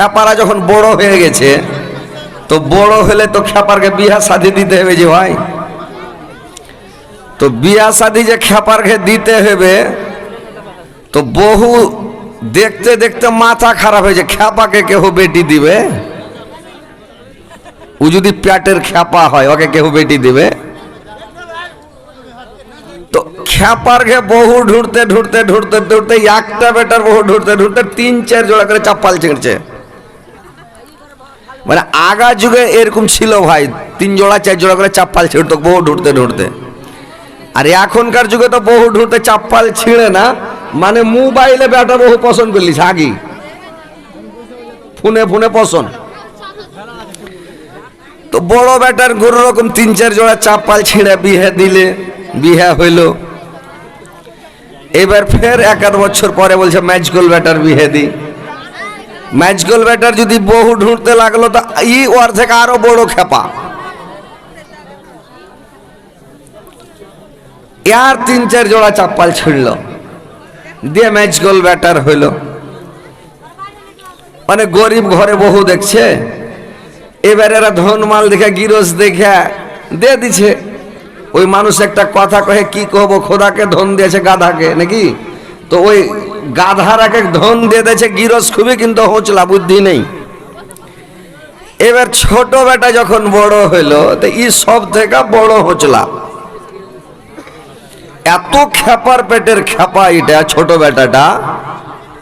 খেপারা যখন বড় হয়ে গেছে, তো বড় হলে তো খেপারকে বিয়া শাদি দিতে হবে যে ভাই। তো বিয়া শাদি যে খেপারকে দিতে হবে, তো বহু দেখতে দেখতে মাথা খারাপ হয়েছে, খেপাকে কেউ বেটি দিবে? ও যদি পেটের খেপা হয়, ওকে কেউ বেটি দিবে? তো খেপারকে বহু ঢুঁড়তে ঢুঁড়তে ঢুঁড়তে ঢুঁড়তে একটা বেটার বহু ঢুঁড়তে ঢুঁড়তে 3-4 জোড়া করে চাপ্পাল ছিঁড়ছে। মানে আগা যুগে এরকম ছিল ভাই, 3 জোড়া 4 জোড়া করে চাপ্পাল ছিঁড়তো বহু ঢুঁড়তে ঢুঁড়তে। আর এখনকার যুগে তো বহু ঢুঁড়তে চাপ্পাল ছিঁড়ে না, মানে মোবাইলে বেটা বহু পছন্দ করলিস, আগে ফোনে ফোনে পছন্দ। তো বড় বেটার গরু রকম 3-4 জোড়া চাপ্পাল ছিঁড়ে বিয়ে দিলে, বিয়ে হইল। এবার ফের 1-1 বছর পরে বলছে ম্যাচগোল বেটার বিয়ে দি। ম্যাচগোল বেটার যদি বহু ঢুঁড়তে লাগলো, তো ওর থেকে আরো বড় খেপা, আর 3-4 জোড়া চাপ্পাল ছিঁড়ল, দিয়ে ম্যাচগোল বেটার হইল। মানে গরিব ঘরে বহু দেখছে, এবার এরা ধন মাল দেখে গিরস দেখে দিয়ে দিছে। ওই মানুষ একটা কথা কহে, কি কহবো, খোদাকে ধন দিয়েছে গাধাকে নাকি? তো ওই গাধারাকে ধন দিয়ে দিয়েছে গিরস খুবই, কিন্তু হোঁচলা বুদ্ধি নেই। এবার ছোট বেটা যখন বড় হইল, তো ই সব থেকে বড় হোঁচলা। এত খেপার পেটের খেপা এটা, ছোট বেটাটা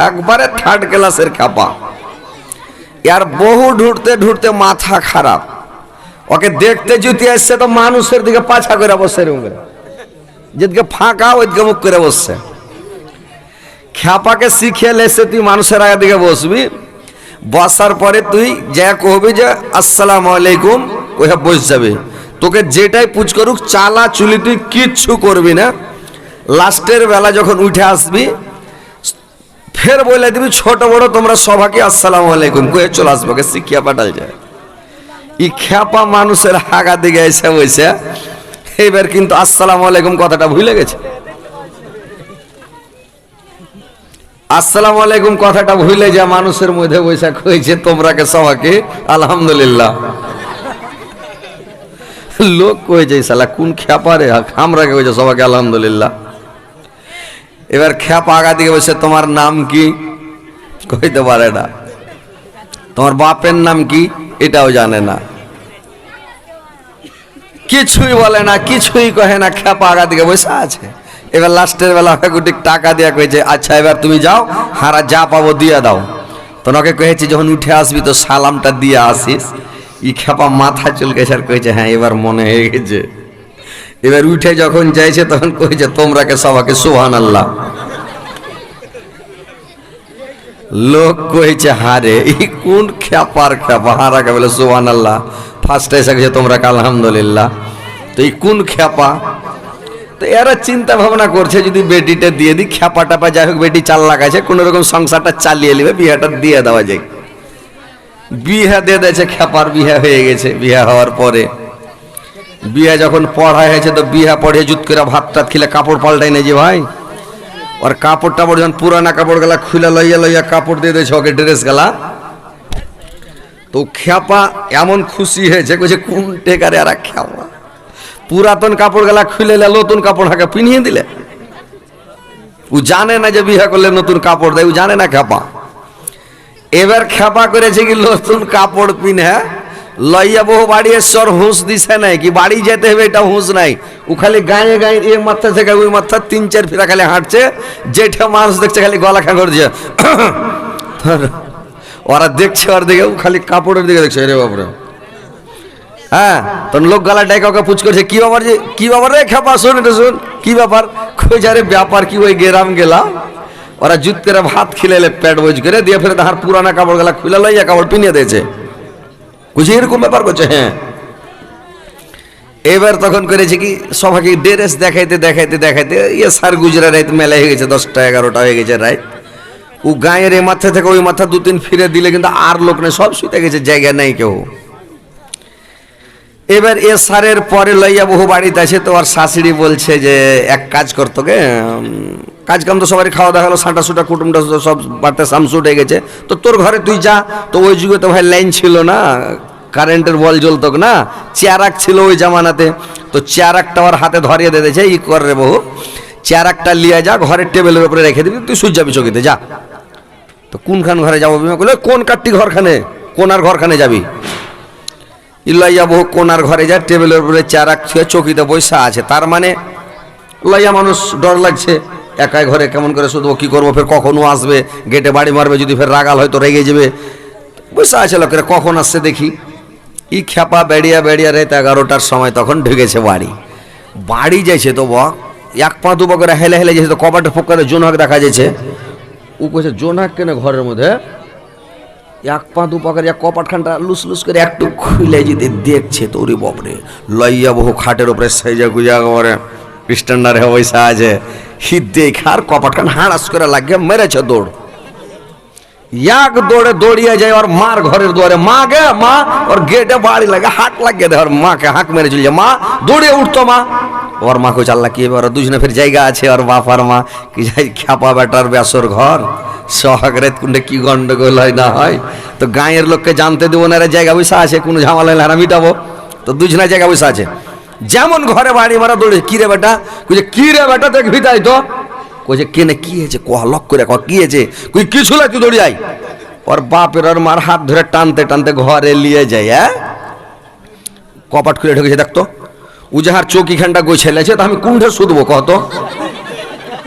একবারে 3rd ক্লাসের খেপা। আর বহু ঢুঁড়তে ঢুঁড়তে মাথা খারাপ, ওকে দেখতে জুতি আসছে তো মানুষের দিকে পাছা করে বসছে, যেদিকে ফাঁকা ওইদিকে মুখ করে বসছে। খেপাকে শিখে লেসে তুই মানুষের আগে দিকে বসবি, বসার পরে তুই যা কহবি যে আসসালামু আলাইকুম, ওইটা বসে যাবে। তোকে যেটাই পুছ করুক চালা চুলি তুই কিচ্ছু করবি না। লাস্টের বেলা যখন উঠে আসবি, ফের বলে দিবি ছোট বড় তোমরা সবাইকে আসসালামু আলাইকুম কয়ে চলে আসবো, শিখিয়া পাঠাল যায়। ই খেপা মানুষের হাগা দিকে এসে বসে এবার কিন্তু আসসালামু আলাইকুম কথাটা ভুলে গেছে। আসসালামু আলাইকুম কথাটা ভুলে যা মানুষের মধ্যে বসে কইছে তোমরাকে সবাইকে আলহামদুলিল্লাহ। লোক কইছে শালা কোন খেপা রে, আমরাকে কইছে সবাইকে আলহামদুলিল্লাহ। এবার খেপা আগা দিকে বসে তোমার নাম কি কইতে পারে না, তোমার বাপের নাম কি এটাও জানে না, কিছুই বলে না, কিছুই কহে না, খেপা আগা দিকে বসে আছে। এবার লাস্টের বেলা গুটি টাকা দিয়া কইছে আচ্ছা এবার তুমি যাও, হারা যা পাবো দিয়ে দাও। তো ওকে কয়েছি যখন উঠে আসবি তো সালামটা দিয়ে আসিস। ই খেপা মাথা চুলকেছে আর কইছে হ্যাঁ এবার মনে হয়ে গেছে। এবার উঠে যখন যাইছে তখন কইছে তোমরাকে সবাইকে সুবহানাল্লাহ। লোক কইছে হারে ই কোন খেপার খেপা, হারাকে বলে সুবহানাল্লাহ, ফার্স্ট এসে গেছে তোমরাকে আলহামদুলিল্লাহ। তো এই কোন খেপা? তো এরা চিন্তা ভাবনা করছে যদি বেটিটা দিয়ে দিই, খেপা টাপা যাই হোক বেটি চাল লাগাইছে, কোন রকম সংসারটা চালিয়ে নেবে, বিয়েটা দিয়ে দেওয়া যায়। বিয়ে দিয়ে দিয়েছে, খেপার বিয়ে হয়ে গেছে। বিয়ে হওয়ার পরে বিয়ে যখন পড়া হয়েছে, তো বিয়ে পড়ে জুত করে ভাত টাত খেলে কাপড় পাল্টাই নেই যে ভাই, আর কাপড় টাপড় যখন পুরানা কাপড় গেলা খুলে লইয়া লইয়া কাপড় দিয়ে দিয়েছে ওকে, ড্রেস গেলা। তো খেপা এমন খুশি হয়েছে, কইছে কোন টেকারে আর খেপা, পুরাতন কাপড় গেলা খুলে নতুন কাপড় হাঁকে পিনিয়ে দিলে। ও জানে না যে বিয়ে করলে নতুন কাপড় দেয়, ও জানে না খেপা। এবার খেপা করেছে কি নতুন কাপড় পিনে লইয়া বহু বাড়ি এসর হুঁশ দিছে নাই, কি বাড়ি যেতে হবে এটা হুঁশ নাই। ও খালি গায়ে গায়ে এক মাথা থেকে ওই মাথা 3-4 ফেরা খালি হাঁটছে, যেটা মানুষ দেখছে খালি গলা খা করছে। ওরা দেখছে ওর দিকে, ও খালি কাপড়ের দিকে দেখছে, রে বাবরে। হ্যাঁ তখন লোক গালা ডাইকা ওকে পুছ করছে কি ব্যাপার, যে কি ব্যাপার রে খেপা, শোন এটা শোন কি ব্যাপার। কই যারে ব্যাপার কি, ওই গেরাম গেলা ওরা জুত করে ভাত খিলাইলে পেট বোঝ করে দিয়ে ফেরে তাহার পুরানা কাপড় গেলা খুলে লইয়া কাপড় পিনিয়ে দিয়েছে, বুঝি এরকম ব্যাপার করছে। হ্যাঁ এবার তখন করেছে কি সবাইকে ড্রেস দেখাইতে দেখাইতে দেখাইতে ইয়ে সার গুজরা রাত মেলা হয়ে গেছে, 10টা 11টা হয়ে গেছে রাত। ও গায়ের এই মাথা থেকে ওই মাথা 2-3 ফিরে দিলে কিন্তু আর লোক নেই, সব শুতে গেছে, জায়গা নেই কেউ। এবার এ সারের পরে লইয়া বহু বাড়িতে আছে, তো আর শাশুড়ি বলছে যে এক কাজ করতো গে, কাজ কাম তো সবারই খাওয়া দাওয়া হলো, সাঁটা সুটা কুটুমটা সব বাড়তে সামসুট হয়ে গেছে, তো তোর ঘরে তুই যা। তো ওই যুগে তো ভাই লাইন ছিল না, কারেন্টের বল জ্বলত না, চেয়ারাক ছিল ওই জামানাতে। তো চেয়ারাকটা ওর হাতে ধরিয়ে দিয়েছে, ই কর রে বহু, চেয়ারাকটা লিয়ে যা, ঘরের টেবিলের উপরে রেখে দিবি, তুই সুই যাবি চকিতে যা। তো কোনখান ঘরে যাবো বিমা করলে, কোন কাটটি ঘরখানে, কোনার ঘরখানে যাবি। ইলাইয়া বহু কোনার ঘরে যা, টেবিলের উপরে চেয়ারাক ছুঁয়ে চকিতে বৈশা আছে। তার মানে লইয়া মানুষ ডর লাগছে, একাই ঘরে কেমন করে শুধু কি করবো, ফের কখনো আসবে, গেটে বাড়ি মারবে, যদি ফের রাগাল হয়তো রেগে যাবে, বৈশা আছে লোকেরা, কখন আসছে দেখি। ই খেপা বেড়িয়া বেড়িয়া রাত 11টার সময় তখন ঢুকেছে বাড়ি যাইছে। তো বক এক পা দু পা করে হেলে হেলে যাইছে, তো কবাটের ফোকারে জোনাক দেখা যাচ্ছে। ও কইছে জোনাক কেন ঘরের মধ্যে, এক পা দু পা করে কপাটখানটা লুস লুস করে একটু খুলে যদি দেখছে, তো ওরে বাপরে, লইয়া বহু খাটের উপরে সাইজা গুজা করে স্ট্যান্ডারে বৈশা আছে। হিট দেখার কপাটখান হাঁড়াস করে লাগিয়ে মেরেছে দৌড়। এক দৌড়ে দৌড়িয়ে যায় ওর মার ঘরের দুয়ারে, মা গে মা, ওর গেটে বাড়ি লাগে হাট লাগিয়ে দেয়, ওর মাকে হাঁক মেরে চলে যায়, মা দৌড়িয়ে উঠতো মা। ওর মা কইছে আল্লাহ কি এবার দুজনে ফের জায়গা আছে, ওর বাপ আর মা কি যাই খ্যাপা বেটার বেসর ঘর, সোহাগরেত কুন্ডে কি গন্ডগোল হয় না হয়। তো গাঁয়ের লোককে জানতে দেবো না, জায়গা বৈশা আছে, কোনো ঝামেলা হলে হারা মিটাবো। তো দুজনে জায়গা বৈশা আছে, যেমন ঘরে বাড়ি মারা দৌড়ে, কি রে বেটা, কইছে কি রে বেটা দেখবি তাই তো, কইছে কেনে কি হয়েছে, কোয়া লক করে ক কি হয়েছে, কই কিছু না তুই দৌড়ি আই। ওর বাপের ওর মার হাত ধরে টানতে টানতে ঘরে নিয়ে যায়। হ্যাঁ কপাট খুলে ঢুকেছে, দেখতো উজাহার চৌকিখানটা গোছাইলেছে, তো আমি কুণ্ঠে শুধবো কত,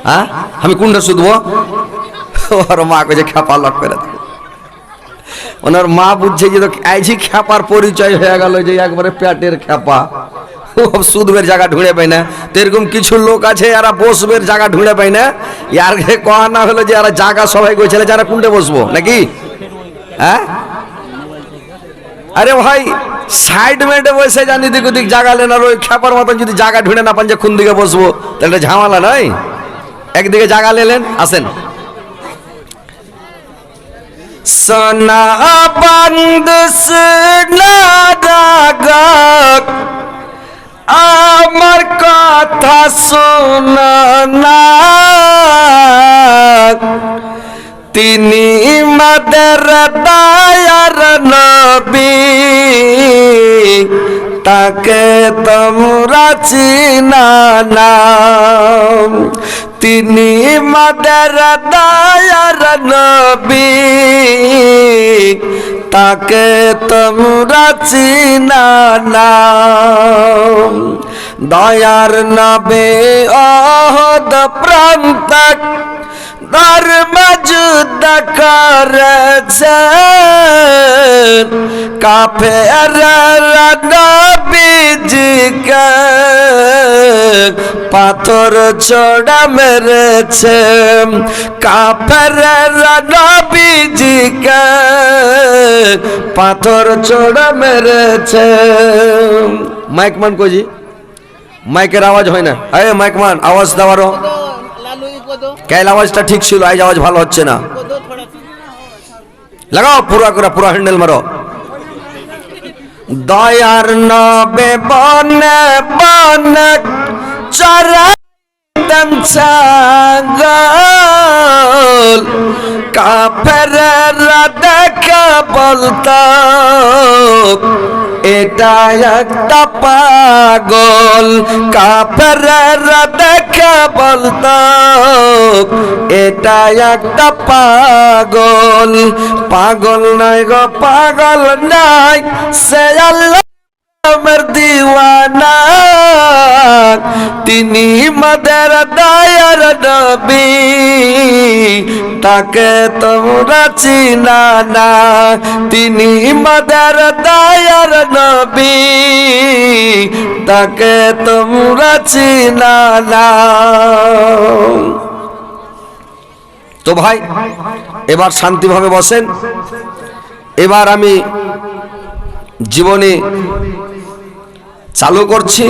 হ্যাঁ আমি কুণ্ঠে শুধবো। ওর মা কইছে খেপা লক করে, ওনার মা বুঝছে যে তো আইছি খেপার পরিচয় হয়ে গেল, যে একবারে পেটের খেপা, সুদবের জায়গা ঢুঁড়ে পাই না। তো এরকম কিছু লোক আছে এরা বসবের জায়গা ঢুঁড়ে পাই না, ইয়ার কহা না হলো যে এরা জায়গা সবাই গোছালে যারা কুন্ডে বসবো নাকি। হ্যাঁ আরে ভাই সাইড মেটে বসে জানি দিক ওদিক জায়গা লেন, আর ওই খেপার মতন যদি জায়গা ঢুঁড়ে না পান যে কোন দিকে বসবো, তাহলে ঝামেলা নয়। একদিকে জায়গা লেলেন, আসেন। সোনা বন্ধ সোনা রাগ আমার কথা শোনা না, তিনি মাদের দয়ার নবী, তাকে তোমরা চিনা না। তিনি মাদের দয়ার নবী, তাকে তোমরা চিনা না। দয়ার নবে অহদ প্রান্তক ধর্ম যুদ্ধ করেছেন, কাফের নবীজিকে পাথর ছোড়া মেরেছে, কাফের নবীজিকে পাথর ছোড়া মেরেছে। মাইকমান কোজি, মাইকের আওয়াজ হয় না, আরে মাইকমান আওয়াজ দেওয়ারও কেল আওয়াজটা ঠিক ছিল, আজ আওয়াজ ভালো হচ্ছে না, লাগাও পুরা করে পুরা হ্যান্ডেল মারো। দয়ার নবে বনে বনে চরাইতেন ছাগল, কাফেররা দেখে বলতো এটা একটা পাগল, কাফেররা দেখে বলতো এটা একটা পাগল। পাগল নাই গো পাগল নাই, সে আল্লাহ আমার দিওয়ানা, তিনি মাদের দয়ার নবী, তাকে তোমরা চিনা না। তিনি মাদের দয়ার নবী, তাকে তোমরা চিনা না। তো ভাই এবার শান্তিভাবে বসেন। এবার আমি জীবনে চালু করছি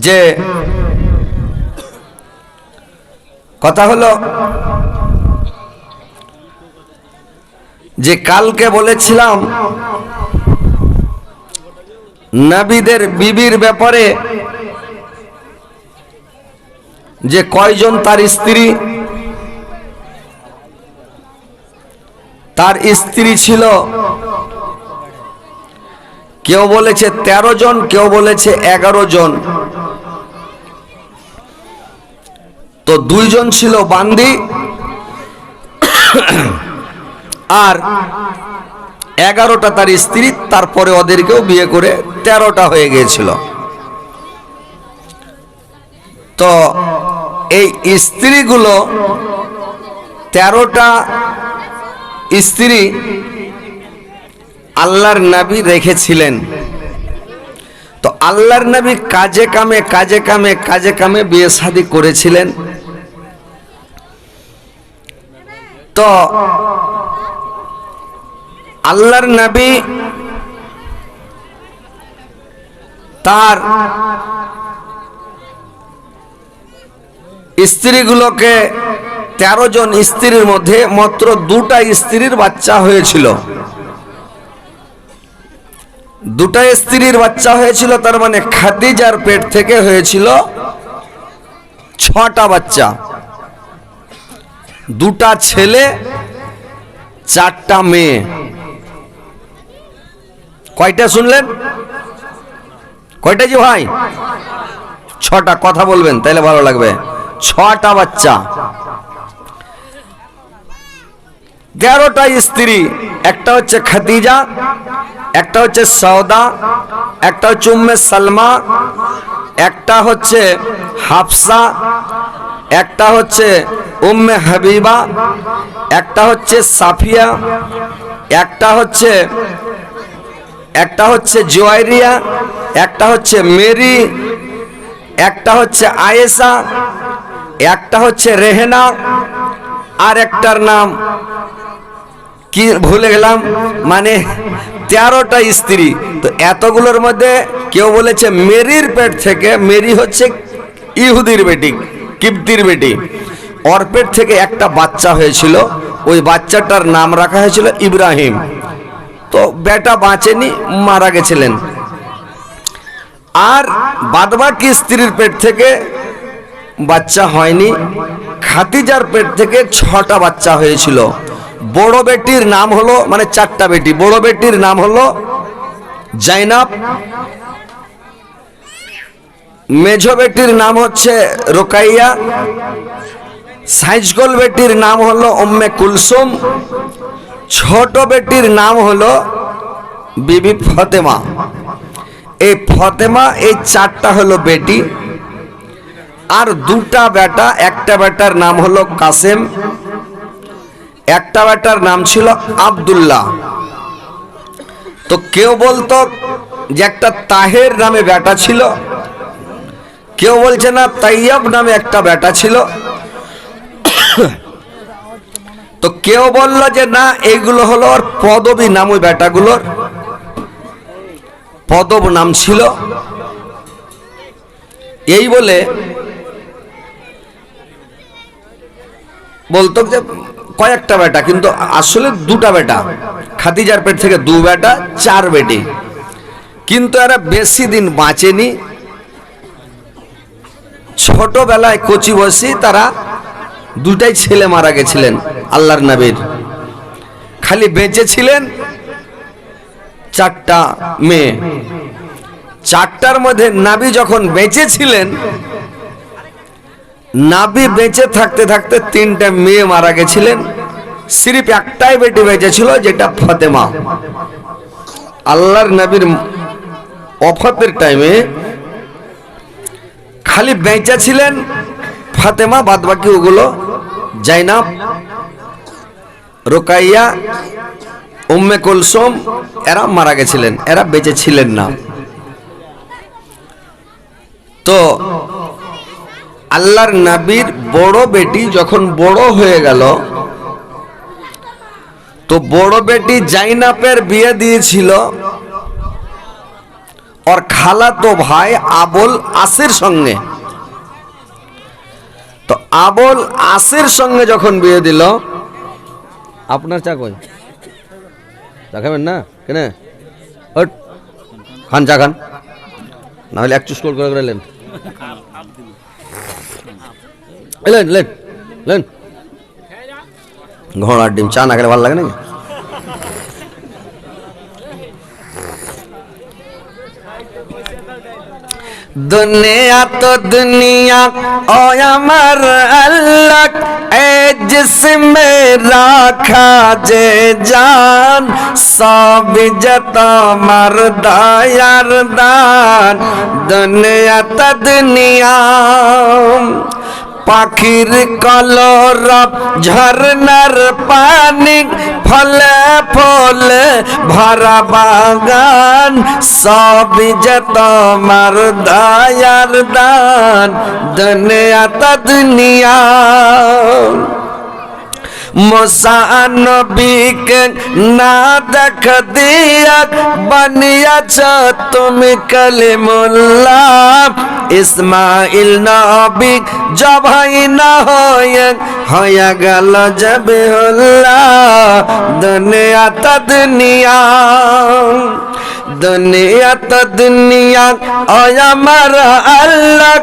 যে কথা হলো যে কালকে বলেছিলাম নবীদের বিবির ব্যাপারে যে কয়জন তার স্ত্রী? তার স্ত্রী ছিল, কেউ বলেছে 13 জন, কেউ বলেছে 11 জন। তো 2 জন ছিল বান্দি, আর 11টা তার স্ত্রী। তারপরে ওদেরকেও বিয়ে করে 13টা হয়ে গিয়েছিল। তো এই স্ত্রীগুলো 13টা স্ত্রী আল্লাহর নবী রেখেছিলেন। তো আল্লাহর নবী কাজে কামে বিয়ে শাদী করেছিলেন। তো আল্লাহর নবী তার স্ত্রীগুলোকে 13 জন স্ত্রীর মধ্যে মাত্র 2টা স্ত্রীর বাচ্চা হয়েছিল। 2টা স্ত্রীর বাচ্চা হয়েছিল, তার মানে খাদিজার পেট থেকে হয়েছিল 6টা বাচ্চা। 2টা ছেলে, 4টা মেয়ে। কয়টা শুনলেন? কয়টা জি ভাই? 6টা। কথা বলবেন তাহলে ভালো লাগবে। 6টা বাচ্চা, 13টা স্ত্রী। একটা হচ্ছে খাদিজা, একটা হচ্ছে সওদা, একটা হচ্ছে উম্মে সালমা, একটা হচ্ছে হাফসা, একটা হচ্ছে উম্মে হাবিবা, একটা হচ্ছে সাফিয়া, একটা হচ্ছে জুয়াইরিয়া, একটা হচ্ছে মেরি, একটা হচ্ছে আয়েশা, একটা হচ্ছে রেহেনা, আর একটার নাম কি ভুলে গেলাম। মানে 13টা স্ত্রী। তো এতগুলোর মধ্যে কেউ বলেছে মেরির পেট থেকে, মেরি হচ্ছে ইহুদির বেটি, কিপ্তির বেটি, ওর পেট থেকে একটা বাচ্চা হয়েছিল। ওই বাচ্চাটার নাম রাখা হয়েছিল ইব্রাহিম। তো বেটা বাঁচেনি, মারা গেছিলেন। আর বাদবাকি স্ত্রীর পেট থেকে বাচ্চা হয়নি। খাদিজার পেট থেকে 6টা বাচ্চা হয়েছিল। বড় বেটির নাম হলো, মানে 4টা বেটি, বড় বেটির নাম হলো জাইনাব, মেঝো বেটির নাম হচ্ছে রোকাইয়া, সাইজগোল বেটির নাম হলো উম্মে কুলসুম, ছোট বেটির নাম হলো বিবি ফতেমা। এই ফতেমা, এই 4টা হলো বেটি। আর 2টা বেটা, একটা বেটার নাম হলো কাসেম, একটা বেটার নাম ছিল আব্দুল্লাহ। তো কেউ বলতো যে একটা তাহের নামে বেটা ছিল, কেউ বলছে না তাইয়াব নামে একটা বেটা ছিল। তো কেউ বলল যে না, এইগুলো হলো ওর পদবী নাম, ওই বেটাগুলোর পদব নাম ছিল। এই বলে বলতো যে কয়েকটা বেটা, কিন্তু আসলে 2টা বেটা। খাদিজার পেট থেকে 2 বেটা, 4 বেটি। কিন্তু এরা বেশি দিন বাঁচেনি। ছোটবেলায় কচি বসি তারা 2টাই ছেলে মারা গেছিলেন আল্লাহর নবীর। খালি বেঁচে ছিলেন 4টা মেয়ে। 4টার মধ্যে নবী যখন বেঁচে ছিলেন, নবী বেঁচে থাকতে থাকতে 3টা মেয়ে মারা গেছিলেন। সিরিফ একটাই বেটি বেঁচে ছিল, যেটা ফতেমা। আল্লাহর নবীর ওফাতের টাইমে খালি বেঁচে ছিলেন ফাতেমা, বাদ বাকি ওগুলো জাইনাব, রোকাইয়া, উম্মে কুলসুম, এরা মারা গেছিলেন, এরা বেঁচে ছিলেন না। তো আল্লাহর নবীর বড় বেটি যখন বড় হয়ে গেল, তো বড় বেটি জাইনাবের বিয়ে দিয়েছিল ওর খালাতো ভাই আবুল আসের সঙ্গে। তো আবুল আসের সঙ্গে যখন বিয়ে দিল, আপনার চা কই দেখাবেন না কেন? খান চা খান, না হলে একটু স্কোর করে গেলেন। Lane lane lane. ঘোড়ার ডিম চা না খেলে ভালো লাগে নাকি? दुनिया तो दुनिया ओ अमर अल्लाह ए जिसमें रखा जे जान सब जत मरदा यारदान दुनिया तो दुनिया পাখির কলরব ঝরনার পানি ফলে ফলে ভরা বাগান সব যত মরদায়ার দান দুনিয়া তা দুনিয়া मूसा नबी के ना देख दिया बनिया तुम कलीमुल्लाह इस्माइल नबी जब ही ना होया गल जब दुनिया ता दुनिया दुनिया तो दुनिया और हमारा अल्लाह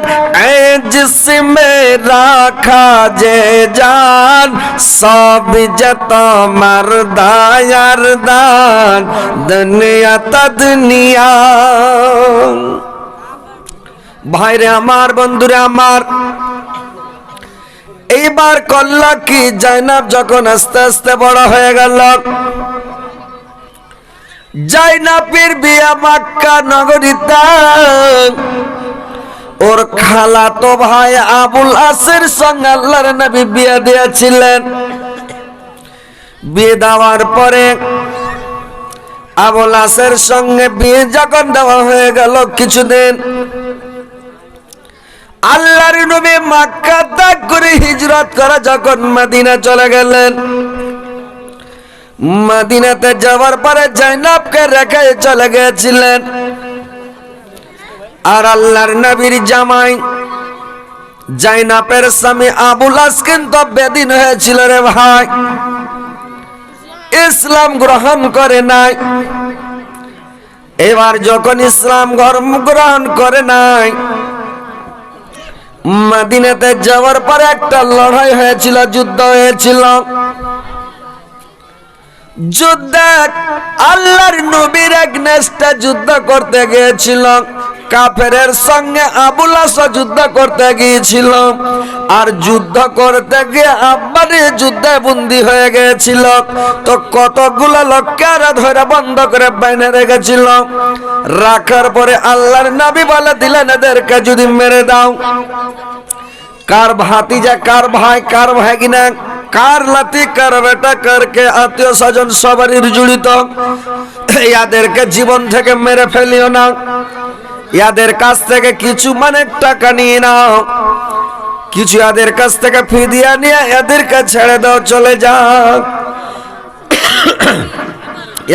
जिसमें रखा जे जान सब जत मरदा यारदान दुनिया तो दुनिया। भाईरे আমার বন্ধুরে আমার এইবার করলা কি জাইনাব যখন আস্তে আস্তে বড় হয়ে গেল জাইনাবের বিয়া মক্কা নগরীতে ওর খালাতো ভাই আবুল আসের সঙ্গে আল্লাহর নবী বিয়ে দিয়েছিলেন। বিয়ে দেওয়ার পরে আবুল আসের সঙ্গে বিয়ে যখন দেওয়া হয়ে গেল কিছুদিন আল্লাহর নবী মক্কা ত্যাগ করে হিজরত করে যখন মদিনা চলে গেলেন মদিনাতে যাওয়ার পরে জাইনাবকে রেখে চলে গেছিলেন। আর আল্লাহর নবীর জামাই জাইনাবের স্বামী আবুল আস কিন্তু বেদিন হয়েছিল রে ভাই, ইসলাম গ্রহণ করে নাই। এবার যখন ইসলাম গ্রহণ করে নাই মদিনাতে যাওয়ার পরে একটা লড়াই হয়েছিল, যুদ্ধ হয়েছিল। যুদ্ধে আল্লাহর নবীর এগনেস্টে যুদ্ধ করতে গিয়েছিল, কাফেরের সঙ্গে আবুল আস যুদ্ধ করতে গিয়েছিল। আর যুদ্ধ করতে গিয়ে আব্বারে যুদ্ধে বন্দী হয়ে গিয়েছিল। তো কতগুলো লোককে ধরে বন্ধ করে বাইনে রেখেছিল। রাখার পরে আল্লাহর নবী বলে দিলেন এদেরকে যদি মেরে দাও, কার ভাতিজা কার ভাই কার ভাগিনা কার লাতি কার বেটা কারকে আত্মীয় স্বজন সবারই জড়িত, ইয়াদেরকে জীবন থেকে মেরে ফেলিও না, ইয়াদের কাছ থেকে কিছু মানে টাকা নিয়ে নাও, কিছু ইয়াদের কাছ থেকে ফিদিয়া নিয়ে এদেরকে ছেড়ে দাও, চলে যাও।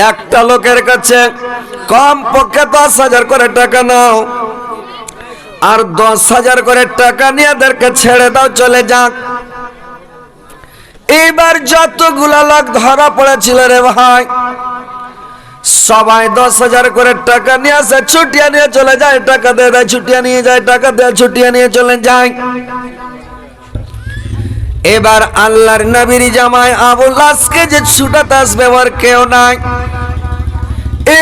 একটা লোকের কাছে কম পক্ষে 10,000 করে টাকা নাও, আর 10,000 করে টাকা নিয়ে এদেরকে ছেড়ে দাও, চলে যাক। এবার যতগুলা লোক ধরা পড়েছিল রে ভাই সবাই 10,000 করে টাকা নিয়ে আসে, ছুটিয়া নিয়ে চলে যায়, টাকা দিয়ে দেয়, ছুটিয়া নিয়ে যায়, টাকা দেয়, ছুটিয়া নিয়ে চলে যায়। এবার আল্লাহর নবীর জামাই আবুল আসকে যে ছুটাতে আসবে ওর কেউ নাই।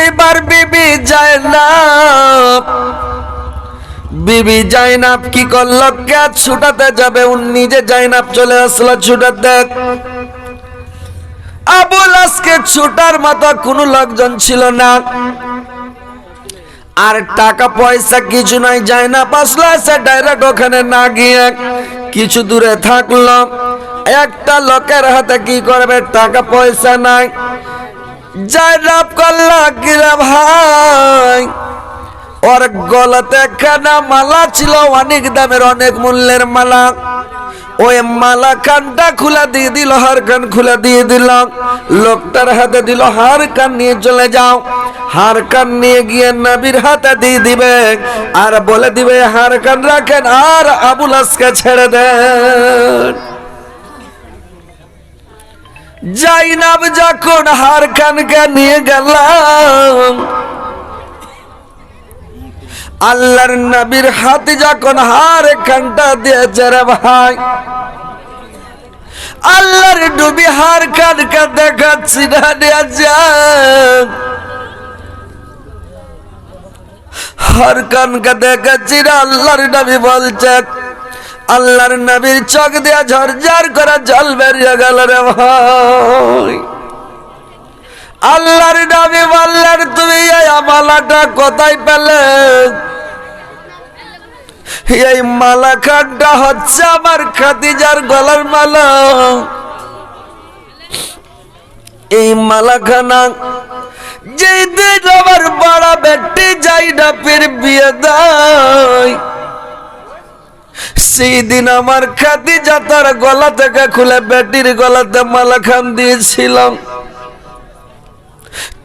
এবার বিবি জাইনাব কি করলো, কে ছুটাতে যাবে, নিজে জাইনাব চলে আসলো ছুটাতে। আবুল আসকে ছুটার মতো কোনো লোকজন ছিল না, আর টাকা পয়সা কিছু নাই। জাইনাব আসলো, এসে ডাইরেক্ট ওখানে না গিয়ে কিছু দূরে থাকলো। একটা লোকের হাতে কি করবে, টাকা পয়সা নাই। জাইনাব করলো কি রে ভাই, ওর গলাতে একখানা মালা ছিল, অনেক দামের অনেক মূল্যের মালা। ওই মালা কানটা খুলে দিয়ে দিল, হার কান খুলে দিয়ে দিল। লোকটার হাতে দিল, হার কান নিয়ে চলে যাও। হার কান নিয়ে গিয়ে নবীর হাতে দিয়ে দিবে আর বলে দিবে হার কান রাখেন আর আবুল আসকে ছেড়ে দেন। জাইনাব যখন হার কানকে নিয়ে গেলাম আল্লাহর নবীর হাতে যখন হার খানটা দিয়েছে রে ভাই, আল্লাহর নবী হার খানকা দেখাচ্ছি না দিয়েছে। হার খানকা দেখাচ্ছি না, আল্লাহর নবী বলছেন, আল্লাহর নবীর চোখ দিয়ে ঝরঝর করে জল বেরিয়ে গেল রে ভাই। আল্লাহর নবী বললেন, তুমি এই মালাটা কোথায় পেলে? এই মালাখানটা হচ্ছে আমার খাদিজার গলার মালা। এই মালাখানা যেই দিন আমার বড় বেটি জাইনাবের বিয়ে দেয়, সেই দিন আমার খাদিজা তার গলা থেকে খুলে বেটির গলাতে মালাখান দিয়েছিলাম।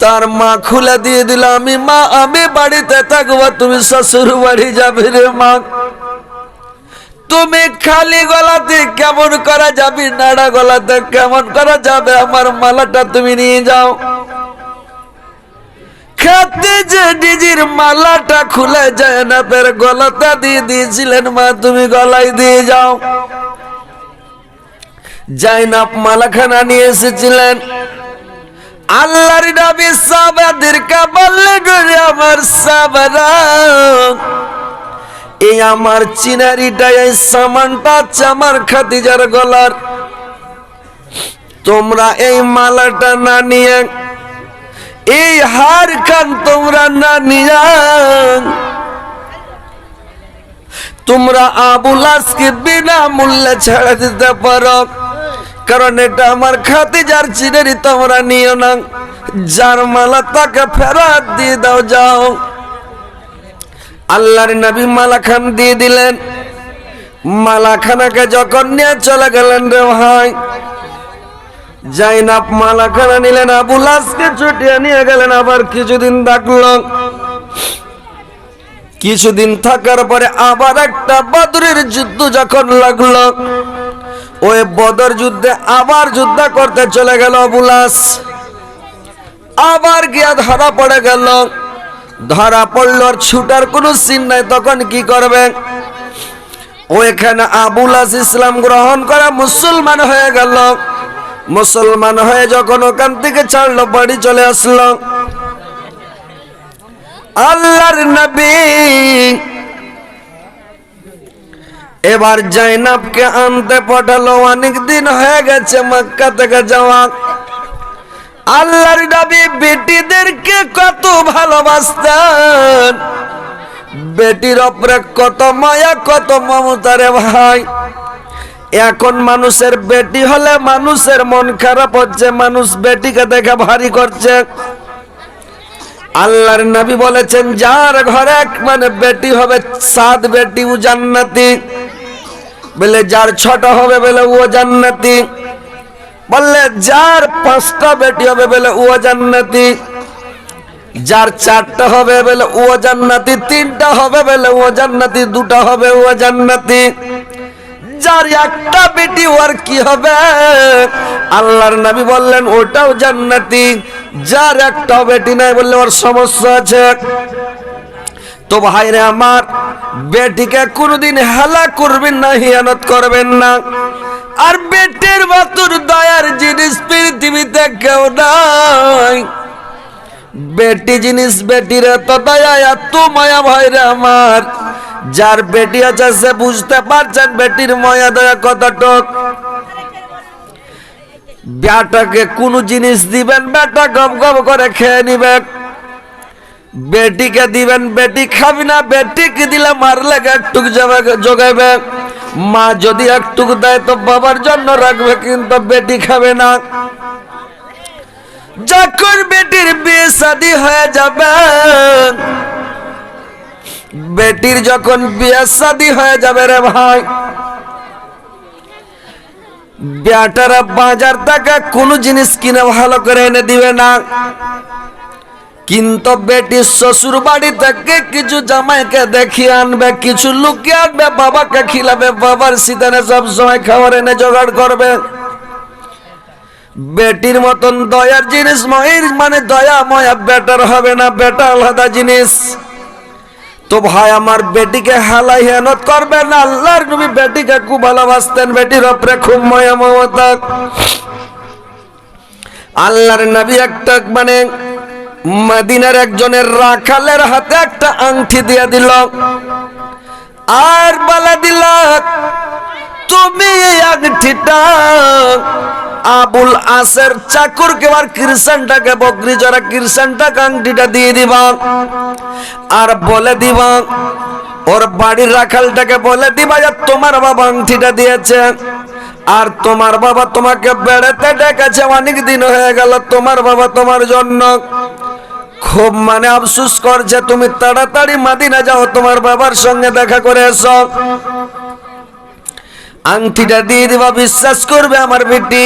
তার মা খুলে দিয়ে দিল, আমি বাড়িতে থাকবো, তুমি শ্বশুর বাড়ি যাবে রে মা। তুমি খালি গলাতে কেমন করা যাবি, নাড়া গলাতে কেমন করা যাবে, আমার মালাটা তুমি নিয়ে যাও। খাদিজা নিজের মালাটা খুলে জাইনাবের গলাটা দিয়ে দিয়েছিলেন, মা তুমি গলায় দিয়ে যাও। জাইনাব মালাখানা নিয়ে এসেছিলেন। আল্লাহর নবী সাহাবাদেরকে বললেন, আমার সাহাবারা, এই আমার চিনারিটা, এই সামানটা হচ্ছে আমার খাদিজার গলার। তোমরা এই মালাটা না নিয়ে, এই হার খান তোমরা না নিয়ে, তোমরা আবু লাসকে বিনা মূল্যে ছেড়ে দিতে পারো, কারণ এটা আমার খাদিজার চিনারি, তোমরা নিও না। যার মালা তাকে ফেরত দিয়ে দাও, যাও। আল্লাহর নবী মালাখান দিয়ে দিলেন। মালাখানাকে যখন নিয়ে চলে গেলেন রে ভাই, জাইনাব মালাখানা নিলেন, আবু লাসকে ছুটিয়ে নিয়ে গেলেন। আবার কিছুদিন থাকলো। কিছুদিন থাকার পরে আবার একটা বদরের যুদ্ধ যখন লাগলো, ওই বদর যুদ্ধে আবার যুদ্ধ করতে চলে গেল আবু লাস। আবার গিয়া ধরা পড়ে গেল। ধরা পড়ল, আর ছুটার কোনো সিন নাই। তখন কি করবে? ওইখানে আবু লাস ইসলাম গ্রহণ করে মুসলমান হয়ে গেল। মুসলমান হয়ে যখন ওখান থেকে ছাড়লো, বাড়ি চলে আসলো। আল্লাহর নবী এবার জাইনাবকে আনতে পাঠালো। অনেক দিন হয়ে গেছে মক্কা থেকে যাওয়া। আল্লাহর নবী বেটিদেরকে কত ভালোবাসতেন, বেটির উপরে কত মায়া, কত মমতা রে ভাই। এখন মানুষের বেটি হলে মানুষের মন খারাপ হচ্ছে, মানুষ বেটিকে দেখে ভারী করছে। আল্লাহর নবী বলেছেন, যার ঘরে মানে বেটি হবে 7 বেটি ও জান্নাতি। বলে যার 6টা হবে বলে ও জান্নাতি। বললে যার 5টা বেটি হবে বলে ও জান্নাতি। যার 4টা হবে বলে ও জান্নাতি। 3টা হবে বলে ও জান্নাতি। 2টা হবে ও জান্নাতি। যার একটা বেটি ওর কি হবে? আল্লাহর নবী বললেন ওটাও জান্নাতি। যার একটা বেটি নাই বললে ওর সমস্যা আছে। তো ভাইরে আমার, বেটিকে কোনোদিন হেলা করবেন না, হিয়ানত করবেন না। আর বেটির মতন দয়ার জিনিস পৃথিবীতে কেউ নাই। বেটি জিনিস, বেটির এত দয়া, এত মায়া ভাইরে আমার। যার বেটি আছে সে বুঝতে পারছেন বেটির মায়া দয়া কতটুক। বেটাকে কোন জিনিস দিবেন, বেটা গপ গপ করে খেয়ে নিবে। বেটিকে দিবেন, বেটি খাবি না। বেটিকে দিলে মারলে একটু জোগাইবে। মা যদি একটু দেয় তো বাবার জন্য রাখবে, কিন্তু বেটি খাবে না। যখন বেটির বিয়ে শাদী হয়ে যাবে, বেটির যখন বিয়ে শাদী হয়ে যাবে রে ভাই, বেটারা বাজার থেকে কোন জিনিস কিনে ভালো করে এনে দিবে না। কিন্তু বেটি শ্বশুর বাড়ি থেকে কিছু জামাইকে দেখিয়ে আনবে, কিছু লুকিয়ে আনবে, বাবাকে খিলাবে, বাবার শীতানে সব সময় খাবার এনে জোগাড় করবে। বেটির মতন দয়ার জিনিস মানে দয়া ময়া বেটার হবে না। বেটা আলাদা জিনিস। তো ভাই আমার বেটিকে হালাই হেনত করবেন। আল্লাহর নবী বেটিকে খুব ভালোবাসতেন, বেটির উপরে খুব মায়া মমতা। আল্লাহর নবী একটা মানে মদিনার একজনের রাখালের হাতে একটা আংটি দিয়ে দিল, আর বলে দিল তুমি এই আংটিটা আবুল আসের চাকরকে আর কৃষানটাকে বকরি চড়া কৃষানটাকে আংটিটা দিয়ে দিবা, আর বলে দিবা ওর বাড়ির রাখালটাকে বলে দিবা যে তোমার বাবা আংটিটা দিয়েছে, আর তোমার বাবা তোমাকে বেড়াতে ডেকেছে, অনেক দিন হয়ে গেল তোমার বাবা তোমার জন্য খুব মানে আফসোস করছে, তুমি তাড়াতাড়ি মদিনা যাও, তোমার বাবার সঙ্গে দেখা করে এসো। আংটিটা দিয়ে দিবা, বিশ্বাস করবে আমার বেটি।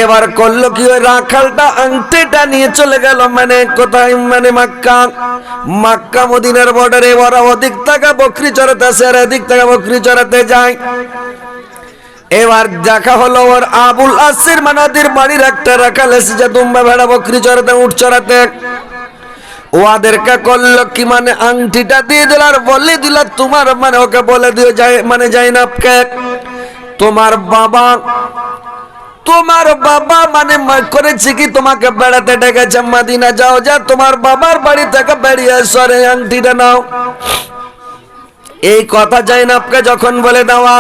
এবার করলো কি, ওই রাখালটা আংটিটা নিয়ে চলে গেল মানে কোথায়, মানে মক্কা। মক্কা মদিনার বর্ডারে ওরা ওদিক থেকে বকরি চড়াতে আসে আর এদিক থেকে বকরি চড়াতে যায়। এবার দেখা হলো ওর আবুল আসির মানাদির বাড়ির একটা রাখাল এসেছে দুম্বা ভেড়া বকরি চড়াতে, উঠ চড়াতে। ওদেরকে করলো কি, মানে আংটিটা দিয়ে দিল আর বলে দিল তোমার মানে ওকে বলে দিও যায় মানে জাইনাবকে তোমার বাবা মানে করেছে কি তোমাকে বেড়াতে ডেকেছে, মদিনা যাও, যা তোমার বাবার বাড়ি থেকে বেরিয়ে সরে আংটিটা নাও। এই কথা জাইনাবকে যখন বলে দেওয়া,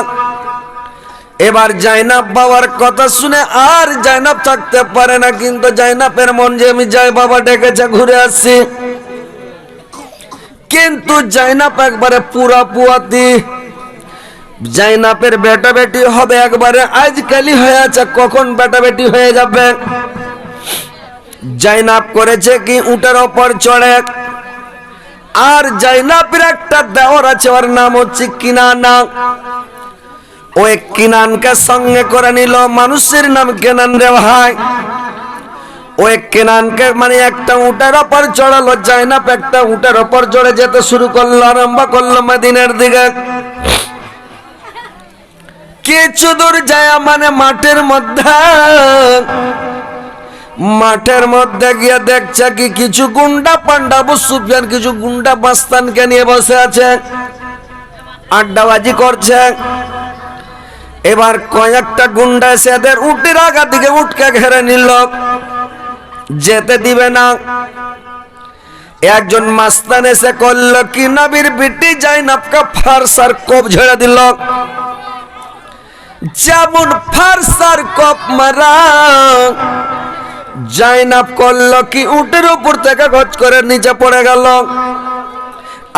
এবার জাইনাব বাবার কথা শুনে আর জাইনাব থাকতে পারে না, কিন্তু জাইনাবের মন যে আমি যাই বাবা ডেকেছে ঘুরে আসছি। কিন্তু জাইনাব একবারে পুরা পুয়াতি, জাইনাবের বেটা বেটি হবে একবারে আজকালই হয়ে আছে, কখন বেটা বেটি হয়ে যাবে। জাইনাব করেছে কি উটের ওপর চড়ে, আর জাইনাবের একটা দেওর আছে, ওর নাম হচ্ছে কিনানা। ওই কিনানকে সঙ্গে করে নিল, মানুষের নাম কেনান রে ভাই। ওই কেনানকে মানে একটা উটের ওপর চড়ালো, জাইনাব একটা উটের ওপর চড়ে যেতে শুরু করলো, আরম্ভ করলো মদিনার দিকে। কিছু দূর যায় মানে মাঠের মধ্যে গিয়ে দেখছে কি কিছু গুন্ডা পান্ডা আবু সুফিয়ান কিছু গুন্ডা বাস্তানকে নিয়ে বসে আছে, আড্ডাবাজি করছে। এবার কয়েকটা গুন্ডা এসে এদের উটের আগা দিকে উটকে ঘেরে নিল, যেতে দিবে না। একজন মাস্তান এসে করল কি, নবীর বিটি জাইনাবকে ফারসার কোপ ঝেড়ে দিল। যেমন ফারসার কোপ মারা, জাইনাব করল কি উটের উপর থেকে গজ করে নিচে পড়ে গেল,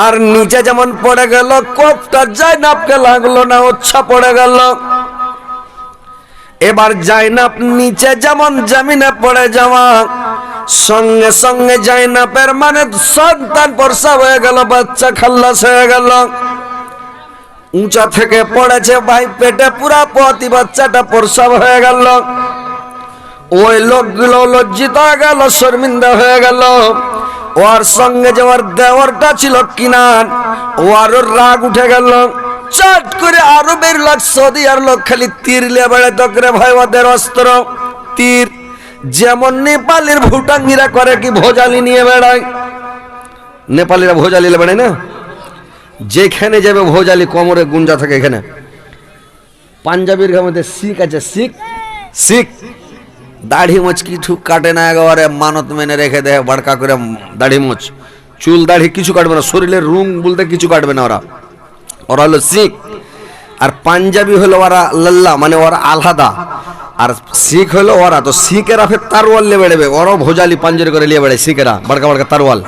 আর নিচে যেমন পড়ে গেল কোপটা জাইনাবকে লাগলো না, উচ্ছা পড়ে গেল। এবার জাইনাব নিচে যেমন জমিনে পড়ে যাওয়া সঙ্গে সঙ্গে জাইনাবের মানে সন্তান প্রসব হয়ে গেল, বাচ্চা খাল্লাস হয়ে গেল। উঁচা থেকে পড়েছে ভাই, পেটে পুরা পতি বাচ্চাটা প্রসব হয়ে গেল। ওই লোকগুলো লজ্জিত হয়ে গেল, শর্মিন্দা হয়ে গেল। ওর সঙ্গে যে ওর দেওরটা ছিল কিনান, ও আরো রাগ উঠে গেল, চট করে আরবের লোক সৌদিয়ার লোক খালি তীর লিয়ে বেড়াইত করে ভাই, ওদের অস্ত্র তীর। যেমন নেপালের ভুটাঙ্গিরা করে কি ভোজালি নিয়ে বেড়ায়, নেপালিরা ভোজালি নিয়ে বেড়ায় না, যেখানে যাবে ভোজালি কোমরে গুঞ্জা থাকে। এখানে পাঞ্জাবির মধ্যে শিখ আছে, শিখ দাড়ি মোচ কিছু কাটে না, একেবারে মানত মেনে রেখে দেয় বড়কা করে দাড়ি মোচ, চুল দাড়ি কিছু কাটবে না, শরীরের রুং বলতে কিছু কাটবে না। ওরা হলো শিখ। আর পাঞ্জাবি হলো ওরা লাল্লা, মানে ওরা আলাদা। আর শিখ হলো ওরা, তো শিখেরা ফের তারওয়াল নিয়ে বেড়াবে, ওরাও ভোজালি পাঞ্জাবি করে নিয়ে বেড়ায় শিখেরা, বড়কা বড়কা তারওয়াল।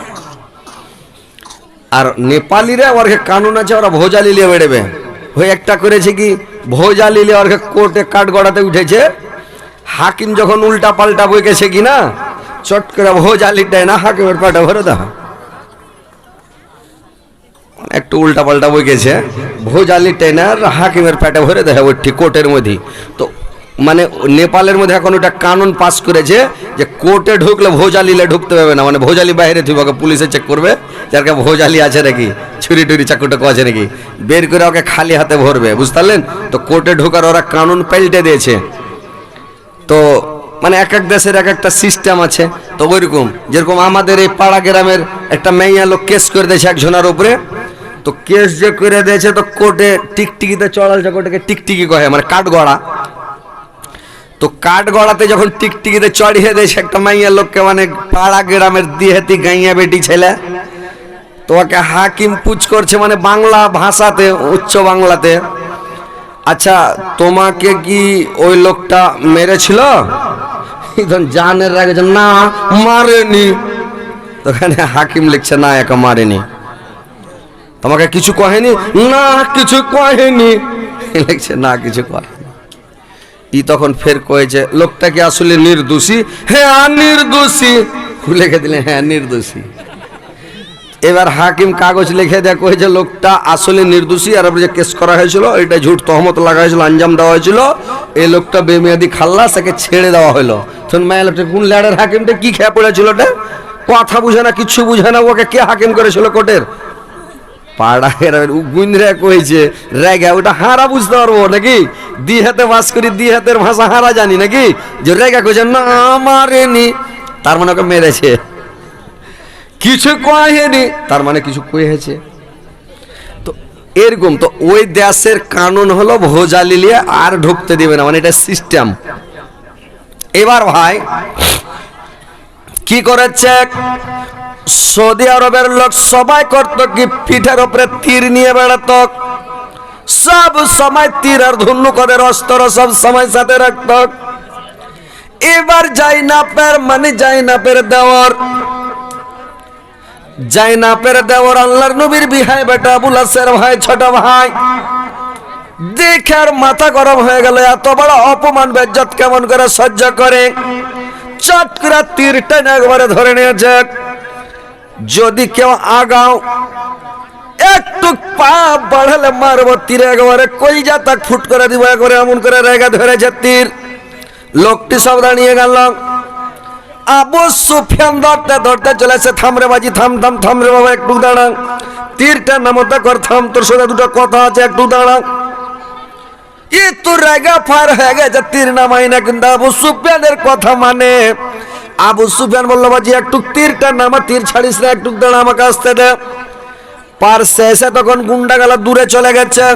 আর নেপালিরা ওরকে কানুন আছে, ওরা ভোজালি নিয়ে বেড়াবে। হয়ে একটা করেছে কি, ভোজালি নিয়ে ওরকে কোর্টে কাঠ গড়াতে উঠেছে, হাকিম যখন উল্টা পাল্টা বই গেছে কিনা, চট করে ভোজালিটাই না হাকিমের পাটা ভরে দেওয়া, একটু উল্টা পাল্টা বই গেছে, ভোজালিটাই না হাকিমের পেটে ভরে দেয় ওই ঠিক কোর্টের মধ্যে। তো মানে নেপালের মধ্যে এখন ওটা কানুন পাস করেছে যে কোর্টে ঢুকলে ভোজালিলে ঢুকতে পারবে না, মানে ভোজালি বাইরে থিব, ওকে পুলিশে চেক করবে যার কাছে ভোজালি আছে নাকি, ছুরি টুরি চাকুটাকু আছে নাকি, বের করে ওকে খালি হাতে ভরবে, বুঝতে পারলেন? তো কোর্টে ঢোকার ওরা কানুন পাল্টে দিয়েছে। তো মানে এক এক দেশের এক একটা সিস্টেম আছে। তো ওইরকম যেরকম আমাদের এই পাড়া গ্রামের একটা মেয়া লোক কেস করে দিয়েছে একজনের উপরে, তো কেস যে করে দিয়েছে তো কোর্টে টিকটিকিতে চড়ালছে, কোর্টে টিকটিকি কহে মানে কাঠগড়া। তো কাঠগড়াতে যখন টিকটিকিতে চড়িয়ে দিয়েছে একটা মাইয়া লোককে, মানে পাড়া গ্রামের দিহেতি গাইয়া বেটি ছেলে, তো ওকে হাকিম পুছ করছে মানে বাংলা ভাষাতে, উচ্চ বাংলাতে, আচ্ছা তোমাকে কি ওই লোকটা মেরেছিল? জানের আগে না মারেনি। ওখানে হাকিম লিখছে না একা মারেনি। তোমাকে কিছু কহেনি? না কিছু কহেনি। লিখছে না কিছু কহেনি। ই তখন ফের কয়েছে লোকটা কি আসলে নির্দোষী? হ্যাঁ নির্দোষী। লিখে দিলে হ্যাঁ নির্দোষী। এবার হাকিম কাগজ লিখে দেয় কয়েছে লোকটা আসলে নির্দোষী, আর যে কেস করা হয়েছিল এটা ঝুট তহমত লাগা হয়েছিল, আঞ্জাম দেওয়া হয়েছিল, এই লোকটা বেমেয়াদি খাল্লাস, তাকে ছেড়ে দেওয়া হলো। তখন মায়া লোকটা কোন ল্যাডের হাকিমটা কি খেয়ে পড়েছিল, কথা বুঝে না, কিচ্ছু বুঝে না, ওকে কে হাকিম করেছিল কোর্টের? পাড়া গুঞ্জরা কইছে রেগা, ওটা হারা বুঝতে পারবো নাকি? দি হাতে বাস করি, দি হাতের ভাষা হারা জানি নাকি? যে রেগা কইছে না মারেনি, তার মানে ওকে মেরেছে। কিছু কহেনি, তার মানে কিছু কয়েছে। তো এরকম তো ওই দেশের কানুন হলো ভোজালি লিয়ে আর ঢুকতে দিবে না, মানে এটা সিস্টেম। এবার ভাই কি করেছে, সৌদি আরবের লোক সবাই করতো কি পিঠের উপরে তীর নিয়ে বেড়াত, সব সময় তীর আর ধনুকের অস্ত্র সব সময় সাথে রাখত। এবার জাইনাপের মানে জাইনাপের দেওয়ার, জাইনাপের দেওয়ার আল্লাহর নবীর বিহাই বেটা আবু লাসের ভাই, ছোট ভাই, দেখে আর মাথা গরম হয়ে গেল, এত বড় অপমান বেজ্জত কেমন করে সহ্য করে। চট করে তীরটা একবারে ধরে নিয়েছে, যদি কেউ আগাও একটু পা বাড়ালে মারবো তীরে, একবারে কইজা তাক ফুট করে দিব, একবারে এমন করে রেগা ধরেছে তীর। লোকটি সব দাঁড়িয়ে গেল। আবু সুফিয়ান ধরতে ধরতে চলেছে, থামরে বাজি, থাম থাম থাম রে বাবা, একটু দাঁড়া, তীরটা নামতে কর, থাম, তোর সাথে দুটো কথা আছে, একটু দাঁড়া। ই তো রেগা ফার হয়ে গেছে, তীর নামাই না, কিন্তু আবু সুফিয়ানের কথা মানে। আবু সুফিয়ান বলল বাজি একটু তীরটা নামা, তীর ছাড়িস না, একটু দাঁড়া, আমাকে আসতে দে। পার শেষে তখন গুন্ডা গেলা দূরে চলে গেছে।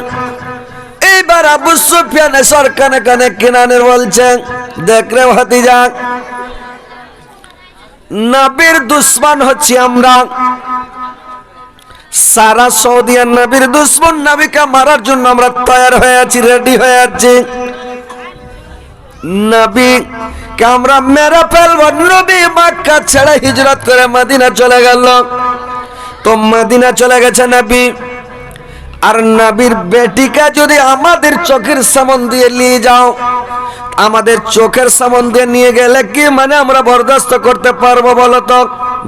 এইবার আবু সুফিয়ান এসর কানে কানে কিনানের বলছে, দেখ রে ভাতিজা, নবীর দুশ্মন হচ্ছি আমরা, সারা সৌদিয়ান নবীর দুশ্মন, নবীকে মারার জন্য আমরা তৈরি হয়ে আছি, রেডি হয়ে আছি। নবীকে আমরা মেরে ফেলবো। নবী মক্কা ছেড়ে হিজরত করে মদিনা চলে গেল। তো মদিনা চলে গেছে নবী, আর নবীর বেটিকে যদি আমাদের চোখের সামন দিয়ে নিয়ে যাও, আমাদের চোখের সামন দিয়ে নিয়ে গেলে কি মানে আমরা বরদাস্ত করতে পারবো বলো তো?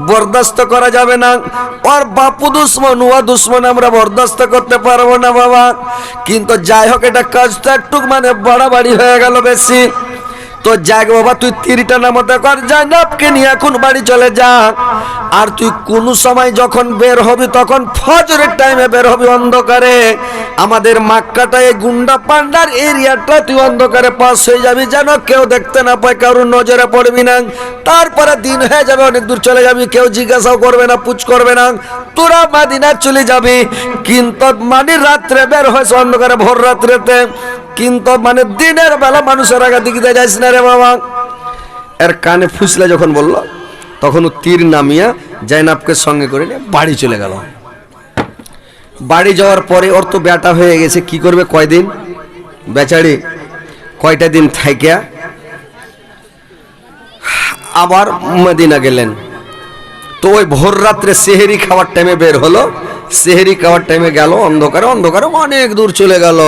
বরদাস্ত করা যাবে না। ওর বাপু দুশ্মন, ও দুশ্মন, আমরা বরদাস্ত করতে পারবো না বাবা। কিন্তু যাই হোক, এটা কাজটা একটু মানে বাড়াবাড়ি হয়ে গেল বেশি। তো যাক বাবা, তুই তীরটা নামতে কর, জাইনাবকে নিয়ে এখন বাড়ি চলে যা। আর তুই কোন সময় যখন বের হবি তখন ফজরের টাইমে বের হবি, অন্ধকারে। আমাদের মক্কাটা এই গুন্ডা পান্ডার এরিয়াটা তুই অন্ধকারে পাস হয়ে যাবি, যেন কেউ দেখতে না পায়, কারোর নজরে পড়বি না। তারপরে দিন হয়ে যাবে, অনেক দূর চলে যাবি, কেউ জিজ্ঞাসাও করবে না, পুছ করবে না, তোরা মদিনা চলে যাবি। কিন্তু মানে রাত্রে বের হয়েছে অন্ধকারে, ভোর রাত্রেতে, কিন্তু মানে দিনের বেলা মানুষের আগে দিকে যাইস না রে বাবা। এর কানে ফুসলে যখন বলল, তখন ও তীর নামিয়া জাইনাবকে সঙ্গে করে নিয়ে বাড়ি চলে গেল। বাড়ি যাওয়ার পরে ওর তো বেটা হয়ে গেছে, কি করবে কয়দিন, বেচারি কয়টা দিন থাইকা আবার মদিনা গেলেন। তো ওই ভোর রাত্রে সেহেরি খাওয়ার টাইমে বের হলো, সেহেরি খাওয়ার টাইমে গেল, অন্ধকারে অন্ধকারে অনেক দূর চলে গেল।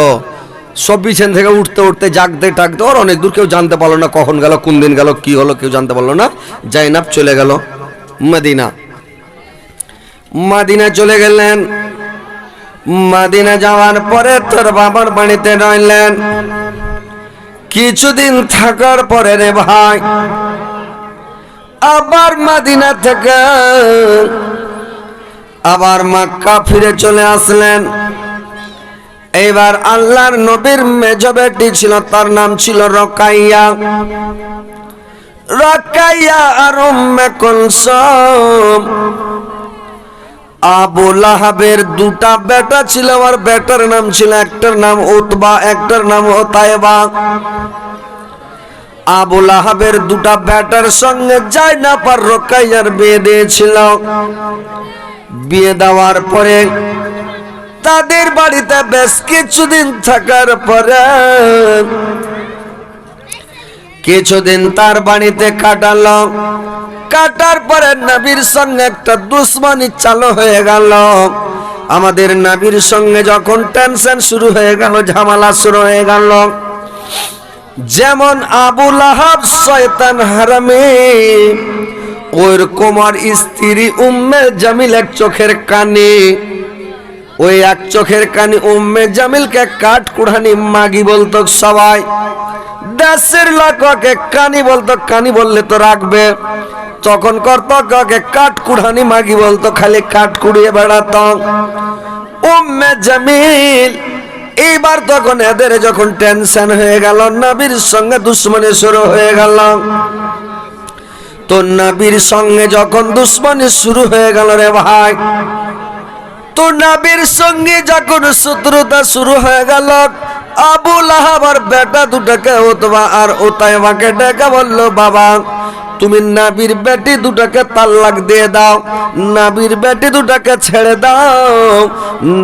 সব বিছান থেকে উঠতে উঠতে জাগতে টাকতে ওর অনেক দূর, কেউ জানতে পারলো না কখন গেল, কোন দিন গেল, কি হলো, কেউ জানতে পারলো না। জাইনাব চলে গেল মদিনা। মদিনা চলে গেলেন। মদিনা যাওয়ার পরে তোর বাবার বাড়িতে রইলেন। কিছুদিন থাকার পরে রে ভাই, আবার মদিনা থেকে আবার মক্কা ফিরে চলে আসলেন। এইবার আল্লাহর নবীর মেজ বেটি ছিল, তার নাম ছিল রোকাইয়া। রোকাইয়া আর উম্মে কুলসুম। আবু লাহাবের দুটা বেটা ছিল, আর বেটার নাম ছিল, একটার নাম উতবা, একটার নাম উতাইবা। আবু লাহাবের দুটা বেটার সঙ্গে জায়নাব রোকাইয়ার বিয়ে দিয়েছিল। বিয়ে দেওয়ার পরে তাদের বাড়িতে বেশ কিছুদিন থাকার পরে কিছুদিন তার বাড়িতে কাটালো। কাটার পরে নবীর সঙ্গে একটা দুশ্মনী চালু হয়ে গেল। আমাদের নবীর সঙ্গে যখন টেনশন শুরু হয়ে গেল, ঝামেলা শুরু হয়ে গেল, যেমন আবু লাহাব শয়তান হারামি, ওর কুমার স্ত্রী উম্মে জামিল এক চোখের কানি, ওই এক চোখের কানি উম্মে জামিলকে কাঠ কুড়ানি মাগি বলতো সবাই। দেশের লোককে কানি বলতো, কানি বললে তো রাখবে, তখন কর্তকে কাঠ কুড়ানি মাগি বলতো, খালি কাঠ কুড়িয়ে বেড়াতো উম্মে জামিল। এইবার তখন এদের যখন টেনশন হয়ে গেল, নবীর সঙ্গে দুশ্মনী শুরু হয়ে গেল। তো নবীর সঙ্গে যখন দুশ্মনী শুরু হয়ে গেল রে ভাই, তো নবীর সঙ্গে যখন শত্রুতা শুরু হয়ে গেল, আবু লাহাব আর বেটা দুটাকে উতবা আর উতাইবাকে ডেকে বলল, বাবা তুমি নবীর বেটি দুটাকে তালাক দিয়ে দাও, নবীর বেটি দুটাকে ছেড়ে দাও,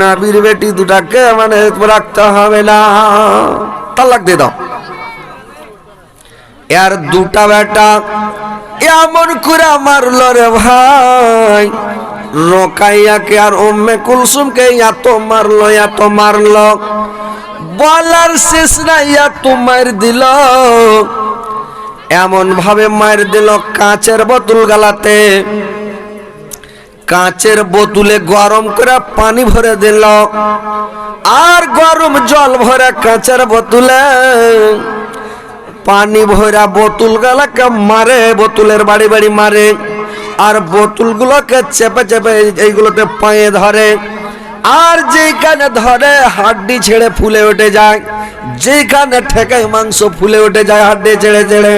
নবীর বেটি দুটাকে মানে রাখতে হবে না, তালাক দিয়ে দাও। এর দুটা বেটা এমন করে মারলো রে ভাই, রোকাইয়াকে আর উম্মে কুলসুমকে এত মারলো, এত মারলো, বলার শেষ নাই, এত মার দিল, এমন ভাবে মার দিল, কাঁচের বোতল গালাতে, কাঁচের বোতলে গরম করে পানি ভরে দিল, আর গরম জল ভরে কাঁচের বোতলে পানি ভরা বোতল গালাকে মারে, বোতলের বাড়ি বাড়ি মারে, আর বোতলগুলোকে চেপে চেপে এইগুলোতে পায়ে ধরে, আর যেখানে ধরে হাড্ডি ছেড়ে ফুলে উঠে যায়, যেখানে ঠেকায় মাংস ফুলে উঠে যায় হাড্ডি ছেড়ে ছেড়ে,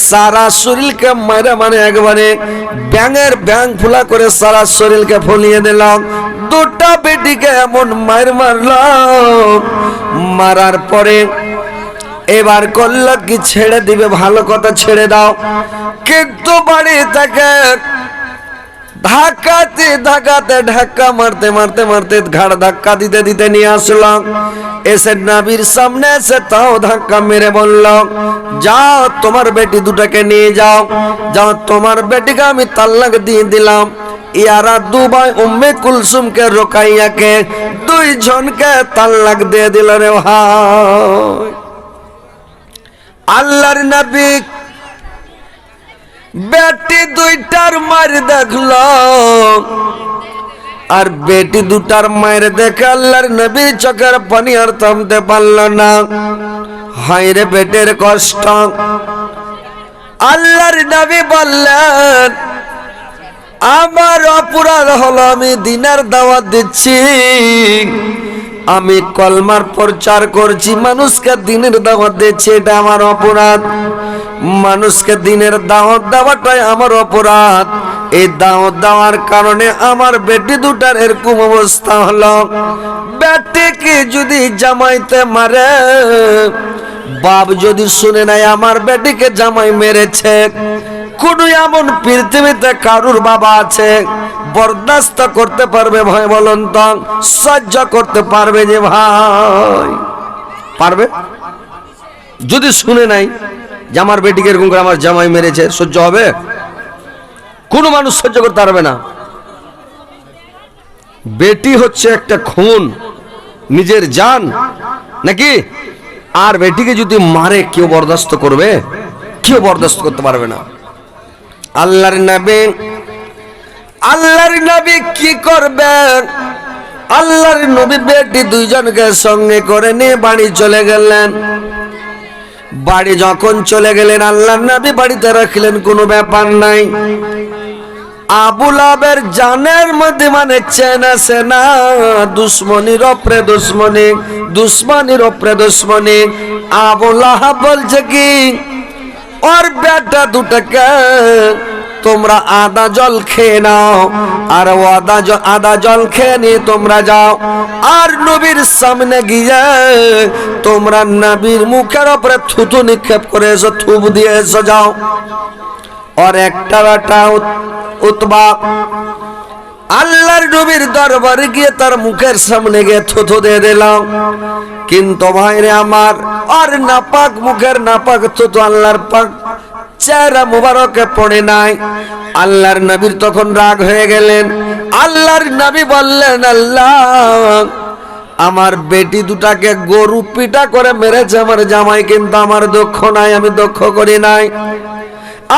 সারা শরীরকে মারে, মানে একবারে ব্যাঙের ব্যাঙ ফুলা করে সারা শরীরকে ফুলিয়ে দিলাম। দুটা বেটিকে এমন মার মারল, মারার পরে এবার করল কি, ছেড়ে দিবে, ভালো কথা ছেড়ে দাও, কিন্তু বাড়ি থেকে ধাক্কাতে ধাক্কাতে ধাক্কা মারতে মারতে মারতে ঘাড় ধাক্কা দিতে দিতে নিয়ে আসলাম, এসে নবীর সামনে এসে তাও ধাক্কা মেরে বলল, যাও তোমার বেটি দুটাকে নিয়ে যাও, যাও তোমার বেটিকে আমি তালাক দিয়ে দিলাম। ইয়ারা দুবাই উম্মে কুলসুমকে রোকাইয়াকে দুইজনকে তালাক দিয়ে দিল রে ভাই। আল্লাহর নবী বেটি দুইটার মার দেখলো, আর বেটি দুটার মায়ের দেখে আল্লাহর নবী চোখের পানি আর থামতে পারল না। হায় রে বেটের কষ্ট। আল্লাহর নবী বললেন, আমার অপরাধ হলো আমি দিনের দাওয়াত দিচ্ছি, আমি কলমার প্রচার করছি, মানুষকে দিনের দাওয়াত দিচ্ছি, এটা আমার অপরাধ। মানুষকে দিনের দাওয়াত দেওয়াটাই আমার অপরাধ। এই দাওয়াত দেওয়ার কারণে আমার বেটি দুটার এরকম অবস্থা হলো। বেটিকে যদি জামাইতে মারে, বাপ যদি শুনে নাই আমার বেটিকে জামাই মেরেছে, কোন এমন পৃথিবীতে কারুর বাবা আছে বরদাস্ত করতে পারবে ভাই? বলুন তো, সহ্য করতে পারবে যে ভাই? পারবে? যদি শুনে নাই যে আমার বেটিকে এরকম করে আমার জামাই মেরেছে, সহ্য হবে? কোনো মানুষ সহ্য করতে পারবে না। বেটি হচ্ছে একটা খুন, নিজের জান নাকি? আর বেটিকে যদি মারে কেউ বরদাস্ত করবে? কেউ বরদাস্ত করতে পারবে না। আল্লাহর নবী কি করবেন? আল্লাহর নবী বেটি দুইজনকে সঙ্গে করে নিয়ে বাড়ি চলে গেলেন। বাড়ি যখন চলে গেলেন, আল্লাহর নবী বাড়িতে রাখলেন, কোনো ব্যাপার নাই। আবু লাহাবের জানের মধ্যে মানে চেনা সেনা, দুশ্মনির ওপরে দুশ্মনি, দুশ্মনির ওপরে দুশ্মনি। আবু লাহাব বলছে কি, ওর বেটা দুটাকে তোমরা আদা জল খেয়ে নাও, আর আদা জল খেয়ে নিয়ে তোমরা যাও, আর নবীর সামনে গিয়ে তোমরা নবীর মুখের উপরে থুতু নিক্ষেপ করে এসো, থুপ দিয়ে এসো যাও। আর একটা বেটা উতবা আল্লাহর নবীর দরবারে গিয়ে তার মুখের সামনে গিয়ে থুতু দিয়ে দিলাম, কিন্তু ভাইরে আমার আর নাপাক মুখের নাপাক থুতু আল্লাহর পাক চেহারা মুবারকে পড়ে নাই। আল্লাহর নবীর তখন রাগ হয়ে গেলেন। আল্লাহর নবী বললেন, আল্লাহ আমার বেটি দুটাকে গরু পিটা করে মেরেছে আমার জামাই, কিন্তু আমার দুঃখ নাই, আমি দুঃখ করি নাই।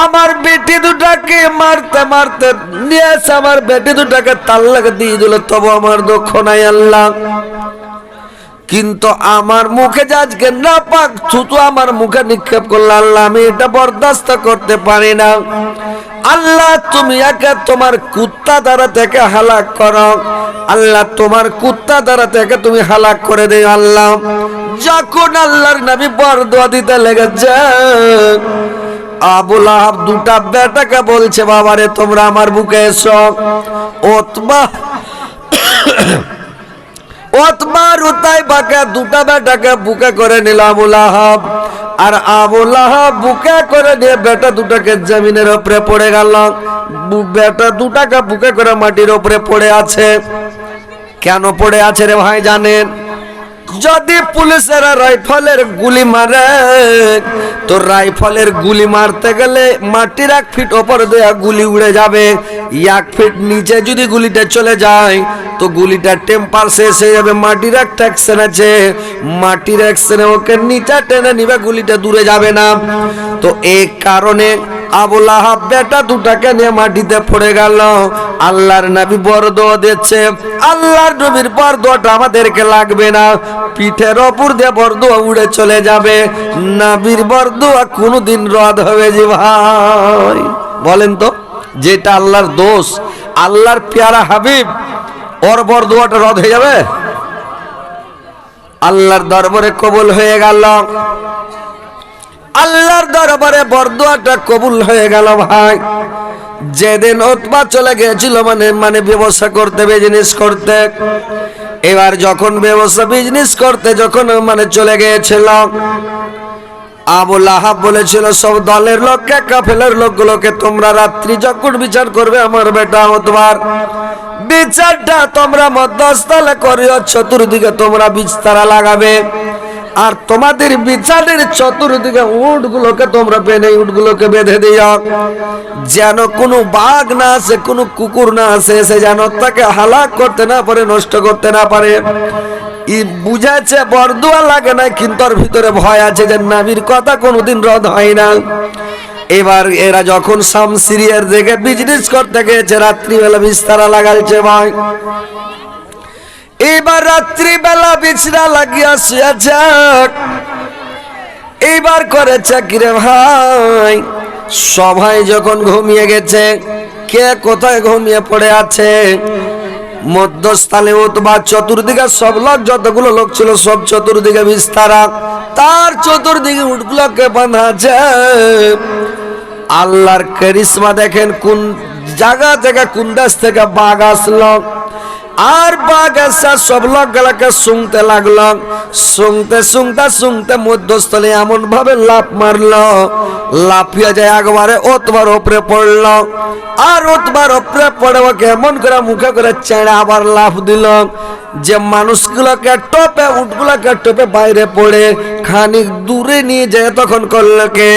আমার বেটি দুটাকে মারতে মারতে নিয়েছে, আমার বেটি দুটাকে তাল্লাক দিয়ে দিল, তবু আমার দুঃখ নাই আল্লাহ। কিন্তু আমার মুখে যে আজকে নাপাক থুতু আমার মুখে নিক্ষেপ করল, আল্লাহ আমি এটা বরদাস্ত করতে পারি না। আল্লাহ তুমি একে তোমার কুত্তা দ্বারা থেকে হালাক করো, আল্লাহ তোমার কুত্তা দ্বারা থেকে তুমি হালাক করে দেও আল্লাহ। যখন আল্লাহর নবী বরদোয়া দিতে লেগেছে, আবু লাহাব দুটা বেটাকে বলছে, বাবারে তোমরা আমার বুকে এসো। ওতবার উতাইবাকে দুটা বেটাকে বুকে করে নিল আবু লাহাব, আর আবু লাহাব বুকে করে নিয়ে বেটা দুটাকে জমিনের উপরে পড়ে গেল। বেটা দুটাকে বুকে করে মাটির উপরে পড়ে আছে। কেন পড়ে আছে রে ভাই জানেন? যদি পুলিশেরা রাইফেলের গুলি মারে, তো রাইফেলের গুলি মারতে গেলে মাটির 1 ফিট ওপর দিয়ে গুলি উড়ে যাবে। 1 ফিট নিচে যদি গুলিটা চলে যায়, তো গুলিটা টেম্পার শেষ হয়ে যাবে। মাটির একটা অ্যাকশন আছে, মাটির অ্যাকশনে ওকে নিচে টেনে নিবে, গুলিটা দূরে যাবে না। তো এই কারণে আবু লাহাব বেটা দুটাকে নিয়ে মাটিতে পড়ে গেল। আল্লাহর নবী বরদোয়া দিচ্ছে, আল্লাহর নবীর বরদোয়াটা আমাদেরকে লাগবে না, পিঠের ওপর দিয়ে বরদোয়া উড়ে চলে যাবে। নবীর বরদোয়া কোনদিন রদ হবে যে ভাই? বলেন তো, যেটা আল্লাহর দোষ, আল্লাহর পেয়ারা হাবিব, ওর বরদোয়াটা রদ হয়ে যাবে? আল্লাহর দরবারে কবুল হয়ে গেল, আল্লাহর দরবারে বরদোয়াটা কবুল হয়ে গেল ভাই। যেদিন উতবা চলে গিয়েছিল মানে ব্যবসা করতে, বিজনেস করতে, এবার যখন ব্যবসা বিজনেস করতে যখন চলে গিয়েছিল, আবু লাহাব বলেছিল সব দলের লোককে, কাফেলার লোকগুলোকে, তোমরা রাত্রি যখন বিচার করবে আমার বেটা উতবার, বিচারটা তোমরা মধ্যস্থলে করিও, চতুর্দিকে তোমরা বিস্তারা লাগাবে, আর তোমাদের বিচারের চতুর্দিকে উটগুলোকে তোমরা বেঁধে, উটগুলোকে বেঁধে দিও, যেন কোনো বাঘ না আসে, কোনো কুকুর না আসে, এসে যেন তাকে হালাক করতে না পারে, নষ্ট করতে না পারে। বুঝাচ্ছে বরদোয়া লাগে না, কিন্তু ওর ভিতরে ভয় আছে যে নবীর কথা কোনোদিন রদ হয় না। এবার এরা যখন শামসিরিয়ার দিকে বিজনেস করতে গেছে, রাত্রিবেলা বিস্তারা লাগাইছে ভাই। এবার রাত্রিবেলা বিছনা লাগিয়া শুয়েছে। এইবার করেছে কিরে ভাই, সবাই যখন ঘুমিয়ে গেছে, কে কোথায় ঘুমিয়ে পড়ে আছে, মধ্যস্থলে উতবা, চতুর্দিকে সব লোক, যতগুলো লোক ছিল সব চতুর্দিকে বিস্তারা, তার চতুর্দিকে উটগুলোকে বাঁধা আছে। আল্লাহর কারিশমা দেখেন, কোন জায়গা থেকে, কোন দেশ থেকে বাঘ আসলো, আর বাঘ এসে সব লোকগুলোকে শুনতে লাগলো। শুনতে শুনতে শুনতে মধ্যস্থলে এমন ভাবে লাফ মারলো, লাফিয়ে যায় একবারে উতবার উপরে পড়লো, আর উতবার উপরে পড়ে ওকে এমন করে মুখে করে চেড়ে আবার লাফ দিল যে মানুষগুলোকে টোপে, উটগুলোকে টোপে বাইরে পড়ে খানিক দূরে নিয়ে যায়। তখন করলো কে,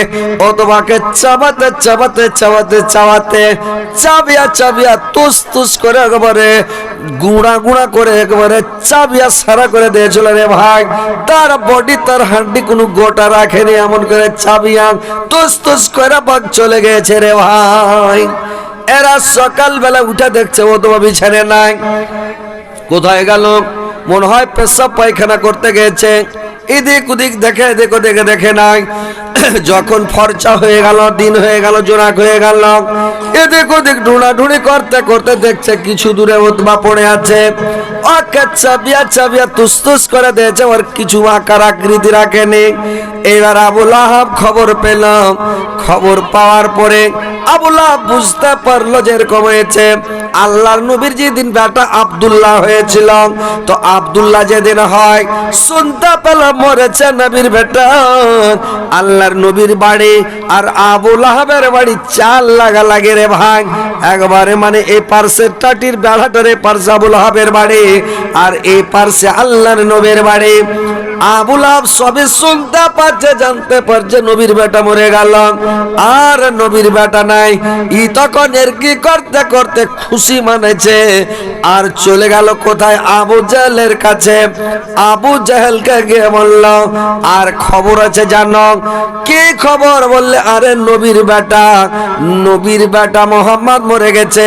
অতবাকে চাবাতে চাবাতে চাবাতে চাবাতে চাবিয়া চাবিয়া তুস তুস করে একবারে গুঁড়া গুঁড়া করে একবারে চাবিয়া সারা করে দিয়েছিল রে ভাই। তার বডি, তার হাড্ডি কোনো গোটা রাখেনি, এমন করে চাবিয়া তুস তুস করে বাঘ চলে গেছে রে ভাই। এরা সকালবেলা উঠে দেখছে অথবা বিছানে নাই, কোথায় গেল? মনে হয় পেশাব পায়খানা করতে গেছে। এদিক ওদিক দেখে দেখে নাই। যখন ফর্চা হয়ে গেল, দিন হয়ে গেল, জোনাক হয়ে গেল, এদিক ওদিক ঢুঁড়াঢুঁড়ি করতে করতে দেখছে কিছু দূরে উতবা পড়ে আছে। ওকে চাবিয়া তুস করে দিয়েছে, ওর কিছু আকার আকৃতি রাখেনি। এবার আবু লাহাব খবর পেল। খবর পাওয়ার পরে আবু লাহাব বুঝতে পারলো যে এরকম হয়েছে। আল্লাহর নবীর যেদিন বেটা আব্দুল্লাহ হয়েছিল, তো আব্দুল্লাহ যেদিন হয় শুনতে পেল মরেছে নবীর বেটা। আল্লাহর নবীর বাড়ি আর আবু লাহাবের বাড়ি 4 লাগালাগি রে ভাই। একবারে মানে এই পার্শ্বের টাটির বেড়াটারে পার্শ্বে আবু লাহাবের বাড়ি, আর এই পার্শ্বে আল্লাহর নবীর বাড়ি। আবু লাহাব সবে শুনতে পারছে, জানতে পারছে নবীর বেটা মরে গেল, আর নবীর বেটা নাই। ই তখন এর কি করতে করতে খুশি মানেছে, আর চলে গেল কোথায়? আবু জাহেলের কাছে। আবু জাহেলকে গিয়ে বলল, আর খবর আছে জানো? কি খবর? বললে, আরে নবীর বেটা মোহাম্মদ মরে গেছে।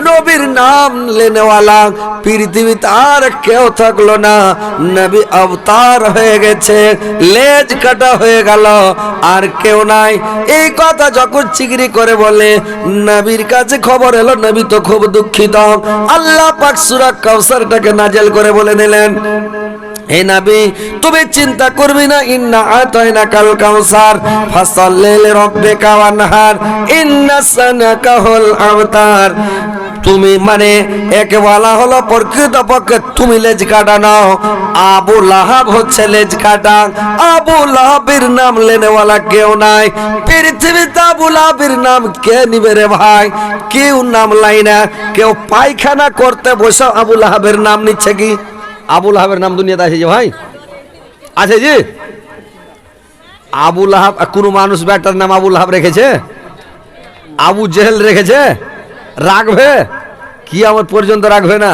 নবীর নাম লেনেওয়ালা পৃথিবীতে আর কেউ থাকলো না। নবী অবতার হয়ে গেছে, লেজ কাটা হয়ে গেল, আর কেউ নাই। এই কথা যখন চিগরি করে বলে নবীর কাছে খবর এলো, নবী তো খুব দুঃখিত। আল্লাহ পাক সূরা কাউসারটাকে নাজিল করে বলে দিলেন, হে নবী তুমি চিন্তা করবি না, ইন্না আতাইনাকাল কাউসার ফাসাল্লি লিরাব্বিকা ওয়ানহার ইন্না সানাকাহুল আবতার। তুমি মানে একে বলা হলো প্রকৃতপক্ষে তুমি লেজ কাটা নাও। আবু লাহাব হচ্ছে লেজ কাটা। আবু লাহাবের নাম লেনেওয়ালা কেউ নাই পৃথিবীতে। আবু লাহাবের নাম কে নিবে রে ভাই? কেউ নাম লাই না। কেউ পায়খানা করতে বসে আবু লাহাবের নাম নিচ্ছে কি? আবু লাহাবের নাম দুনিয়াতে আছে যে ভাই? আছে জি? আবু লাহাব কোন মানুষ বেটার নাম আবু লাহাব রেখেছে? আবু জেহেল রেখেছে? রাখবে? কিয়ামত পর্যন্ত রাখবে না।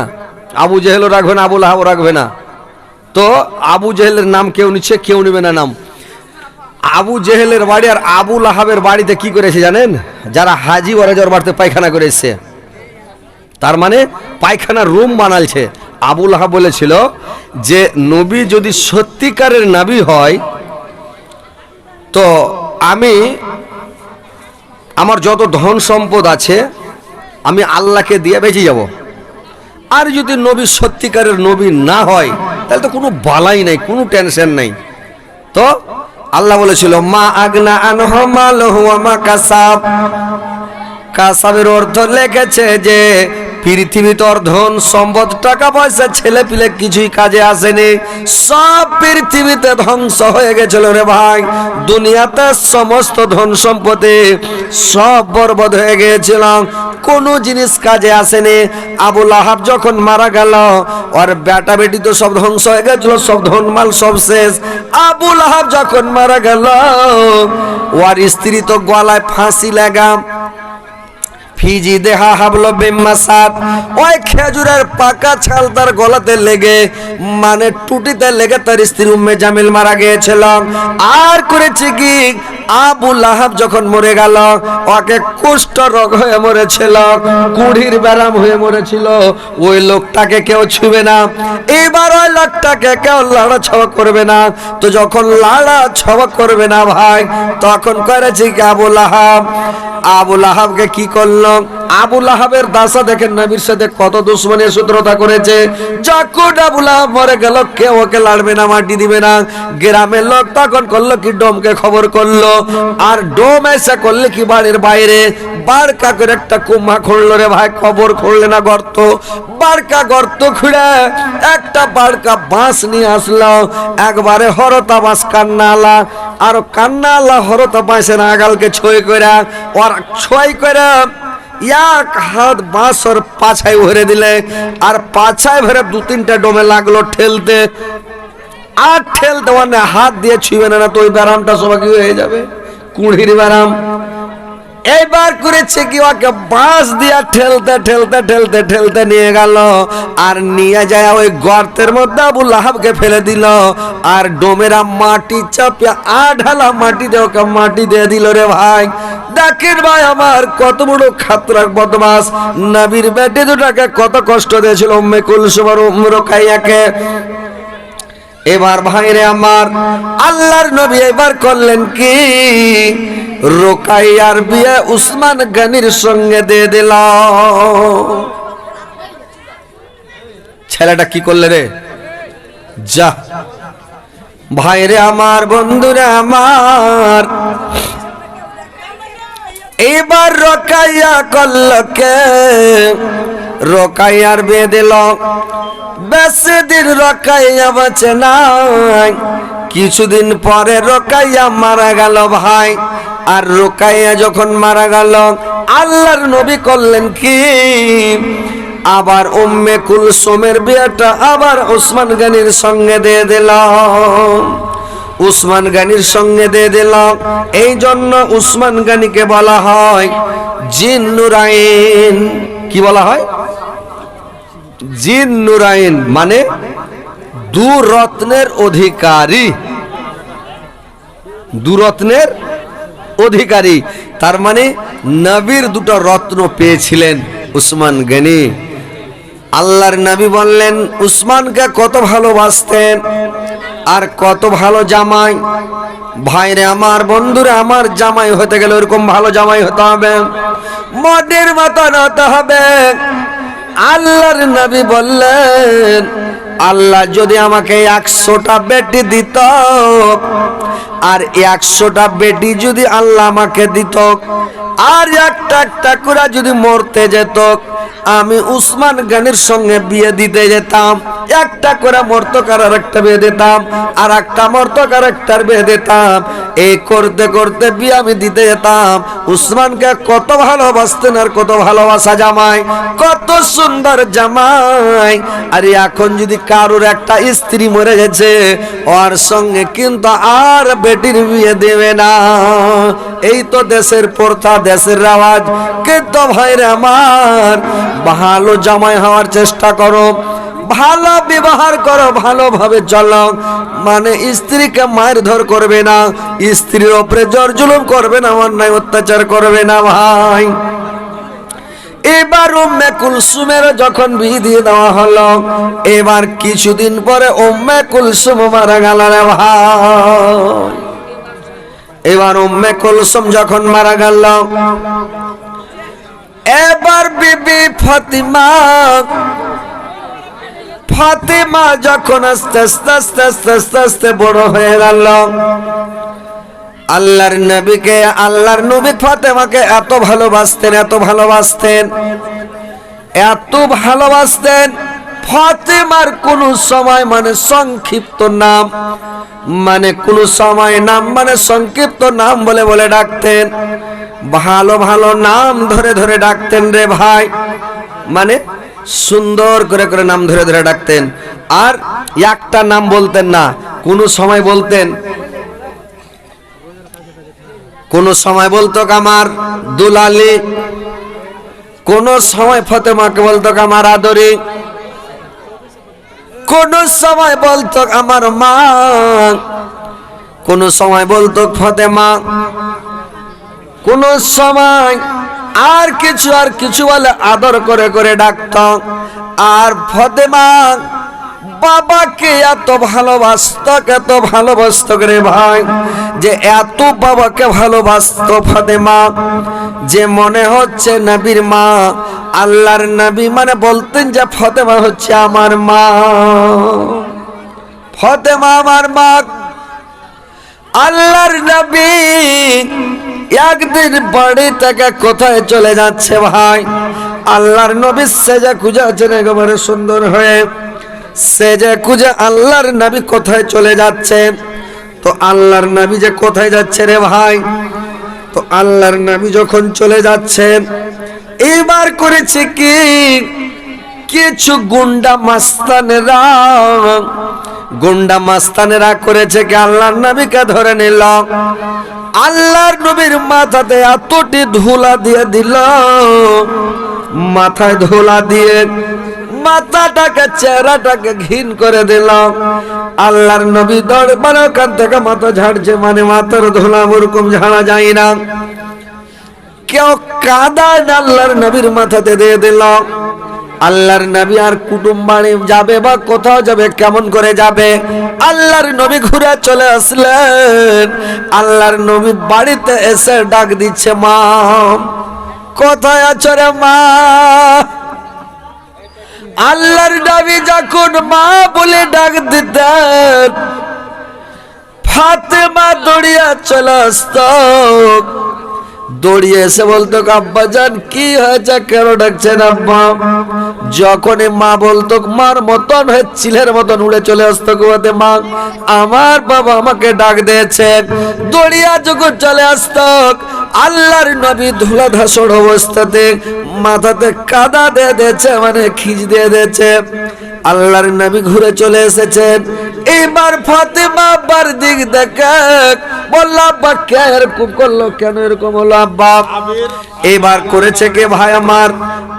আবু জেহেলও রাখবে না, আবু লাহাবও রাখবে না। তো আবু জেহেলের নাম কেউ নিচ্ছে, কেউ নেবে না নাম। আবু জেহেলের বাড়ি আর আবু লাহাবের বাড়িতে কি করেছে জানেন? যারা হাজি ওরা যার বাড়িতে পায়খানা করেছে, তার মানে পায়খানার রুম বানালছে। আবু লাহাব বলেছিল যে নবী যদি সত্যিকারের নবী হয়, তো আমি আমার যত ধন সম্পদ আছে আমি আল্লাহকে দিয়ে বেঁচে যাব। আর যদি নবী সত্যিকারের নবী না হয়, তাহলে তো কোনো বালাই নাই, কোনো টেনশন নাই। তো আল্লাহ বলেছিল, মা আগনা আনহু মালুহু ওয়া মা কাসাব। কাসাবের অর্থ লেগেছে যে পৃথিবীতে ধন সম্পদ টাকা পয়সা ছেলে পিলে কিছুই কাজে আসেনি, সব পৃথিবীতে ধ্বংস হয়ে গেছিল রে ভাই। দুনিয়াতে সমস্ত ধন সম্পদে সব বরবাদ হয়ে গিয়েছিল, কোনো জিনিস কাজে আসেনি। আবু লাহাব যখন মারা গেল, ওর বেটা বেটি তো সব ধ্বংস হয়ে গেছিল, সব ধনমাল সব শেষ। আবু লাহাব যখন মারা গেল, ওর স্ত্রী তো গলায় ফাঁসি লাগা। ফিজি দেহা হাবলো বেমাসাত, ওই খেজুরের পাকা ছাল তার গলাতে লেগে, মানে টুটিতে লেগে তার স্ত্রী উম্মে জামিল মারা গিয়েছিল। আর করেছে কি, আবু লাহাব যখন মরে গেল, ওকে কুষ্ঠ রোগ হয়ে মরেছিল, কুড়ির ব্যারাম হয়ে মরেছিল। ওই লোকটাকে কেউ ছুবে না। এবার ওই লোকটাকে কেউ লাড়া ছাওয়া করবে না। তো যখন লাড়া ছাওয়া করবে না ভাই, তখন করেছে কি আবু লাহাবকে কি করলো? আবু লাহাবের দাসা দেখেন নবীর সাথে কত দুশ্মনী শত্রুতা করেছে। যখন আবু লাহাব মরে গেল, কেউ ওকে লাড়বে না, মাটি দিবে না। গ্রামের লোক তখন করলো কি, ডোমকে খবর করলো। আর ডোম এসে করলে কি বাড়ির বাইরে বাড়কা করে একটা কুম্ভা খুঁড়লো রে ভাই। খবর খুঁড়লে না গর্ত, বাড়কা গর্ত খুঁড়ে একটা বাড়কা বাঁশ নিয়ে আসলো। একবারে হরতা বাঁশ কান্নালা, আর কান্নালা হরতা বাঁশের আগালকে ছয় করে, ওর ছয় করে এক হাত বাঁশর পাছায় ভরে দিলে, আর পাছায় ভরে 2-3টা ডোমে লাগলো ঠেলতে। আর ঠেলতে মানে হাত দিয়ে ছুঁবে না, তো ওই ব্যারামটা সবাই কি হয়ে যাবে, কুড়ির ব্যারাম। এইবার করেছে কি, ওকে বাঁশ দিয়া ঠেলতে ঠেলতে ঠেলতে ঠেলতে নিয়ে গেল, আর নিয়ে যায় ওই গর্তের মধ্যে আবু লাহাবকে ফেলে দিল। আর ডোমেরা মাটি চাপে ঢালা মাটি দিয়ে ওকে মাটি দিয়ে দিল রে ভাই। দেখেন ভাই আমার, কত বড় খাতরা বদমাস। নবীর বেটে দুটাকে কত কষ্ট দিয়েছিল উম্মে কুলসুম আর উম্মে রুকাইয়াকে। এবার ভাইরে আমার আল্লাহর নবী এবার করলেন কি, রোকাইয়ার বিয়ে উসমান গনির সঙ্গে দিয়ে দিল। ছেলেটা কি করলে রে, যা ভাইরে আমার, বন্ধুরা আমার, এবার রোকাইয়া করল কে, রোকাইয়ার বিয়ে দিল। বেশি দিন রোকাইয়া বাঁচে নাই, কিছুদিন পরে রোকাইয়া মারা গেল ভাই। আর রোকাইয়া যখন মারা গেল, আল্লাহর নবী করলেন কি, আবার উম্মে কুলসুমের বিয়েটা আবার উসমান গনির সঙ্গে দিয়ে দিল। উসমান গনির সঙ্গে দিয়ে দিল। এই জন্য উসমান গনিকে বলা হয় জিন্নুরাইন। কি বলা হয়? জিন্নুরাইন, মানে দু রত্নের অধিকারী, দু রত্নের অধিকারী। তার মানে নবীর দুটো রত্ন পেয়েছিলেন উসমান গনি। আল্লাহর নবী বললেন উসমানকে কত ভালোবাসতেন আর কত ভালো জামাই। ভাইরে আমার, বন্ধুরা আমার, জামাই হতে গেলে ওরকম ভালো জামাই হতে হবে, মনের মতন হতে হবে। আল্লাহর নবী বললেন আল্লাহ যদি আমাকে 100টা বেটি দিত, আর 100টা বেটি যদি আল্লাহ আমাকে দিত, আর একটা একটা করে যদি মরতে যেত, আমি উসমান গনির সঙ্গে বিয়ে দিতে যেতাম। একটা করে মর্তকার আর একটা বিয়ে দিতাম, আর একটা মর্তকার একটার বিয়ে দিতাম। এই করতে করতে বিয়ে আমি দিতে যেতাম। উসমানকে কত ভালোবাসতেন, আর কত ভালোবাসা জামাই, কত সুন্দর জামাই। আর এখন যদি কারোর একটা স্ত্রী মরে গেছে, ওর সঙ্গে কিন্তু আর বেটির বিয়ে দেবে না। এই তো দেশের প্রথা, দেশের রেওয়াজ। কিন্তু ভাইরে আমার, ভালো জামাই হওয়ার চেষ্টা করো, ভালো ব্যবহার করো, ভালোভাবে চলো। মানে স্ত্রীকে মারধর করবে না, স্ত্রীর উপরে জোর জুলুম করবে না, অন্যায় অত্যাচার করবে না ভাই। এবার উম্মে কুলসুমের যখন বিয়ে দিয়ে দেওয়া হলো, এবার কিছুদিন পরে উম্মে কুলসুম মারা গেল রে ভাই। এবার উম্মে কুলসুম যখন মারা গেল, এবার বিবি ফাতিমা, ফাতিমা যখন আস্তে আস্তে আস্তে আস্তে আস্তে আস্তে বড় হয়ে গেল, আল্লাহর নবীকে, আল্লাহর নবী ফাতেমাকে এত ভালোবাসতেন, এত ভালোবাসতেন, এত ভালোবাসতেন। ফাতেমার কোন সময় মানে সংক্ষিপ্ত নাম, মানে কোন সময় নাম মানে সংক্ষিপ্ত নাম বলে বলে ডাকতেন। ভালো ভালো নাম ধরে ধরে ডাকতেন রে ভাই, মানে সুন্দর করে করে নাম ধরে ধরে ডাকতেন। আর একটা নাম বলতেন না, কোন সময় বলতেন, কোন সময় বলতো আমার দুলালি, কোন সময় ফাতেমাকে বলতো আমার আদরি, কোন সময় বলতো আমার মা, কোন সময় বলতো ফাতেমা, কোন সময় আর কিছু বলে আদর করে করে ডাকত। আর ফাতেমা বাবাকে এত ভালোবাসত, এত ভালোবাসত রে ভাই, যে এত বাবাকে ভালোবাসত ফাতেমা, যে মনে হচ্ছে নবীর মা। আল্লাহর নবী মানে বলতেন যে ফাতেমা হচ্ছে আমার মা, ফাতেমা আমার মা। আল্লাহর নবী একদিন বাড়ি থেকে কোথায় চলে যাচ্ছে ভাই, আল্লাহর নবী সেজে খুঁজে আছেন একেবারে সুন্দর হয়ে, সেজে খুঁজে আল্লাহর নবী কোথায় চলে যাচ্ছে। তো আল্লাহর নবী যে কোথায় যাচ্ছে রে ভাই, তো আল্লাহর নবী যখন চলে যাচ্ছেন, এবার করেছে কি, কিছু গুন্ডা মাস্তানেরা করেছে কি, আল্লাহর নবীকে ধরে নিল। আল্লাহর নবীর মাথাতে এতটি ধুলা দিয়ে দিল, মাথায় ধুলা দিয়ে মাথাটাকে, চেহারাটাকে ঘিন করে দিল। আল্লাহর নবী দৌড় মানে ওখান থেকে মাথা ঝাড়ছে, মানে মাথার ধুলা ওরকম ঝাড়া যায় না। কেউ কাদা আল্লাহর নবীর মাথাতে দিয়ে দিল। আল্লাহর নবী আর কুটুম বাড়ি যাবে বা কোথাও যাবে কেমন করে যাবে? আল্লাহর নবী ঘুরে চলে আসলেন। আল্লাহর নবী বাড়িতে এসে ডাক দিচ্ছে, মা কোথায় আছো রে মা? আল্লাহর নবী যখন মা বলে ডাক দিতেন, ফাতেমা দৌড়িয়ে চলে আসতো। দৌড়িয়ে এসে বলতো, আব্বা জান কি হয়েছে, কেন ডাকছেন আব্বা? যখনই মা বলতো, মার মতন হয়ে চিলের মতন উড়ে চলে আসতো, গোয়াতে মা আমার বাবা আমাকে ডাক দিয়েছেন। দৌড়িয়া যখন চলে আসতো, আল্লাহর নবী ধুলা ধাসর অবস্থাতে মাথাতে কাদা দিয়ে দিয়েছে, মানে খিচ দিয়ে দিয়েছে। আল্লাহর নবী ঘুরে চলে এসেছেন। এবার ফাতেমা আব্বার দিক দেখে বলল, আব্বা কে এরকম করলো, কেন এরকম হলো আব্বা? এবার করেছে কে ভাই আমার?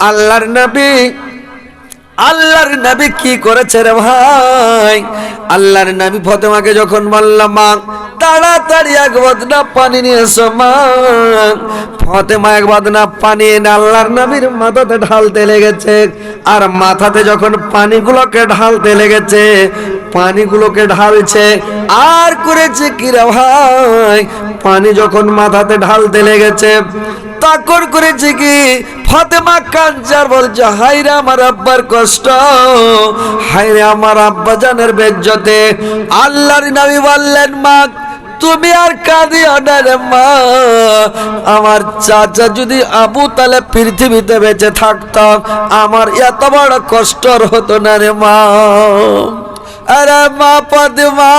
আল্লাহর নবী। আল্লাহর নবী কি করেছে রে ভাই? আল্লাহর নবী ফাতেমাকে যখন বললাম, মা তাড়াতাড়ি এক বদনা পানি নিয়ে এসো মা। ফাতেমা এক বদনা পানি এনে আল্লাহর নবীর মাথাতে ঢালতে লেগেছে। আর মাথাতে যখন পানিগুলোকে ঢালতে লেগেছে, পানিগুলোকে ঢালছে আর করেছে কি রে ভাই? পানি যখন মাথাতে ঢালতে লেগেছে তখন করেছে কি, ফাতেমা কাঞ্জার বলছে, হায়রে আমার আব্বার কষ্ট, হায়রে আমার আব্বা জানের বেজ্জতে। আল্লাহর নবী বললেন, মা তুমি আর কাঁদিও না রে মা। আমার চাচা যদি আবু তালেব পৃথিবীতে বেঁচে থাকতো, আমার এত বড় কষ্ট হতো না রে মা। আরে মা ফাতেমা,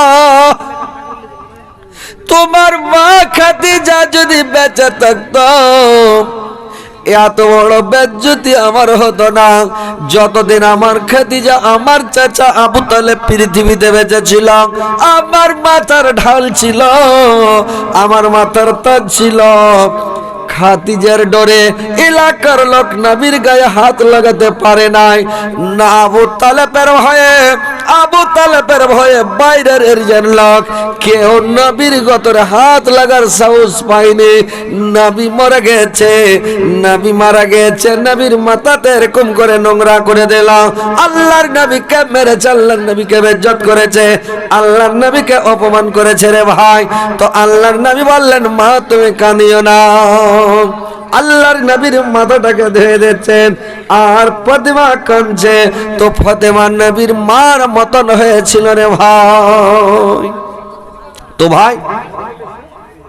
তোমার মা খাদিজা যদি বেঁচে থাকতো, এত বড় বেজ্জতি আমার হতো না। যতদিন আমার খাদিজা, আমার চাচা আবু তালেব পৃথিবীতে বেঁচে ছিল, আমার মাথার ঢাল ছিল, আমার মাথার তাজ ছিল। খাদিজার ডরে এলাকার লোক নবীর গায়ে হাত লাগাতে পারে নাই। না আবু তালেবের ভয়ে, আবু তালেবের ভয়ে বাইরের এরিয়ার লোক কেউ নবীর গতরে হাত লাগার সাহস পায়নি। নবী মরে গেছে, নবী মারা গেছে, নবীর মাথাতে এরকম করে নোংরা করে দিলাম। আল্লাহর নবীকে মেরেছে, আল্লাহর নবীকে বেজ্জত করেছে, আল্লাহর নবীকে অপমান করেছে রে ভাই। তো আল্লাহর নবী বললেন, মা তুমি কাঁদিও না। আল্লাহর নবীর মাথাটাকে ধুয়ে দিচ্ছেন আর ফাতেমা কাঁদছে। তো ফাতেমা নবীর মার মতন হয়েছিল রে ভাই। তো ভাই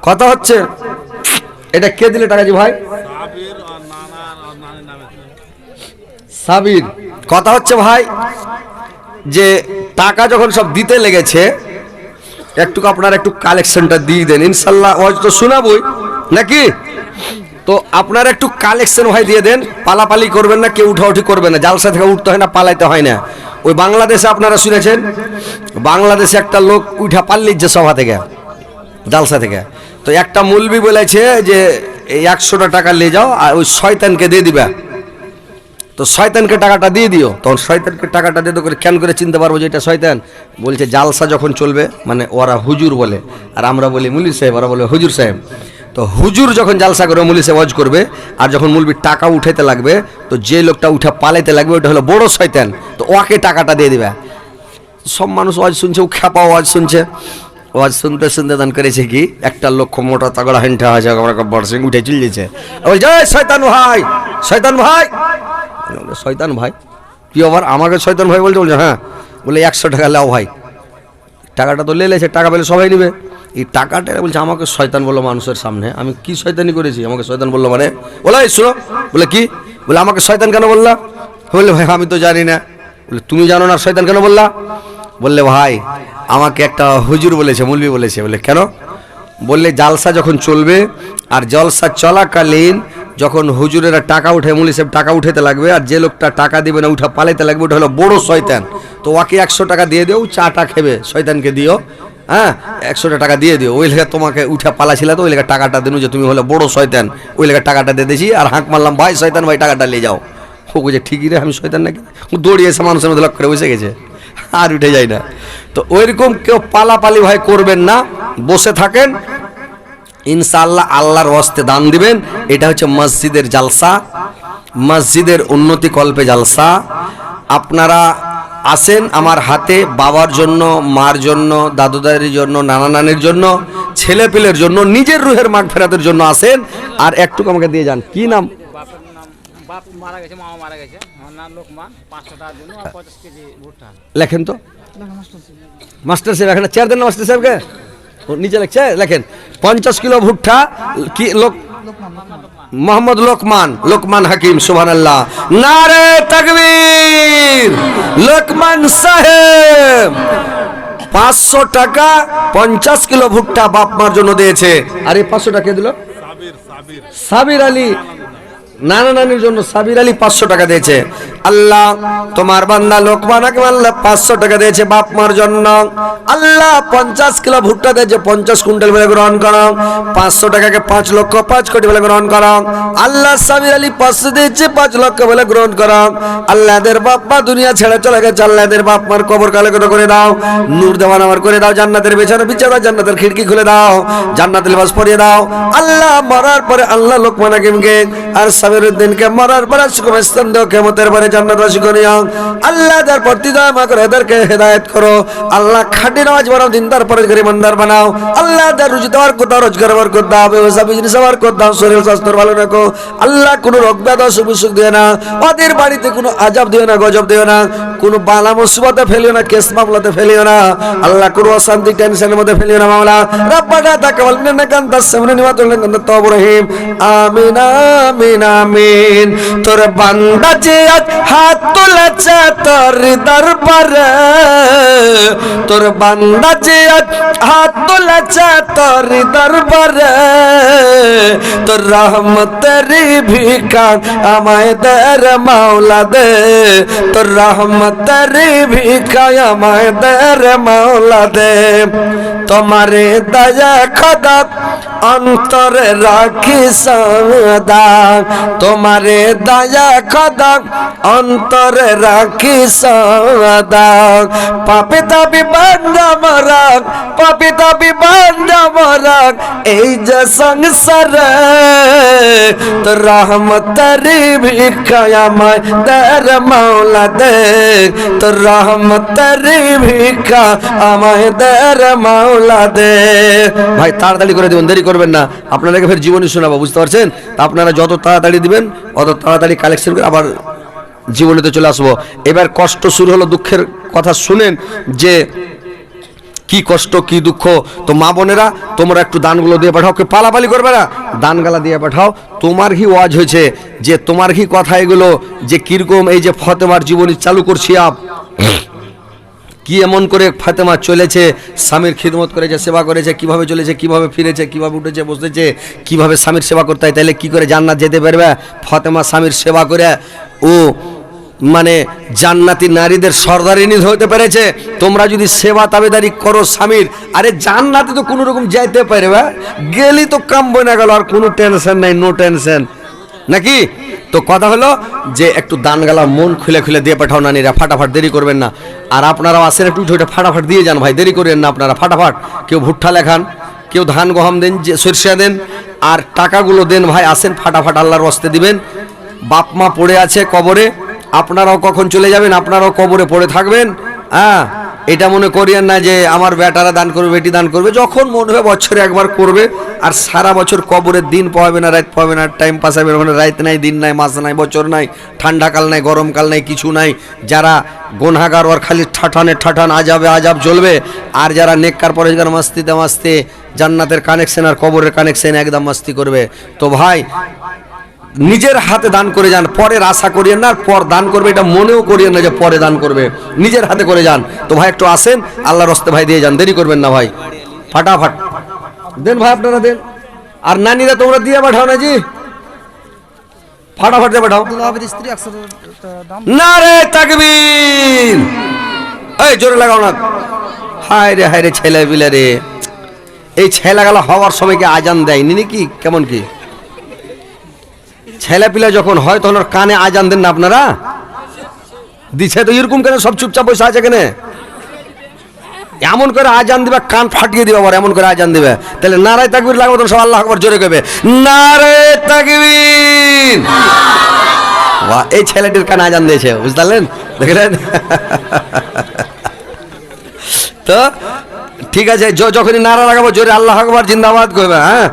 কথা হচ্ছে, এটা কে দিলে টাকা? জি ভাই সাবির। কথা হচ্ছে ভাই যে টাকা যখন সব দিতে লেগেছে, একটু আপনারা একটু কালেকশনটা দিয়ে দেন, ইনশাল্লাহ হয়তো শোনাবই নাকি। তো আপনারা একটু কালেকশন ভাই দিয়ে দেন, পালাপালি করবেন না, কেউ উঠাউঠি করবেন না। জালসা থেকে উঠতে হয় না, পালাইতে হয় না। ওই বাংলাদেশে আপনারা শুনেছেন, বাংলাদেশে একটা লোক উঠা পাল্লির যে সভা থেকে, জালসা থেকে, তো একটা মৌলবি বলেছে যে 100টা টাকা নিয়ে যাও আর ওই শয়তানকে দিয়ে দিবা। তো শয়তানকে টাকাটা দিয়ে দিও। তখন শয়তানকে টাকাটা দিয়ে করে কেন করে চিনতে পারবো যে এটা শয়তান? বলছে জালসা যখন চলবে, মানে ওরা হুজুর বলে আর আমরা বলি মুলি সাহেব, ওরা বলে হুজুর সাহেব। তো হুজুর যখন জালসা করে মুলি সাহেব ওয়াজ করবে, আর যখন মুলবির টাকা উঠাইতে লাগবে, তো যে লোকটা উঠা পালাইতে লাগবে ওটা হলো বড় শয়তান, তো ওকে টাকাটা দিয়ে দিবে। সব মানুষ ওয়াজ শুনছে, ও খেপা ওয়াজ শুনছে। ওয়াজ শুনতে শুনতে দান করেছে কি, একটা লক্ষ্য মোটা তাগড়া হেন্টা হয়েছে, বড় সিং উঠে চলিয়েছে, শয়তান ভাই, শয়তান ভাই, শয়তান ভাই কি আবার আমাকে শয়তান ভাই বলছে? বলছে হ্যাঁ। বলে 100 টাকা লাও ভাই। টাকাটা তো লেলেছে, টাকা পেলে সবাই নিবে। এই টাকাটা বলছে আমাকে শয়তান বললো মানুষের সামনে। আমি কি শয়তানি করেছি? আমাকে শয়তান বললো মানে? বলে শোনো, বলে কি? বলে আমাকে শয়তান কেন বললা? বললে ভাই আমি তো জানি না। বলে তুমি জানো না শয়তান কেন বললা? বললে ভাই আমাকে একটা হুজুর বলেছে, মৌলবি বলেছে। বলে কেন? বললে জালসা যখন চলবে আর জলসা চলাকালীন যখন হুজুরেরা টাকা উঠে, মুলি সাহেব টাকা উঠাতে লাগবে, আর যে লোকটা টাকা দিবে না উঠা পালাইতে লাগবে, ওটা হলো বড় শয়তান। তো ওকে 100 টাকা দিয়ে দিও, চাটা খেবে, শয়তানকে দিও, হ্যাঁ 100 টাকা দিয়ে দিও। ওই লেখা তোমাকে উঠা পালাছিল, তো ওই লেখা টাকাটা দিনু যে তুমি হলো বড় শয়তান, ওই লেখা টাকাটা দিয়ে দিয়েছি। আর হাঁক মারলাম, ভাই শয়তান ভাই টাকাটা নিয়ে যাও। ও বলছে ঠিকই রে, আমি শয়তান নাকি? দৌড়িয়ে এসে মানুষের মধ্যে লক্ষ্য করে বসে গেছে, আর উঠে যায় না। তো ওইরকম কেউ পালাপালি ভাই করবেন না, বসে থাকেন, ইনশাআল্লাহ আল্লাহর ওয়াস্তে দান দিবেন। এটা হচ্ছে মসজিদের জালসা, মসজিদের উন্নতি কল্পে জালসা। আপনারা আসেন আমার হাতে, বাবার জন্য, মার জন্য, দাদু দাদির জন্য, নানা নানির জন্য, ছেলে পিলের জন্য, নিজের রুহের মাগফিরাতের জন্য আসেন। আর একটু আমাকে দিয়ে যান, কি নাম? বাপ মারা গেছে, মামা মারা গেছে, আমার নাম লোকমান। 500 টাকার জন্য আর 50 কেজি ভুট্টা লেখেন তো মাস্টার সাহেব, এখানে চেয়ার দেন না মাস্টার সাহেবকে, ও নিচে লেখছে, লেখেন 50 কিলো ভুট্টা। কি লোক? মোহাম্মদ লোকমান, লোকমান হাকিম। সুবহানাল্লাহ, নারে তাকবীর। লোকমান সাহেব 500 টাকা 50 কিলো ভুট্টা বাপ মার জন্য দিয়েছে। আরে 500 টাকা দিল সাবির আলী, নানা নানির জন্য সাবির আলী 500 টাকা দিয়েছে। আল্লাহ তোমার বান্দা লোকমান হাকিম আল্লাহ 500 টাকা দিয়েছে বাপ মার জন্য। আল্লাহ 50 কিলো ভুট্টা দিয়েছে, 50 কুইন্টাল বলে গ্রহণ করো। 500 টাকাকে 5 লক্ষ 5 কোটি বলে গ্রহণ করো। আল্লাহ সাবির আলী 500 দিয়েছে, 5 লক্ষ বলে গ্রহণ করো। আল্লাহদের বাপ মা দুনিয়া ছেড়ে চলে গেছে, আল্লাহদের বাপ মার কবর কালো করে দাও, নূর দেওয়ান আমার করে দাও, জান্নাতের বিছানা বিছিয়ে দাও, জান্নাতের খিড়কি খুলে দাও, জান্নাতের লিবাস পরিয়ে দাও। আল্লাহ মরার পরে আল্লাহ লোকমান হাকিমকে আর সাবিরউদ্দিনকে মরার পরে সুখস্থান দাও, কিয়ামতের পরে জান্নাতবাসী করিও। আল্লাহ যার প্রতি দয়া মা করে এদেরকে হেদায়েত করো। আল্লাহ খাঁটি নামাজ বানাও, দিনদার পরেজগার ইমানদার বানাও। আল্লাহ যার রুজি দেওয়ার কথা রোজগার বরকত দাও, ব্যবসা বিজনেস বরকত দাও, শরীর স্বাস্থ্য ভালো রাখো। আল্লাহ কোনো রোগ ব্যাধি অসুখ বিসুখ দিও না, ওদের বাড়িতে কোনো আযাব দিও না, গজব দিও না, কোনো বালা মুসিবতে ফেলিও না, কেস মামলাতে ফেলিও না। আল্লাহ কোনো অশান্তি টেনশনের মধ্যে ফেলিও না মাওলা। রব্বানা তাকাব্বাল মিন্না কান্তাস সামিউল আলিম কান্তাত তাওয়াবুর রহিম। আমিন আমিন আমিন। তোর বান্দা যে আজ হাত তুলেছে তোর দরবারে, তোর বান্দা যে আজ হাত তুলেছে তোর দরবারে, তোর রহমতের ভিক্ষা আমায় দে রে মাওলা দে, তোর রহমতের ভিক্ষা আমায় দে রে মাওলা দে। তোমারে দয়া খোদা অন্তরে রাখি সদা, তোমারে দয়া খোদা অন্তরে রাখি সদা। পাপে তাবি বান্দা মরাক, পাপে তাবি বান্দা মরাক এই যে সংসারে, তোর রহমতের ভিক্ষা আমায় দে রে মাওলা দে, তোর রহমতের ভিক্ষা আমায় দে রে মাওলা দে। ভাই তাড়াতাড়ি করে দিবেন, দেরি করবেন না, আপনাদেরকে ফের জীবনী শোনাবো, বুঝতে পারছেন? আপনারা যত তাড়াতাড়ি দিবেন অত তাড়াতাড়ি কালেকশন করে আবার জীবনীতে চলে আসবো। এবার কষ্ট শুরু হলো, দুঃখের কথা শুনেন যে কি কষ্ট কি দুঃখ। তো মা বোনেরা তোমরা একটু দানগুলো দিয়ে পাঠাও, কে পালাপালি করবে না, দানগালা দিয়ে পাঠাও। তোমার কি ওয়াজ হয়েছে যে তোমার কি কথা এগুলো যে কিরকম এই যে ফাতেমার জীবনী চালু করছি আপ, কি এমন করে ফাতেমা চলেছে, স্বামীর খিদমত করেছে, সেবা করেছে, কিভাবে চলেছে, কিভাবে ফিরেছে, কিভাবে উঠেছে বসেছে, কিভাবে স্বামীর সেবা করতে হয়, তাইলে কি করে জান্নাত যেতে পারবে? ফাতেমা স্বামীর সেবা করে ও মানে জান্নাতি নারীদের সর্দারিনী হতে পেরেছে। তোমরা যদি সেবা তাবেদারি করো স্বামীর, আরে জান্নাতে তো কোনো রকম যাইতে পারবে, গেলি তো কাম বনে গেল, আর কোনো টেনশন নাই, নো টেনশন নাকি? তো কথা হলো যে একটু দানগালা মন খুলে খুলে দিয়ে পাঠাও নারীরা, ফাটাফাট, দেরি করবেন না। আর আপনারাও আসেন একটু ওইটা ফাটাফাট দিয়ে যান ভাই, দেরি করেন না আপনারা, ফাটাফাট। কেউ ভুট্টা লেখান, কেউ ধান গহম দেন, যে সরষে দেন, আর টাকাগুলো দেন ভাই, আসেন ফাটাফাট, আল্লাহর ওয়াস্তে দিবেন। বাপ মা পড়ে আছে কবরে, আপনারাও কখন চলে যাবেন, আপনারাও কবরে পড়ে থাকবেন। হ্যাঁ, এটা মনে করিয়েন না যে আমার বেটারা দান করবে, বেটি দান করবে, যখন মনে হবে বছরে একবার করবে। আর সারা বছর কবরের দিন পাবে না, রাত পাবে না, টাইম পাস হবে, ওখানে রাত নাই, দিন নাই, মাস নাই, বছর নাই, ঠান্ডাকাল নাই, গরমকাল নাই, কিছু নাই। যারা গুনাহগার ওর খালি ঠাঠানে ঠাঠান আজাবে আজাব জ্বলবে, আর যারা নেককার পরেজগার মাস্তিতে মাস্তে জান্নাতের কানেকশন আর কবরের কানেকশন একদম মাস্তি করবে। তো ভাই নিজের হাতে দান করে যান, পরের আশা করিয়েন না, আর পর দান করবে এটা মনেও করিয়েন না যে পরে দান করবে, নিজের হাতে করে যান। তো ভাই একটু আসেন, আল্লাহর রাস্তে ভাই দিয়ে যান, দেরি করবেন না ভাই, ফাটাফাট দেন ভাই, আপনারা দেন। আর নানিরা তোমরা দিয়ে পাঠাও না জি, ফাটাফাট দিয়ে পাঠাও। নারে তাকবীর, এই জোরে লাগাও না। হায় রে ছেলে বিলে রে, এই ছেলেগুলো হওয়ার সময় কি আজান দেয়নি নাকি? কেমন কি ছেলে পিলা যখন হয় তখন ওর কানে আজান দেন না আপনারা? দিছে তো এরকম কেন, সব চুপচাপ বসে আছে কেন? এমন করে আজান দিবে, কান ফাটিয়ে দিবে, আবার এমন করে আজান দিবে। তাহলে নারায়ে তাকবীর লাগবে, তখন সব আল্লাহু আকবার জোরে কইবে, নারায়ে তাকবীর। বাহ, এই ছেলেটির কানে আজান দিয়েছে, বুঝতে পারলেন, দেখলেন? তো ঠিক আছে, যখনই নারা লাগাবো জোরে আল্লাহ আকবার জিন্দাবাদ কইবে, হ্যাঁ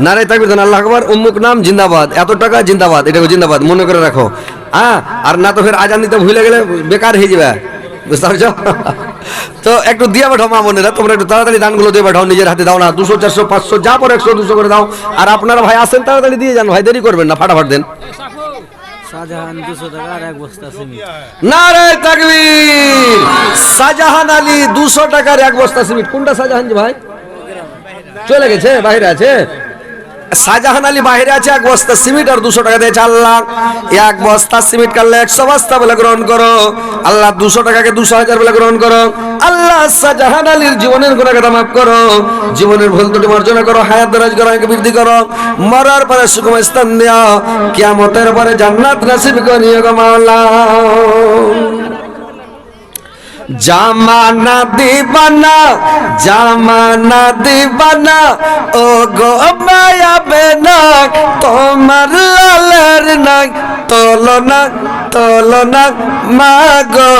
নারাই তাকবীর দেন, আল্লাহ আকবার উম্মুক নাম জিন্দাবাদ, এত টাকা জিন্দাবাদ, এটাকে জিন্দাবাদ মনে করে রাখো, হ্যাঁ। আর না তো ফের আজান দিতে ভুলে গেলে বেকার হয়ে যাবে, বুঝতে পারছো? তো একটু দিয়ে পাঠাও মা বোনেরা, তোমরা একটু তাড়াতাড়ি দানগুলো দিয়ে পাঠাও, নিজের হাতে দাও না, 200 400 500 যা পরে 100 200 করে দাও। আর আপনারা ভাই আসেন তাড়াতাড়ি দিয়ে যান ভাই, দেরি করবেন না, ফাটাফাট দেন। শাহজাহান 200 টাকা আর এক বস্তা সিমেন্ট। নারে তাকবীর! শাহজাহান আলী 200 টাকার এক বস্তা সিমেন্ট। কোনটা শাহজাহান জি ভাই? চলে গেছে, বাইরে আছে। শাহজাহান আলী বাইরে আছে, এক বস্তা সিমেন্ট আর 200 টাকা দিয়েছে আল্লাহ। এক বস্তা সিমেন্ট কাটলে 100 বস্তা বলে গ্রহণ করো আল্লাহ, 200 টাকাকে 200,000 বলে গ্রহণ করো আল্লাহ। শাহজাহান আলীর জীবনের গুনাহকে মাফ করো, জীবনের ভুল ত্রুটি মার্জনা করো, হায়াত দরাজ করো, বৃদ্ধি করো, মরার পরে সুখময় স্থান দাও, কিয়ামতের পরে জান্নাত নসিব করিও গো মাওলা। জামানা দিবানা, জামানা দিবানা, ও গো মায়া বেনা, তোমার লালের নাই তুলনা, তুলনা মাগো,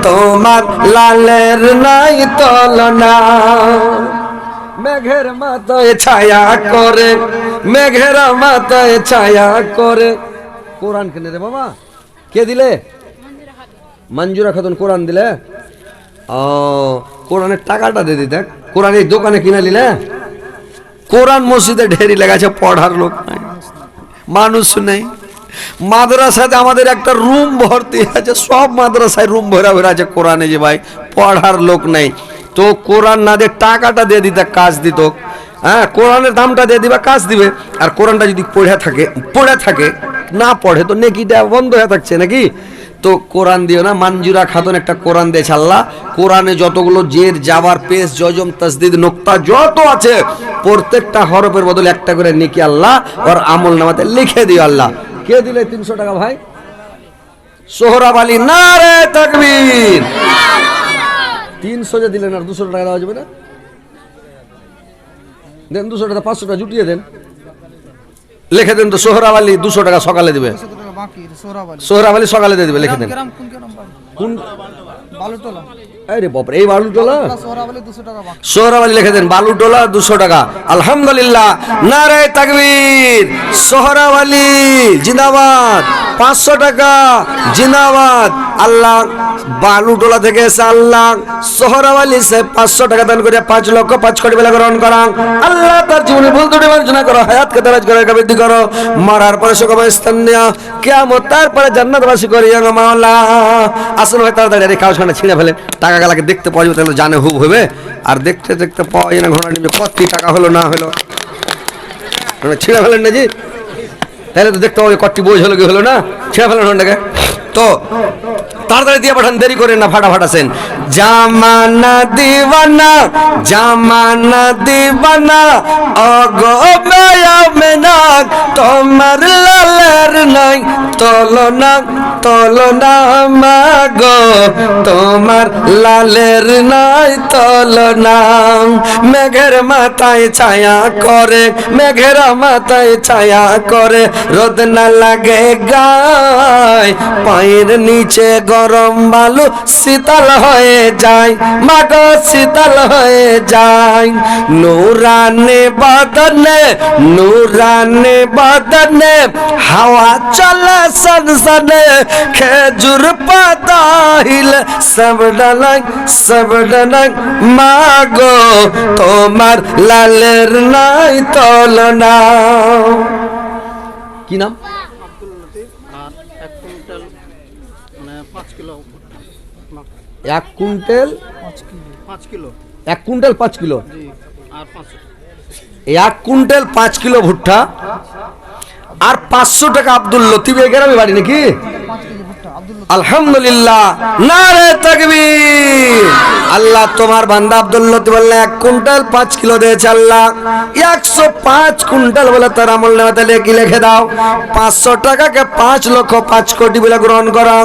তোমার লালের নাই তুলনা। মেঘের মাথায় ছায়া করে, মেঘের মাথায় ছায়া করে। কোরআন কিনে রে বাবা, কে দিলে? মঞ্জুরা খাতুন কোরআন দিলে। ও কোরআনের টাকাটা দিয়ে দিতে, কোরআন এই দোকানে কিনে নিলে। কোরআন মসজিদে ঢেরি লেগেছে, পড়ার লোক নাই, মানুষ নেই। মাদ্রাসাতে আমাদের একটা রুম ভর্তি আছে, সব মাদ্রাসায় রুম ভরা ভরা আছে কোরআনে, যে ভাই পড়ার লোক নেই। তো কোরআন না দিয়ে টাকাটা দিয়ে দিতে কাজ দিত, হ্যাঁ কোরআনের দামটা দিয়ে দিবা কাজ দিবে। আর কোরআনটা যদি পড়ে থাকে না পড়ে তো নেকিটা বন্ধ হয়ে থাকছে নাকি। তো কোরআন দিও না। মঞ্জুরা খাতুন একটা কোরআন দিয়েছে আল্লাহ, কোরআনে যতগুলো জের জাবার পেশ জজম তাসদিদ নোক্তা যত আছে প্রত্যেকটা হরফের বদলে একটা করে নেকি আল্লাহ ওর আমল নামাতে লিখে দিও আল্লাহ। কে দিলে 300 টাকা ভাই? সোহরাব আলী, নারে তাকবীর। 300 যে দিলেন আর 200 টাকা দেওয়া যাবে না? দেন 200 টাকা, 500 টাকা জুটিয়ে দেন, লিখে দেন। তো সোহরাব আলী 200 টাকা সকালে দিবে, সোহরাব আলী সকালে দিয়ে দিবে, লিখে দেন। কোন বালুটোলা? আরে বাপরে, এই বালুটোলা? সোহরাব আলী 200 টাকা বাকি। সোহরাব আলী লিখে দেন, বালুটোলা 200 টাকা। আলহামদুলিল্লাহ, নারে তাকবীর। সোহরাব আলী জিন্দাবাদ। 500 টাকা জিন্দাবাদ। আল্লাহ বালুটোলা থেকে এসে আল্লাহ সোহরাব আলী সে 500 টাকা দান করে 5 লক্ষ 5 কোটি বেলা গ্রহণ করা আল্লাহ। তার জীবনে ভুল ত্রুটি মার্জনা করো, হায়াতকে দরাজ করে বৃদ্ধি করো, মরার পরে সুখময় স্থান নিয়া কিয়ামত তারপরে জান্নাতবাসী করিয়া গো মাওলা। আসলে ভাই তাড়াতাড়ি আরে কাগজ খানা ছিঁড়ে ফেলেন, টাকা গালাকে দেখতে পাওয়া যাবে, তাহলে জানে হুব হবে। আর দেখতে দেখতে পাওয়া যায় না, ঘোড়া নিবে কত টাকা হলো না হলো, ছিঁড়ে ফেলেন না জি, তাহলে তো দেখতে পাওয়া যায় কতটি বোঝ হলো কি হলো না, ছিঁড়ে ফেলেন ঘোড়াটাকে। তো তাড়াতাড়ি দিয়ে পাঠান, দেরি করেন না, ফাটাফাট আসেন। জামানা দিবানা, জামানা দিবানা, অগো মায়া মেনা, তোমার লালের নাই তুলনা, তুলনা মাগো, তোমার লালের নাই তুলনা। মেঘের মাথায় ছায়া করে, মেঘের মাথায় ছায়া করে, রোদ না লাগে গায়, পায়ের নিচে গরম বালু শীতল হয়ে যায়, মাগো শীতল হয়ে যায়। নূরানে বদনে, নূরানে বদনে, হাওয়া চলে সনসনে, খেজুর পাতা হিলে সব ডালাই, সব ডালাই, মাগো তোমার লালের নাই তুলনা। কি নাম? আর 1 কুইন্টাল মানে 5 kilo, 1 quintal 5 kilo 1 quintal 5 kilo, জি। আর 500 1 কুইন্টাল 5 কিলো ভুট্টা আর 500 টাকা আব্দুল লতিফ। এই গ্রামে বাড়ি নাকি? 5 কেজি ভুট্টা আব্দুল লতিফ। আলহামদুলিল্লাহ, নারে তাকবীর। আল্লাহ তোমার বান্দা আব্দুল লতিফ বললেন 1 কুইন্টাল 5 কিলো দিয়েছে আল্লাহ, 105 কুইন্টাল বলে তার আমল নামাতে লিখে দাও। 500 টাকাকে 5 লক্ষ 5 কোটি বলে গ্রহণ করো।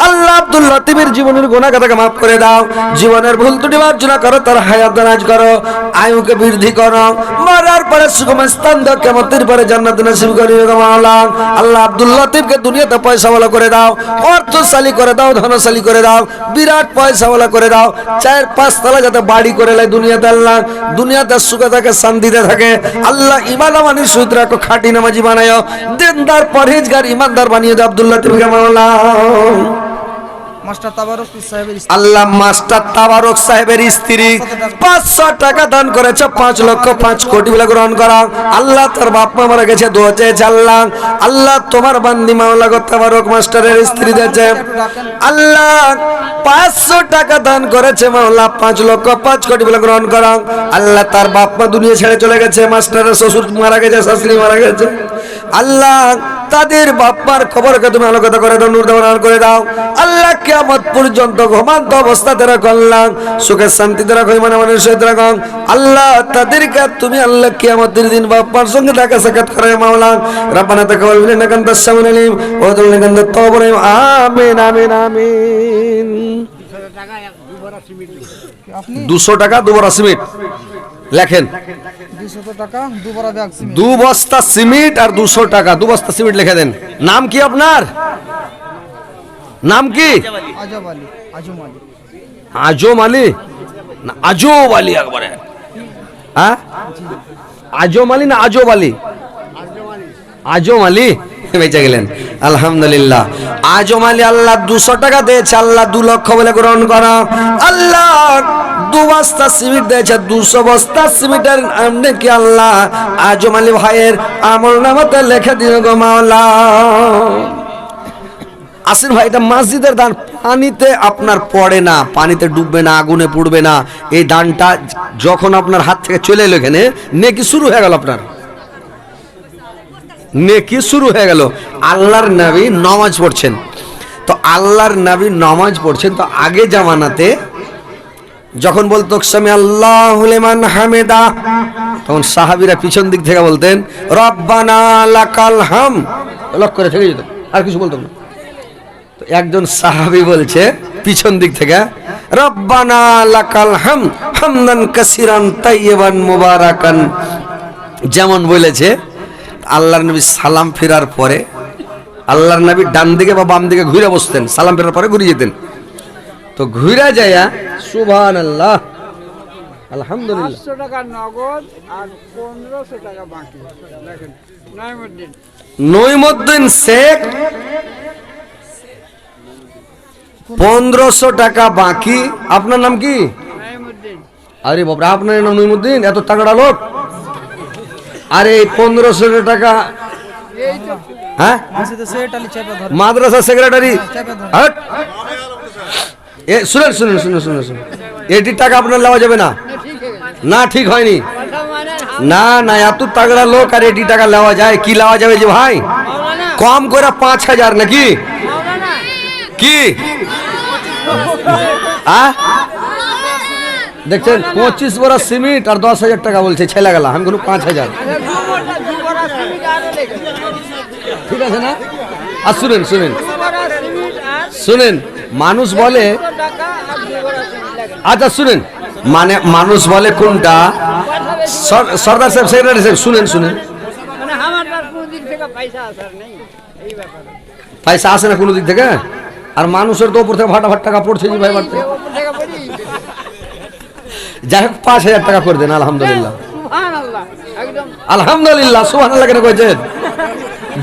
আল্লাহ আব্দুল লতিফের জীবনের গুনাহ খাতাকে মাফ করে দাও, জীবনের ভুল ত্রুটি মার্জনা করো, তার হায়াত দারাজ করো, আয়ুকে বৃদ্ধি করো, মরার পরে সুগম স্থান দাও, কিয়ামতের পরে জান্নাত নসিব করিও গো মাওলা। আল্লাহ আব্দুল লতিফকে দুনিয়াতে পয়সাওয়ালা করে দাও, অর্থশালী করে দাও, ধনশালী করে দাও, বিরাট পয়সাওয়ালা করে দাও, 4-5 তলা যাতে বাড়ি করে লাই দুনিয়াতে। আল্লাহ দুনিয়াতে সুখে থাকে, শান্তিতে থাকে। আল্লাহ ঈমান আমাদের সহিত রাখো, খাঁটি নামাজি বানায়ো, দিনদার পরহেজগার ইমানদার বানিয়ে দাও আব্দুল লতিফকে মাওলা। মাস্টার তাবারক সাহেবের আল্লাহ মাস্টার তাবারক সাহেবের স্ত্রী 500 টাকা দান করেছে, 5 লক্ষ 5 কোটি বলে গ্রহণ করা। আল্লাহ তার বাপ মা মারা গেছে, দোয়া চেয়েছে আল্লাহ। আল্লাহ তোমার বান্দি মাওলা গো তাবারক মাস্টারের স্ত্রী দিয়েছে আল্লাহ 500 টাকা দান করেছে মাওলা, 5 লক্ষ 5 কোটি বলে গ্রহণ করা। আল্লাহ তার বাপ মা দুনিয়া ছেড়ে চলে গেছে, মাস্টারের শ্বশুর মারা গেছে, শাশুড়ি মারা গেছে। আল্লাহ তাদের বাপ্পার খবরকে তুমি আলোকিত করে দাও, নূর দাও করে দাও। আল্লাহ কিয়ামত পর্যন্ত ঘুমান্ত অবস্থাতে রাখো, আল্লাহ সুখে শান্তিতে রাখো, ইমান আমাদের সহিত রাখো। আল্লাহ তাদেরকে তুমি আল্লাহ কিয়ামতের দিন বাপ্পার সঙ্গে দেখা সাক্ষাৎ করে মাওলা। রব্বানা তাকাব্বাল মিন্না ইন্নাকা আনতাস সামিউল আলিম ওয়া তুব আলাইনা ইন্নাকা আত-তাওয়াবুর রাহিম। আমিন আমিন আমিন। 200 টাকা 2 বড়া সিমেন্ট লেখেন, 200 টাকা 2 বড় ব্যাগ সিমেন্ট, 2 বস্তা সিমেন্ট আর 200 টাকা, 2 বস্তা সিমেন্ট লিখে দেন। নাম কি আপনার? নাম কি? আজম আলী। আজম আলী। আজম আলী না আজব আলী একবারে? হ্যাঁ, আজম আলী না আজব আলী? আজম আলী বেঁচে গেলেন আলহামদুলিল্লাহ। আজম আলী আল্লাহ 200 টাকা দিয়েছে, আল্লাহ 2 লক্ষ বলে গ্রহণ করা। আল্লাহ 2 বস্তা সিমেন্ট দিয়েছে, 200 বস্তা সিমেন্টের আমনে কি আল্লাহ আজম আলী ভাইয়ের আমল নামাতে লিখে দিও গো মাওলা। আসেন ভাই, এটা মসজিদের দান, পানিতে আপনার পড়ে না, পানিতে ডুববে না, আগুনে পুড়বে না। এই দানটা যখন আপনার হাত থেকে চলে এলো এখানে, নেকি শুরু হয়ে গেল, আপনার নেকি শুরু হয়ে গেল। আল্লাহর নবী নামাজ পড়ছেন, তো আল্লাহর নবী নামাজ পড়ছেন, তো আগে জামানাতে যখন বলতো সামি আল্লাহু লিমান হামিদা, তখন সাহাবীরা পিছন দিক থেকে বলতেন রব্বানা লাকাল হাম, লক্ষ্য করে থেকে যেত, আর কিছু বলতো না। তো একজন সাহাবী বলছে পিছন দিক থেকে রব্বানা লাকাল হাম হামদান কাসিরান তাইয়িবান মুবারাকান, যেমন বলেছে। আল্লাহর নবী সালাম ফেরার পরে আল্লাহর নবী ডান দিকে বা বাম দিকে ঘুরে বসতেন, সালাম ফেরার পরে ঘুরে যেতেন। তো ঘুরে যায়া সুবহানাল্লাহ আলহামদুলিল্লাহ 500 টাকা নগদ আর 1500 টাকা বাকি। দেখেন নাইমুদ্দিন নইমুদ্দিন শেখ 1500 টাকা বাকি। আপনার নাম কি? নাইমুদ্দিন। আরে বাবা, আপনার নাম নইমুদ্দিন? এত টাকাটা লোক। আরে 1500 টাকা, এই তো হ্যাঁ মসজিদে সেটালি চেপে ধরে, মাদ্রাসা সেক্রেটারি। চেপে ধরে। হট। এ শুনেন শুনেন শুনেন শুনেন শুনেন, এটি টাকা আপনার নেওয়া যাবে না, না ঠিক হয়নি, না না, এত তাগড়া লোক আর এটি টাকা নেওয়া যায়? কি নেওয়া যাবে যে ভাই? কম করে 5000 নাকি কি? দেখছেন 25 বড়া সিমেন্ট আর 10,000 টাকা বলছে ছেলে গেলা, আমি কোনো 5000। ঠিক আছে না? আর শুনেন শুনেন শুনেন, মানুষ বলে, আচ্ছা শুনেন, মানে মানুষ বলে কোনটা? সর্দার সাহেব সেক্রেটারি সাহেব শুনেন শুনেন, মানে আমার কোন দিক থেকে পয়সা আসার নেই এই ব্যাপারে, পয়সা আসে না কোনো দিক থেকে, আর মানুষের তো উপর থেকে ভাটা ভাট টাকা পড়ছে জি ভাই বাড়তে। ওপর থেকে বলি যাই হোক 5000 টাকা করে দেন আলহামদুলিল্লাহ। সুবহানাল্লাহ একদম আলহামদুলিল্লাহ সুবহানাল্লাহ কেন কইছেন?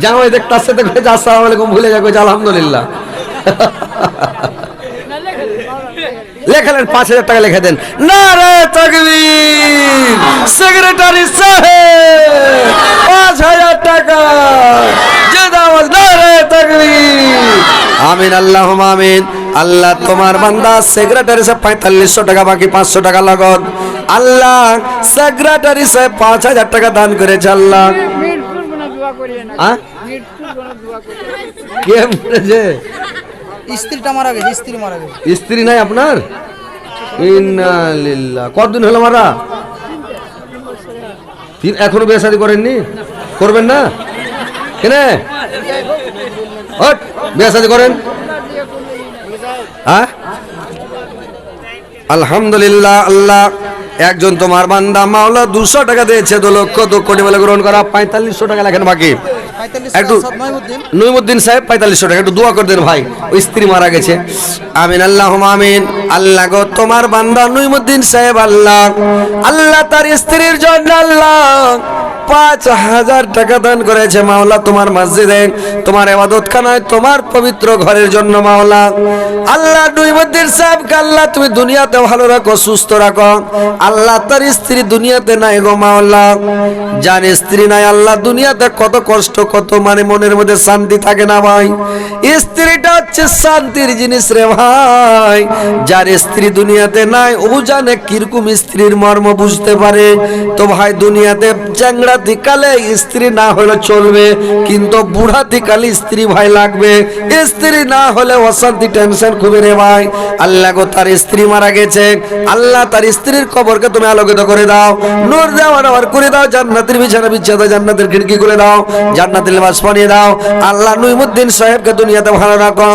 জামাই দেখতে আসছে তো কইছে আসসালামু আলাইকুম, ভুলে যা কইছে আলহামদুলিল্লাহ। না লেখেন লেখালেন 5000 টাকা লিখে দেন। নারে তাকবীর, সেক্রেটারি সাহেব 5000 টাকা জিন্দাবাদ, নারে তাকবীর, আমিন আল্লাহুম্মা আমিন। আল্লাহ তোমার বান্দা সেক্রেটারি সাহেব 4500 টাকা বাকি, 500 টাকা লাগত। আল্লাহ সেক্রেটারি সাহেব 5000 টাকা দান করেছে আল্লাহ। মৃত্যুর কোনো দোয়া করিয়ে না, হ্যাঁ মৃত্যুর কোনো দোয়া করিয়ে কে বলেছে? স্ত্রীটা মারা গেছে, স্ত্রী মারা গেছে। স্ত্রী নাই আপনার? ইন্না লিল্লাহ। কতদিন হলো মারা? এখনো বিয়ে শাদী করেননি? করবেন না কেন? বিয়ে শাদী করেন। হ্যাঁ, আলহামদুলিল্লাহ। আল্লাহ একজন তোমার বান্দা মাওলা 200 টাকা দিয়েছে, 2 লক্ষ 2 কোটি বলে গ্রহণ করা। 4500 টাকা লেখেন বাকি। একটু নইমুদ্দিন সাহেব 4500 টাকা একটু দোয়া করে দেন ভাই, ওই স্ত্রী মারা গেছে। আমিন আল্লাহুম্মা আমিন। আল্লাহ গো তোমার বান্দা নইমুদ্দিন সাহেব, আল্লাহ আল্লাহ তার স্ত্রীর জন্য আল্লাহ 5000 টাকা দান করেছে মাওলা তোমার মসজিদে, তোমার ইবাদতখানায়, তোমার পবিত্র ঘরের জন্য মাওলা। আল্লাহ নইমুদ্দিন সাহেবকে আল্লাহ তুমি দুনিয়াতে ভালো রাখো, সুস্থ রাখো। আল্লাহ তার স্ত্রী দুনিয়াতে নাই গো মাওলা, যার স্ত্রী নাই আল্লাহ দুনিয়াতে কত কষ্ট, কত মানে মনের মধ্যে শান্তি থাকে না ভাই। স্ত্রীটা হচ্ছে শান্তির জিনিস রে ভাই। যার স্ত্রী দুনিয়াতে নাই ও জানে কিরকম স্ত্রীর মর্ম বুঝতে পারে। তো ভাই দুনিয়াতে চ্যাংড়াতি কালে স্ত্রী না হলে চলবে, কিন্তু বুড়াতি কালে স্ত্রী ভাই লাগবে। স্ত্রী না হলে অশান্তি, টেনশন খুবই রে ভাই। আল্লাহ গো তার স্ত্রী মারা গেছে, আল্লাহ তার স্ত্রীর কবরকে তুমি আলোকিত করে দাও, নূর দাও, আনোয়ার করে দাও, জান্নাতের বিছানা বিছিয়ে দাও, জান্নাতের খিড়কি খুলে দাও, জান্নাতের লিবাস পরিয়ে দাও। আল্লাহ নইমুদ্দিন সাহেবকে দুনিয়াতে ভালো রাখো।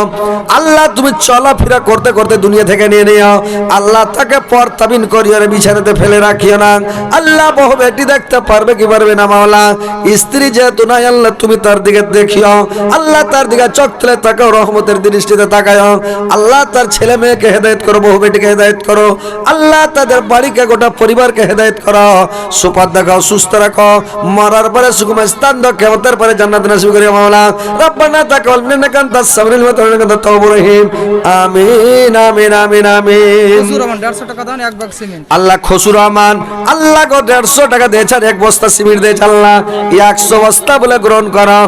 আল্লাহ তুমি চলাফেরা করতে করতে দুনিয়া থেকে নিয়ে নিও। আল্লাহ তাকে পরতাবিন করিয়ে বিছানাতে ফেলে রাখিও না। আল্লাহ বহু বেটি দেখতে পারবে কি পারবে না মাওলা। স্ত্রী যেহেতু নাই আল্লাহ তুমি তার দিকে দেখিও। আল্লাহ তার দিকে চোখ তুলে তাকাও, রহমতের দৃষ্টিতে তাকাও। আল্লাহ তার ছেলে মেয়েকে হেদায়েত করো, বহু বেটিকে হেদায়েত করো। আল্লাহ তাদের বাড়িকে, গোটা পরিবারকে হেদায়েত করো, সুপাত দেখাও, সুস্থ রাখো, মরার পরে সুকুম স্থান দাও, কিয়ামতের পরে জান্নাত নসিব করিও মাওলা। রব্বানা তাকাব্বাল মিন্না ইন্নাকা আনতাস সামিউল আলিম ওয়া তুব আলাইনা তাওয়াবুর রহিম। আমিন আমিন আমিন আমিন। খসুর রহমান 150 টাকা দান, 1 ব্যাগ সিমেন্ট। আল্লাহ খসুর রহমান আল্লাহ গো 150 টাকা দিয়েছে, আর 1 বস্তা সিমেন্ট দিয়েছে। আল্লাহ 100 বস্তা বলে গ্রহণ করো।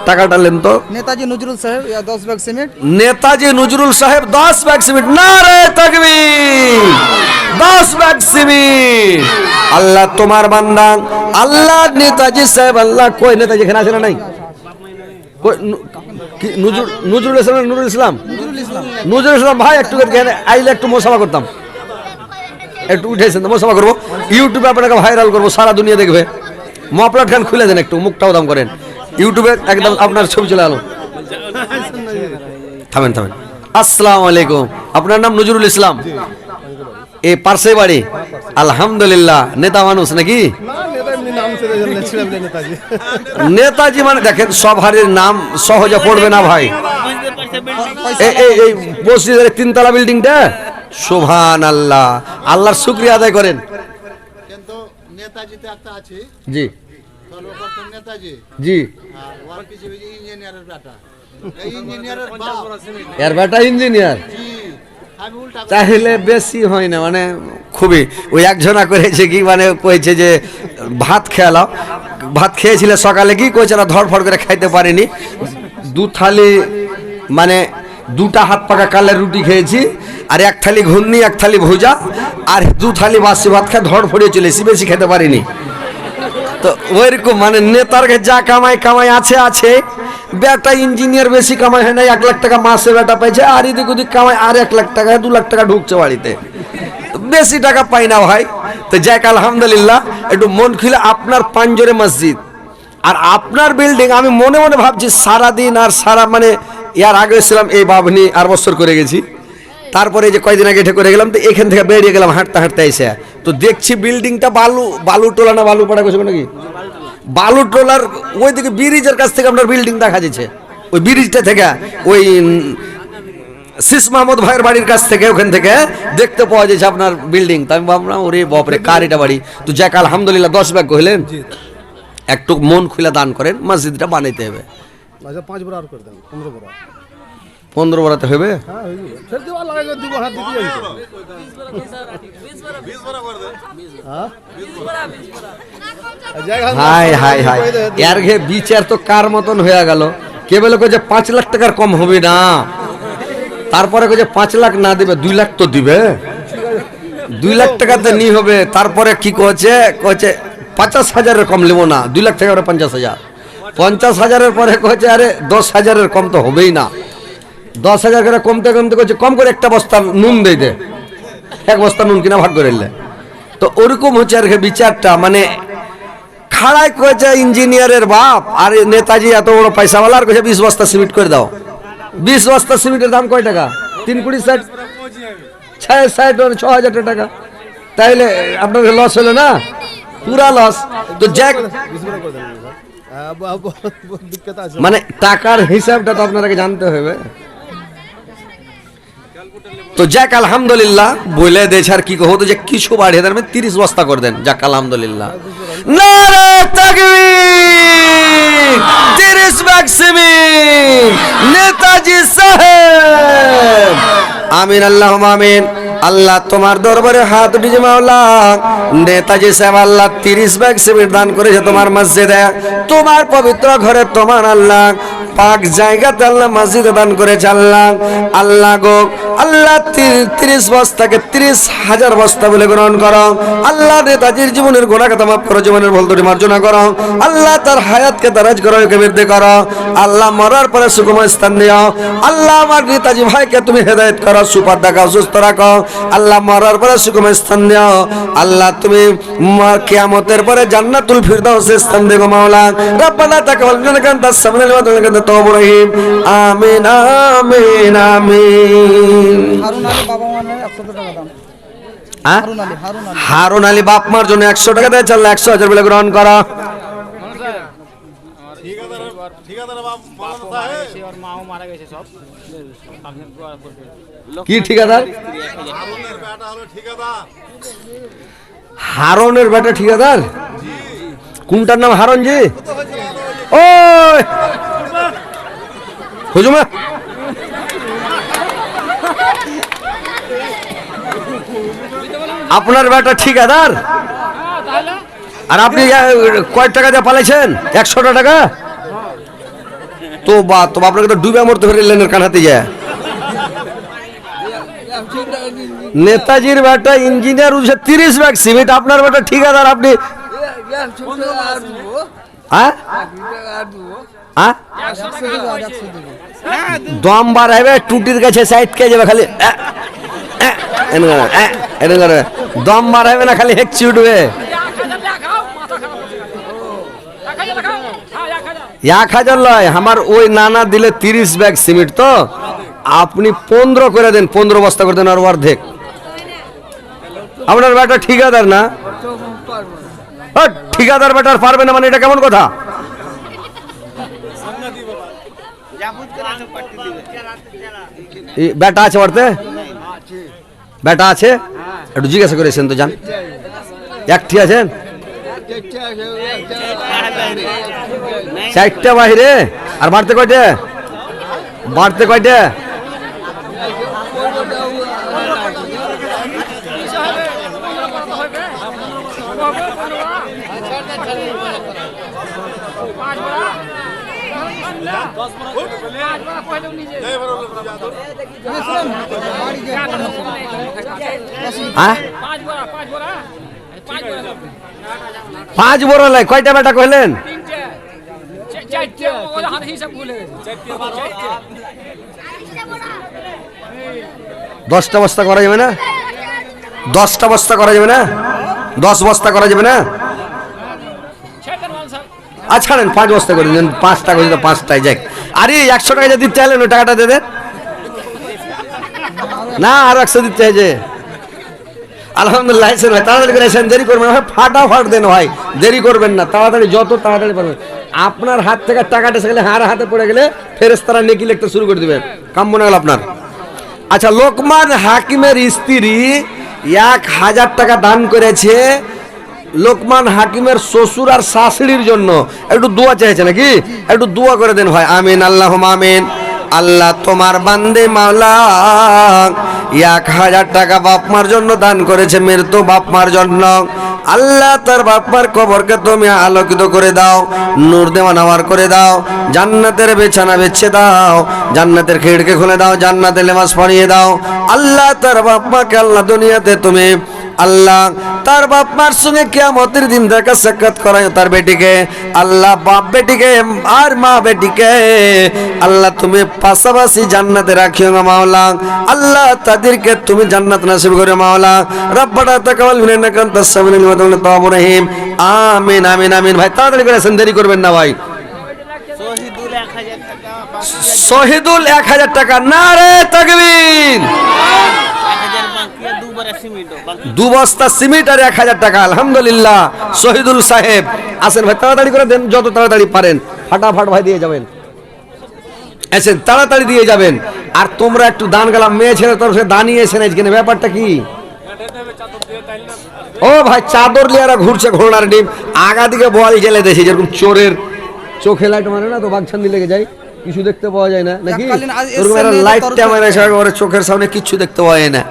টাকাটা লেন তো। নেতাজি নজরুল সাহেব 10 ব্যাগ সিমেন্ট। নেতাজি নজরুল সাহেব 10 ব্যাগ সিমেন্ট। নারে তাকবীর। 10 ব্যাগ সিমেন্ট। আল্লাহ তোমার বান্দা আল্লাহ নেতাজি সাহেব, আল্লাহ কই নেতাজি এখানে আছে না নাই? কই কি নজরুল ইসলাম? নুরুল ইসলাম, নজরুল ইসলাম ভাই একটু আইলে একটু মোসাফা করতাম, একটু উঠেছেন মোসাফা করবো, ইউটিউবে আপনাকে ভাইরাল করবো, সারা দুনিয়া দেখবে। মফলাট খান খুলে দেন একটু, মুখটাও দাম করেন, ইউটিউবে একদম আপনার ছবি চলে আলো। থামেন থামেন। আসসালামু আলাইকুম, আপনার নাম নজরুল ইসলাম, এই পার্শ্বে বাড়ি? আলহামদুলিল্লাহ। নেতা মানুষ নাকি? নেতাজি মানে দেখেন সব হারের নাম সহজে পড়বে না ভাই। এই মসজিদের 3 তলা বিল্ডিংটা, সুবহানাল্লাহ, আল্লাহর শুকরিয়া আদায় করেন। কিন্তু নেতাজিতে একটা আছে, জি সর্বপ্রথম নেতাজি, জি। আর ওর কিছু ইঞ্জিনিয়ারের বেটা, এই ইঞ্জিনিয়ারের বাপ, এর বেটা ইঞ্জিনিয়ার। জি, আমি উল্টা তাহলে বেশি হয় না, মানে খুবই। ওই একজনা করেছে কি, মানে কইছে যে ভাত খেলাও, ভাত খেয়েছিল সকালে, কি কইছে না ধরফড় করে খাইতে পারিনি, 2 থালি মানে 2টা হাত পাকা কালের রুটি খেয়েছি, আর 1 থালি ঘুগনি, 1 থালি ভুজা, আর 2 থালি বাসি ভাত খেয়ে ধরফড়িয়ে চলেছি, বেশি খেতে পারিনি। তো ওইরকম মানে নেতার যা কামাই কামাই আছে আছে। বেটা ইঞ্জিনিয়ার বেশি কামাই হয় না, 1 লাখ টাকা মাসে বেটা পাইছে, আর এদিক ওদিক কামাই আর 1 লাখ টাকা 2 লাখ টাকা ঢুকছে বাড়িতে, বেশি টাকা পাই না ভাই। তো যাক আলহামদুলিল্লাহ, একটু মন খুলে আপনার পাঞ্জরে মসজিদ আর আপনার বিল্ডিং, আমি মনে মনে ভাবছি সারাদিন আর সারা মানে ইয়ার আগে ছিলাম এই বাবনি 8 বছর করে গেছি, তারপরে যে কয়দিন আগে এটা করে গেলাম, তো এখান থেকে বেরিয়ে গেলাম হাঁটতে হাঁটতে এসে, তো দেখছি বিল্ডিংটা বালু টোলা না বালু পাড়া গেছে নাকি, বালু টোলার ওইদিকে ব্রিজের কাছ থেকে আপনার বিল্ডিং দেখা যাচ্ছে, ওই ব্রিজটা থেকে ওই শীষ মাহমুদ ভাইয়ের বাড়ির কাছ থেকে ওখান থেকে দেখতে পাওয়া যাচ্ছে আপনার বিল্ডিং। তো আমি ভাবলাম ওরে বাপরে কার এটা বাড়ি। তো যাক আলহামদুলিল্লাহ 10 ব্যাগ কহিলেন, একটু মন খুলে দান করেন, মসজিদটা বানাইতে হবে। 5 বড় আর করে দেন, 15 বড়। 15 বড়াতে হবে? হ্যাঁ হয়ে যাবে। ফের দেওয়া লাগে 2 বড় হাত দিতে যাই। 20 বড় করে দেন। হ্যাঁ 20 বড়। হাই হাই হাই, এর ঘে বিচার তো কার মতন হয়ে গেল। কে বলে যে 5 লাখ টাকার কম হবে না, তারপরে যে 5 লাখ না দিবে 2 লাখ তো দিবে, 2 লাখ টাকাতে নি হবে। তারপরে কি কইছে 50,000-এর কম নেব না, 2 লাখ টাকা 50,000, 50,000-এর পরে কইছে আরে 10,000-এর কম তো হবেই না। 10,000 করে কমতে কমতে করছে, কম করে একটা বস্তা নুন দিয়ে দে, এক বস্তা নুন কিনা ভাগ করে নিলে। তো ওরকম হচ্ছে আর কি বিচারটা, মানে খাড়াই কয়েছে ইঞ্জিনিয়ারের বাপ আর নেতাজি এত বড় পয়সাওয়ালা আর কয়েছে 20 বস্তা সিমেন্ট করে দাও। 20 বস্তা সিমেন্টের দাম কয় টাকা? 3 কোটি 60 6,000 টাকা। তাইলে আপনার লস হলো না, পুরা লস। তো যাক, दिक्कत আছে। মানে টাকার হিসাবটা তো আপনাকে জানতে হবে। তো যাক আলহামদুলিল্লাহ বলে দিয়েছে, আর কি হতো যে কিছু বাড়িয়ে দেন, 30 বস্তা করে দেন। যাক আলহামদুলিল্লাহ, নারে তাকবীর, 30 ব্যাগ সিমেন্ট নেতাজি সাহেব। আমিন আল্লাহুম্মা আমিন। আল্লাহ তোমার দরবারে হাত উঠিয়েছে মাওলা, নেতাজি সাহেব আল্লাহ 30 ব্যাগ সিমেন্ট দান করেছে তোমার মসজিদে, তোমার পবিত্র ঘরে, তোমার আল্লাহ পাক জায়গাতে আল্লাহ মসজিদে দান করেছে। আল্লাহ আল্লাহ গো আল্লাহ 30 বস্তাকে 30,000 বস্তা বলে গ্রহণ করো। আল্লাহ নেতাজির জীবনের গুনাহকে মাফ করো, জীবনের ভুল ত্রুটি মার্জনা করো। আল্লাহ তার হায়াতকে দারাজ করো, বৃদ্ধি করো। আল্লাহ মরার পরে সুখময় স্থান দিও। আল্লাহ আমার নেতাজি ভাইকে তুমি হেদায়েত করো, সুপার দেখাও, সুস্থ রাখো। আল্লাহ মরার পরে সুখময় স্থান দিও। আল্লাহ তুমি কিয়ামতের পরে জান্নাতুল ফিরদাউসে স্থান দিও মাওলা। রব্বানা তাকাব্বাল মিন্না আনতাস সামিউল আলিম ওয়া আনতা তাওয়াবুর রহিম। আমিন আমিন আমিন। হারুন আলী বাবা মার নামে 100 টাকা দাম। হ্যাঁ? হারুন আলী, হারুন আলী। হারুন আলী বাপ মার জন্য 100 টাকা দেয়, চল 100,000 বলে গ্রহণ করো। ঠিকাদার বাপ বাপও মারা গেছে, ওর মাও মারা গেছে সব। কি ঠিকাদার? হারুনের বেটা হলো ঠিকাদার। হারনের বেটা ঠিকাদার? কোনটার নাম হারন জি? ওই হুজুমা, আপনার বেটা ঠিকাদার আর আপনি কয় টাকা দিয়ে পালাইছেন? 100 টাকা? তো বা তো আপনাকে তো ডুবে মরতে ফেললেন কানাতে যায়। নেতাজির বেটা ইঞ্জিনিয়ার উঠছে 30 ব্যাগ সিমেন্ট, আপনার বেটা ঠিকাদার, আপনি হ্যাঁ হ্যাঁ দম বাড়াইবে, টুটির কাছে সাইড কে যাবে, খালি দম বাড়াইবে না, খালি হেঁচি উঠবে। 1,000 লয়, আমার ওই নানা দিলে 30 ব্যাগ সিমেন্ট, তো আপনি 15 করে দেন, 15 বস্তা করে দেন, আর অর্ধেক। আপনার বেটা ঠিকাদার না? ঠিকাদার বেটার পারবে না মানে এটা কেমন কথা? বেটা আছে বাড়তে? বেটা আছে? একটু জিজ্ঞাসা করেছেন তো, জান একটি আছেন? 4টা বাহিরে, আর বাড়তে কয়টা? বাড়তে কয়টা? হ্যাঁ 5 বড় লাই, কয়টা বেটা কইলেন? 10টা বস্তা করা যাবে না? 10টা বস্তা করা যাবে না? 10 বস্তা করা যাবে না? আচ্ছা 5 বস্তা করে দিন, 5টা করে দিন, 5টাই যাক। আরে 100 টাকা যে দিতে চাইলেন ওই টাকাটা দিয়ে দেন না, আর 100 দিতে হয় যে। আলহামদুলিল্লাহ, তাড়াতাড়ি করে এসেন, দেরি করবেন না, ফাটাফাট দেন ভাই, দেরি করবেন না, তাড়াতাড়ি যত তাড়াতাড়ি পারবেন। আপনার হাত থেকে টাকাটা সেখানে হার হাতে পড়ে গেলে ফেরেশতারা নেকি লিখতে শুরু করে দিবেন, কাম মনে গেল আপনার। আচ্ছা, লোকমান হাকিমের স্ত্রী 1,000 টাকা দান করেছে লোকমান হাকিমের শ্বশুর আর শাশুড়ির জন্য। একটু দোয়া চাইছে নাকি? একটু দোয়া করে দেন ভাই। আমিন আল্লাহুম্মা আমিন। আল্লাহ তোমার বান্দে মাওলা 1,000 টাকা বাপমার জন্য দান করেছে, মৃত্যু বাপমার জন্য। আল্লাহ তার বাপমার কবরকে তুমি আলোকিত করে দাও, নূর দেওয়ানাওয়ার করে দাও, জান্নাতের বিছানা বিছিয়ে দাও, জান্নাতের খিড়কি খুলে দাও, জান্নাতের লেবাস পরিয়ে দাও। আল্লাহ তার বাপমাকে আল্লাহ দুনিয়াতে তুমি আল্লাহ তার বাপ মার সঙ্গে কিয়ামতের দিন দেখা সাক্ষাৎ করায় তার বেটিকে। আল্লাহ বাপ বেটিকে আর মা বেটিকে আল্লাহ তুমি পাশাপাশি জান্নাতে রাখিও না মাওলা। আল্লাহ তাদেরকে তুমি জান্নাত নসিব করে মাওলা। রব্বানা তাকাব্বাল মিন্না ইন্নাকা আনতাস সামিউল আলিম ওয়া আনতা তাওয়াবুর রহিম। আমিন আমিন আমিন। ভাই তাড়াতাড়ি করে আসেন, দেরি করবেন না ভাই। শহীদুল 1000 টাকা, নারে তাকবীর। 2 বস্তা সিমেন্ট আর 1000 টাকা, আলহামদুলিল্লাহ। শহীদুল সাহেব আসেন ভাই, তাড়াতাড়ি করে দেন, যত তাড়াতাড়ি পারেন ফাটাফাট ভাই দিয়ে যাবেন। আসেন তাড়াতাড়ি দিয়ে যাবেন। আর তোমরা একটু দান গেলাম, মেয়ে ছেলের তরফে দানিয়ে এসেন আজকে, ব্যাপারটা কি? ও ভাই চাদর লিয়ারা ঘুরছে ঘোড়ার ডিম, আগা দিকে বল জেলে দেশে, যেরকম চোরের চোখে লাইট মারে না তো বাঘছান্দি লেগে যায়, কিছু দেখতে পাওয়া যায় না নাকি? লাইটটা মারে ওর চোখের সামনে কিছু দেখতে পাওয়া যায় না।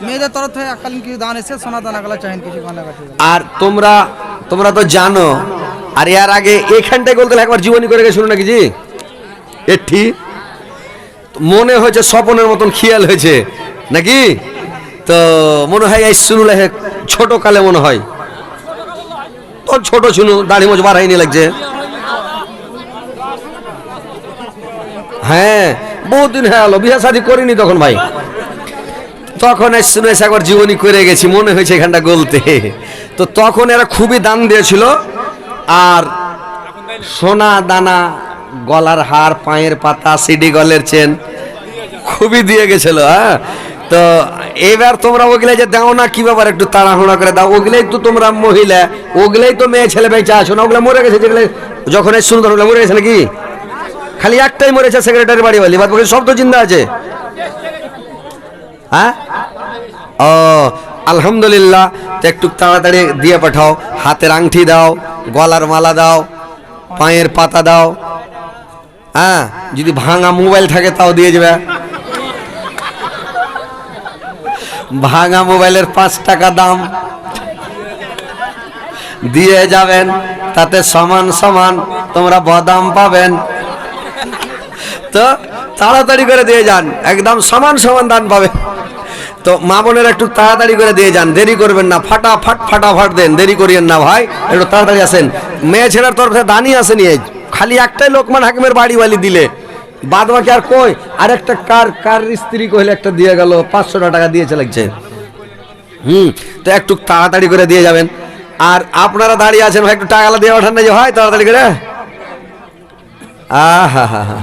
মেয়েদের তরফ থেকে এককালীন কিছু দান এসে সোনা দানা গলা চাহেন কিছু কানাকাটি। আর তোমরা তো জানো, আর এর আগে এখানটায় বলতে একবার জীবনী করে গেছিল নাকি জি? এটি মনে হয়েছে স্বপনের মতন খেয়াল হয়েছে নাকি? তো মনে হয় এই শুনুলে ছোট কালে মনে হয় তো ছোট শুনু, দাড়ি মোজ বার হয়নি লাগছে। হ্যাঁ বহুত দিন হয়ে গেল, বিয়ে শাদী করিনি তখন ভাই। তখন শুনে একবার জীবনী করে গেছি, মনে হয়েছে এখানটা গলতে। তো তখন এরা খুবই দান দিয়েছিল, আর সোনা দানা, গলার হার, পায়ের পাতা, সিডি গলের চেন খুবই দিয়ে গেছিল। হ্যাঁ তো এবার তোমরা ওগুলাই যে দাও না, কি ব্যাপার একটু তাড়াহুড়া করে দাও, ওগুলাই তো তোমরা মহিলা, ওগুলাই তো মেয়ে ছেলে বেঁচে আসো না, ওগুলো মরে গেছে। যেগুলো যখন সুন্দর ওগুলো মরে গেছে নাকি? খালি একটাই মরেছে, সেক্রেটারি বাড়ি বালি, বাদ বাকি সব তো জিন্দা আছে। হ্যাঁ ও আলহামদুলিল্লাহ। তো একটু তাড়াতাড়ি দিয়ে পাঠাও, হাতের আংটি দাও, গলার মালা দাও, পায়ের পাতা দাও। হ্যাঁ যদি ভাঙা মোবাইল থাকে তাও দিয়ে যাবে, ভাঙা মোবাইলের 5 টাকা দাম দিয়ে যাবেন, তাতে সমান সমান তোমরা বাদাম পাবেন। তো তাড়াতাড়ি করে দিয়ে যান, একদম সমান সমান দান পাবেন। তো মা বোনের একটু তাড়াতাড়ি করে দিয়ে যান, দেরি করবেন না, ফাটাফাট দেন, দেরি করিয়েন না ভাই, একটু তাড়াতাড়ি আসেন। মেয়ে ছেলের তরফে দানই আসেনি, খালি একটাই লোকমান হাকিমের বাড়ি বালি দিলে, বাদ বাকি আর কই। আর একটা কার স্ত্রী কইলে একটা দিয়ে গেল, 500 টাকা দিয়েছে লাগছে। তো একটু তাড়াতাড়ি করে দিয়ে যাবেন। আর আপনারা দাঁড়িয়ে আছেন ভাই, একটু টাকালা দিয়ে ওঠান না যে ভাই, তাড়াতাড়ি করে আহা হা হা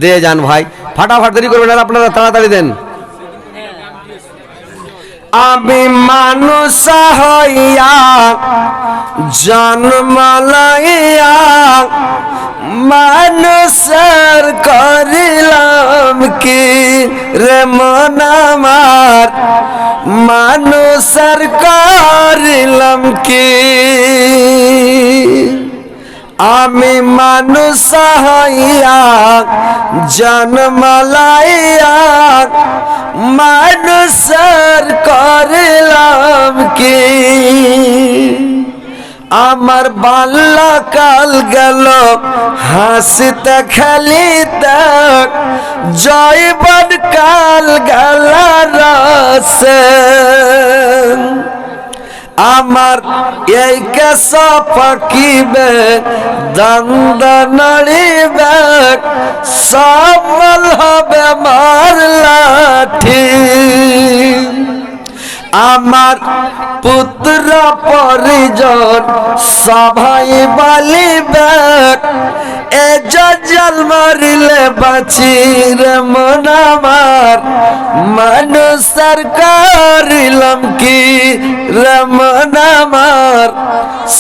দিয়ে যান ভাই, ফাটাফাট, দেরি করবেন আর আপনারা তাড়াতাড়ি দেন। আমি মানুষ হইয়া জন্মালাইয়া মানুষের করিলাম কি রে মন আমার, মানুষের করিলাম কি। আমি মানুষ হইয়া জন্মালাইয়া মানুষের করিলাম কি। আমার বাল্যকাল গেল হাসিতে খেলিতে, জৈবন কাল গেল রসে। আমার এই কেশ পাকিবে, দন্দ নড়িবে, সফল হবে মার লাঠি। আমার পুত্র পরিজন সবাই বলিবে, এ জল মরিলে বাঁচি রে মন আমার, মানুষের করিলাম কি রে মন আমার,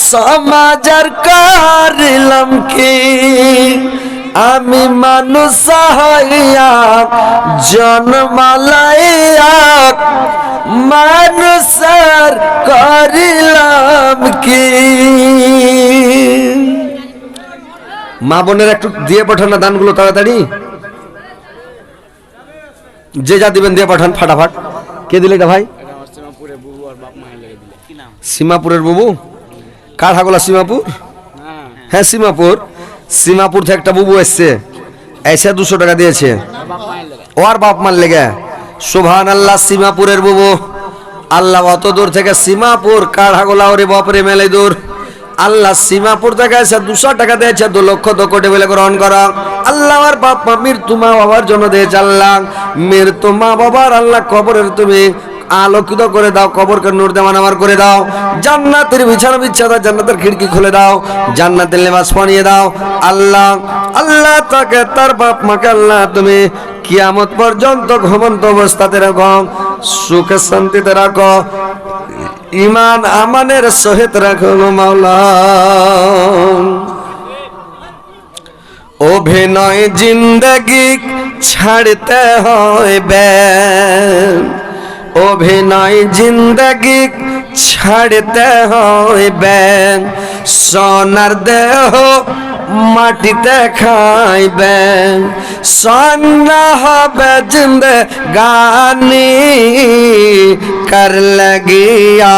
সমাজের করিলাম কি। আমি মানুষ হইয়া জন্মালাইয়া মানুষের করিলাম কি। মা বোনের একটু দিয়ে পাঠান না দানগুলো তাড়াতাড়ি, যে যা দিবেন দিয়ে পাঠান ফাটাফাট। কে দিলে এটা ভাই? সীমাপুরের বুবু, কাঠাগোলা সীমাপুর। হ্যাঁ সীমাপুর থেকে একটা বুবু এসছে, এসে 200 টাকা দিয়েছে, ও আর বাপ মার লেগে। সুবহানাল্লাহ, সীমাপুরের বুবু আল্লাহ অত দূর থেকে সীমাপুর কাঢ়াগোলা ওরে বাপরে মেলে দূর আল্লাহ সীমাপুর থেকে এসে 200 টাকা দিয়েছে 2 লক্ষ 2 কোটি বলে গ্রহণ করা আল্লাহ আমার বাপ মা মৃত্যু মা বাবার জন্য দিয়েছে আল্লাহ মৃত্যু মা বাবার আল্লাহ কবরের তুমি আলোকিত করে দাও কবরকে নূর দেওয়ান আমার করে দাও জান্নাতের বিছানা বিছানা দাও জান্নাতের খিড়কি খুলে দাও জান্নাতের লেবাস পরিয়ে দাও আল্লাহ আল্লাহ তাকে তার বাপ মাকে আল্লাহ তুমি কিয়ামত পর্যন্ত ঘুমন্ত অবস্থাতে রাখো সুখে শান্তিতে রাখো ইমান আমানের সহিত রাখো মাওলা অভিনয় জিন্দগি ছাড়তে হইবে অভিনয় জিন্দগি ছাড়তে হইবে সোনার দেহ মাটিতে খাইবে সোনা হবে জিন্দগানি কর লাগিয়া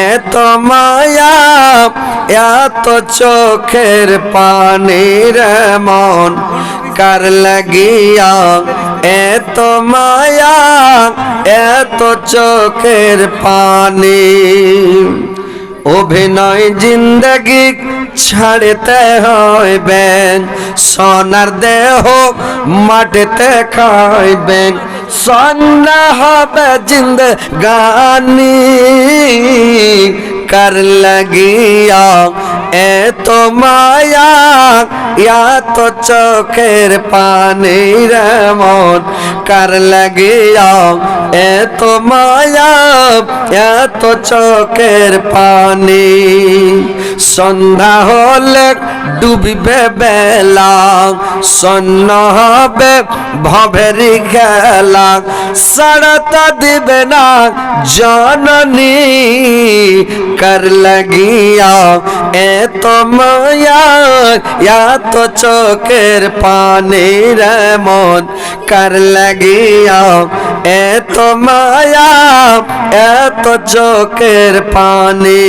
এত মায়া এত চোখের পানি রে মন কর লাগিয়া এত মায়া এত চোখের পানি অভিনয় জিন্দগি ছাড়তে হইবে সোনার দেহ মাটিতে খাইবে সোনা হবে জিন্দগানি কর লাগিয়া এত মায়া এত চোখের পানি রে মন কর লাগিয়া এত মায়া এত চোখের পানি সন্ধ্যা হলে ডুবিবে বেলা সন্ন হবে ভবেরি খেলা সাড়াতা দিবে না জননী কর লাগিয়া এত মায়া এত চোখের পানি রে মন কর লাগিয়া এত মায়া এত চোখের পানি